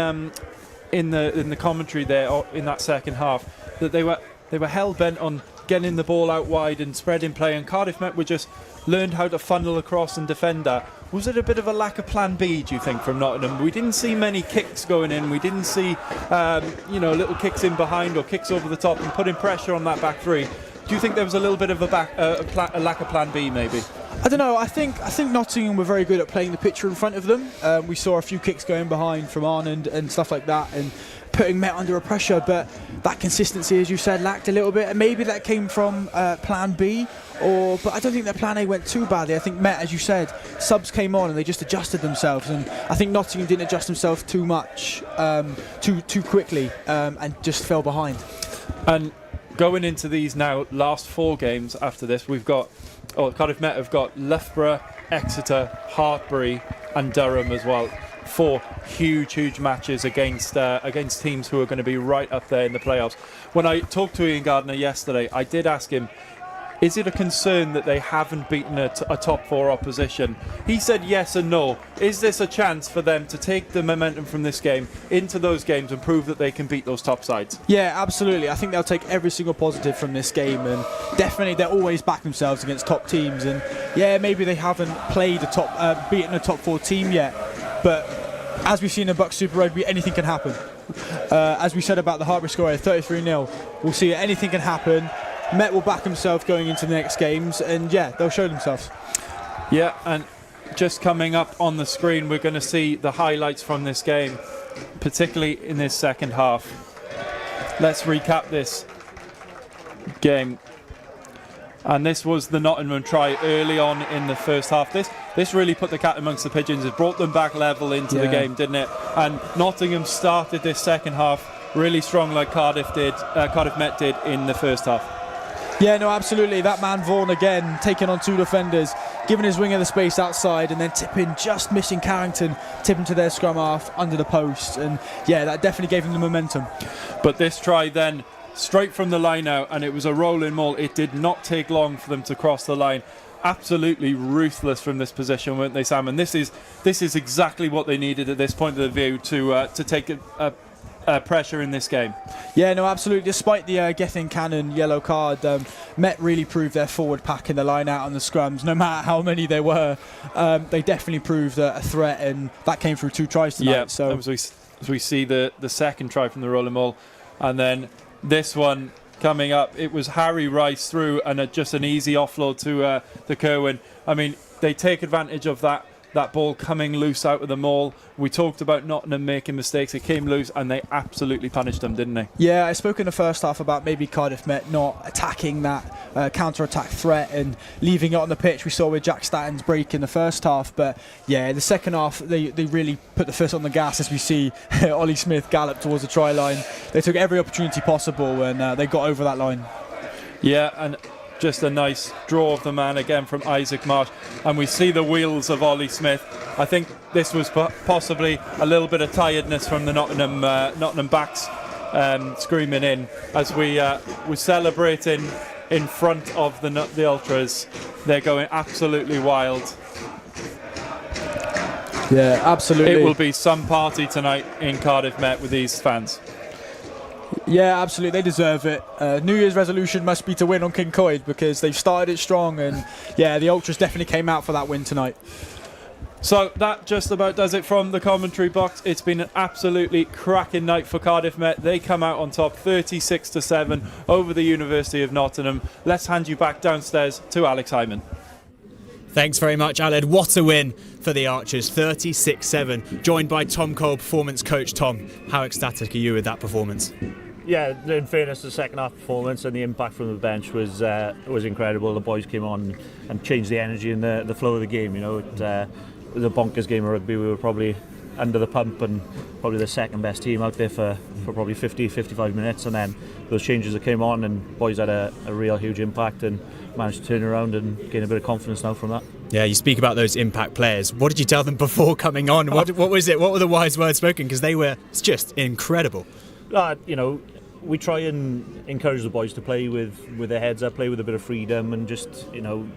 the commentary there in that second half that they were hell bent on getting the ball out wide and spreading play, and Cardiff Met were just learned how to funnel across and defend that. Was it a bit of a lack of plan B, do you think, from Nottingham? We didn't see many kicks going in. We didn't see little kicks in behind or kicks over the top and putting pressure on that back three. Do you think there was a little bit of a lack of plan B, maybe? I don't know. I think Nottingham were very good at playing the picture in front of them. We saw a few kicks going behind from Arnond and stuff like that, and putting Met under a pressure. But that consistency, as you said, lacked a little bit. And maybe that came from plan B, but I don't think their plan A went too badly. I think Met, as you said, subs came on and they just adjusted themselves. And I think Nottingham didn't adjust themselves too much, too quickly, and just fell behind. And going into these now last 4 games after this, Cardiff Met have got Loughborough, Exeter, Hartbury and Durham as well. 4 huge matches against teams who are going to be right up there in the playoffs. When I talked to Ian Gardner yesterday, I did ask him, is it a concern that they haven't beaten a top 4 opposition? He said yes and no. Is this a chance for them to take the momentum from this game into those games and prove that they can beat those top sides? Yeah, absolutely. I think they'll take every single positive from this game, and definitely they'll always back themselves against top teams. And yeah, maybe they haven't played beaten a top 4 team yet, but as we've seen in BUCS Super Rugby, anything can happen. As we said about the Hartbury score, 33-0, we'll see anything can happen. Met will back themselves going into the next games, and yeah, they'll show themselves. Yeah, and just coming up on the screen, we're going to see the highlights from this game, particularly in this second half. Let's recap this game. And this was the Nottingham try early on in the first half. This really put the cat amongst the pigeons. It brought them back level into the game, didn't it? And Nottingham started this second half really strong, like Cardiff Met did in the first half. Yeah, no, absolutely. That man Vaughan again, taking on 2 defenders, giving his winger the space outside, and then tipping, just missing Carrington, tipping to their scrum half under the post. And yeah, that definitely gave him the momentum. But this try then, straight from the line out, and it was a rolling maul. It did not take long for them to cross the line. Absolutely ruthless from this position, weren't they, Sam? And this is exactly what they needed at this point of the view to take pressure in this game. Yeah, no, absolutely. Despite the Gethin Cannon yellow card, Met really proved their forward pack in the line out on the scrums. No matter how many they were, they definitely proved a threat, and that came through 2 tries tonight. Yeah, so as we see the second try from the rolling ball, and then this one coming up, it was Harry Rice through and just an easy offload to Kerwin. I mean, they take advantage of that ball coming loose out of the maul. We talked about Nottingham making mistakes. It came loose and they absolutely punished them, didn't they? Yeah, I spoke in the first half about maybe Cardiff Met not attacking that counter-attack threat and leaving it on the pitch. We saw with Jack Statton's break in the first half, but yeah, the second half they really put the foot on the gas as we see Ollie Smith gallop towards the try line. They took every opportunity possible and they got over that line. Yeah, and just a nice draw of the man again from Isaac Marsh, and we see the wheels of Ollie Smith. I think this was possibly a little bit of tiredness from the Nottingham backs screaming in as we were celebrating in front of the ultras. They're going absolutely wild. Yeah, absolutely. It will be some party tonight in Cardiff Met with these fans. Yeah, absolutely. They deserve it. New Year's resolution must be to win on King Coyd because they've started it strong, and yeah, the Ultras definitely came out for that win tonight. So that just about does it from the commentary box. It's been an absolutely cracking night for Cardiff Met. They come out on top 36-7 over the University of Nottingham. Let's hand you back downstairs to Alex Hyman. Thanks very much, Aled. What a win for the Archers, 36-7. Joined by Tom Cole, performance coach. Tom, how ecstatic are you with that performance? Yeah, in fairness, the second half performance and the impact from the bench was incredible. The boys came on and changed the energy and the flow of the game. You know, it was a bonkers game of rugby. We were probably under the pump and probably the second best team out there for probably 50-55 minutes, and then those changes that came on and boys had a real huge impact and managed to turn around and gain a bit of confidence now from that. Yeah, you speak about those impact players. What did you tell them before coming on? What was it? What were the wise words spoken? Because they were just incredible. You know, we try and encourage the boys to play with their heads up, play with a bit of freedom, and just, you know,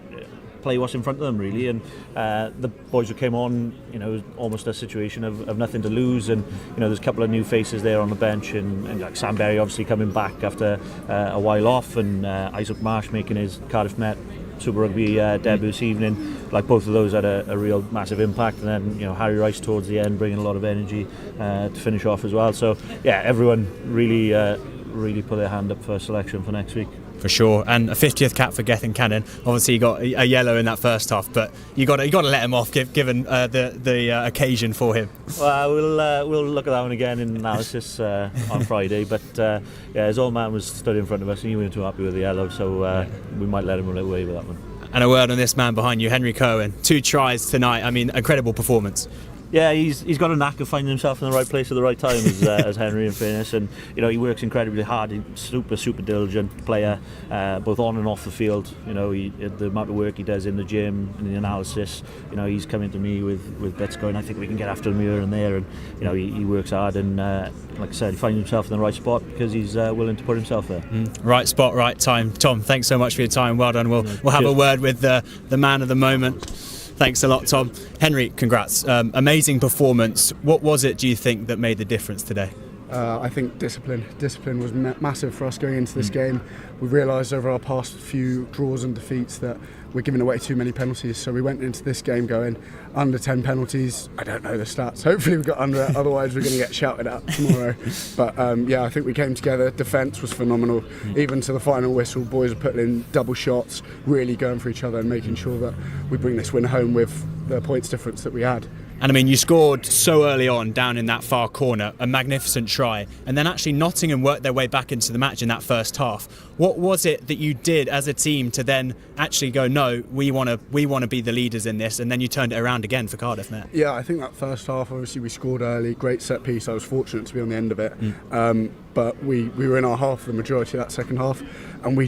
play what's in front of them really. And the boys who came on, you know, almost a situation of nothing to lose, and you know, there's a couple of new faces there on the bench, and like Sam Berry obviously coming back after a while off, and Isaac Marsh making his Cardiff Met Super Rugby debut this evening. Like, both of those had a real massive impact, and then, you know, Harry Rice towards the end bringing a lot of energy to finish off as well. So yeah, everyone really put their hand up for selection for next week. For sure, and a 50th cap for Gethin Cannon. Obviously, he got a yellow in that first half, but you got to let him off given the occasion for him. Well, we'll look at that one again in analysis on Friday. But yeah, his old man was stood in front of us, and he wasn't too happy with the yellow, so we might let him run away with that one. And a word on this man behind you, Henry Cohen. 2 tries tonight. I mean, incredible performance. Yeah, he's got a knack of finding himself in the right place at the right time, as Henry, in fairness, and you know, he works incredibly hard. He's super diligent player, both on and off the field. You know, the amount of work he does in the gym and the analysis. You know, he's coming to me with bits going, I think we can get after him here and there, and you know, he works hard, and like I said, he finds himself in the right spot because he's willing to put himself there. Right spot, right time. Tom, thanks so much for your time. Well done. We'll have a word with the man of the moment. Thanks a lot, Tom. Henry, congrats. Amazing performance. What was it, do you think, that made the difference today? I think discipline. Discipline was massive for us going into this game. We realised over our past few draws and defeats that we're giving away too many penalties. So we went into this game going under 10 penalties. I don't know the stats. Hopefully we got under it. Otherwise we're going to get shouted at tomorrow. But yeah, I think we came together. Defence was phenomenal. Even to the final whistle, boys were putting in double shots, really going for each other and making sure that we bring this win home with the points difference that we had. And I mean, you scored so early on down in that far corner, a magnificent try, and then actually Nottingham worked their way back into the match in that first half. What was it that you did as a team to then actually go, no, we want to be the leaders in this, and then you turned it around again for Cardiff Met? Yeah, I think that first half, obviously we scored early, great set piece. I was fortunate to be on the end of it, but we were in our half for the majority of that second half, and we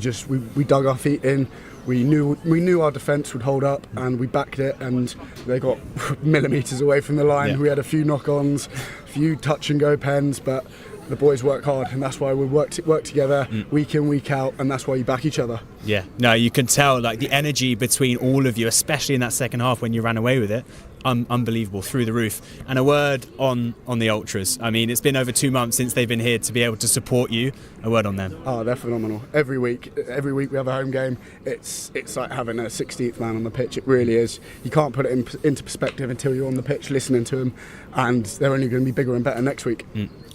dug our feet in. We knew our defence would hold up, and we backed it, and they got millimetres away from the line. Yeah. We had a few knock-ons, a few touch-and-go pens, but the boys work hard, and that's why we work together week in, week out, and that's why you back each other. Yeah, no, you can tell like the energy between all of you, especially in that second half when you ran away with it. unbelievable, through the roof. And a word on the Ultras. I mean, it's been over 2 months since they've been here to be able to support you. A word on them. Oh, they're phenomenal. Every week we have a home game. It's like having a 16th man on the pitch. It really is. You can't put it into perspective until you're on the pitch listening to them, and they're only going to be bigger and better next week.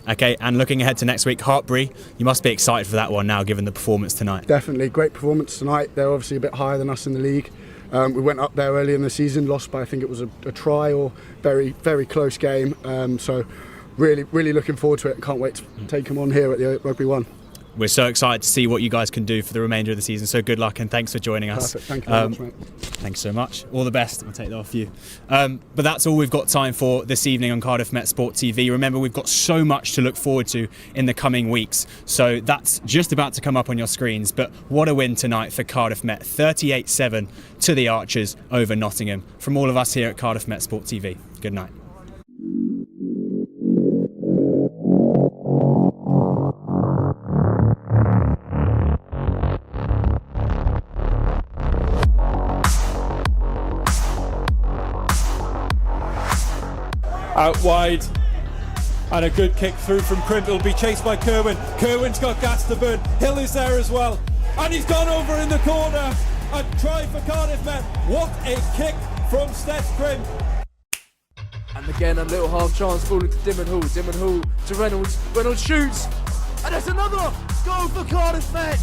Okay, and looking ahead to next week, Hartbury, you must be excited for that one now, given the performance tonight. Definitely, great performance tonight. They're obviously a bit higher than us in the league. We went up there early in the season, lost by I think it was a try, or very, very close game. So really looking forward to it and can't wait to take them on here at the Rugby One. We're so excited to see what you guys can do for the remainder of the season. So good luck and thanks for joining us. Perfect. Thank you very much, mate. Thanks so much. All the best. We'll take that off you. But that's all we've got time for this evening on Cardiff Met Sport TV. Remember, we've got so much to look forward to in the coming weeks. So that's just about to come up on your screens. But what a win tonight for Cardiff Met. 38-7 to the Archers over Nottingham. From all of us here at Cardiff Met Sport TV. Good night. Out wide, and a good kick through from Crimp. It'll be chased by Kerwin. Kerwin's got gas to burn. Hill is there as well, and he's gone over in the corner. A try for Cardiff Met. What a kick from Steph Crimp. And again, a little half chance falling to Dimon Hall to Reynolds. Reynolds shoots, and there's another goal for Cardiff Met.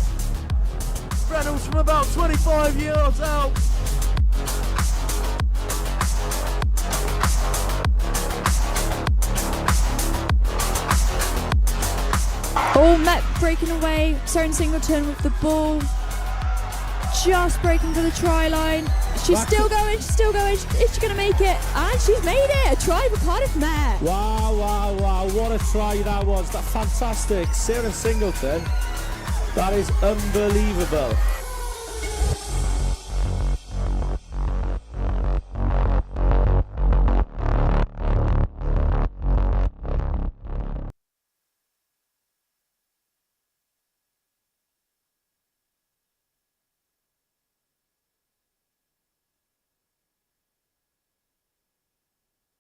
Reynolds from about 25 yards out. All Met breaking away, Soren Singleton with the ball, just breaking to the try line. She's still going, is she going to make it? And she's made it, a try for Cardiff Met. Wow, what a try that was. That's fantastic. Soren Singleton, that is unbelievable.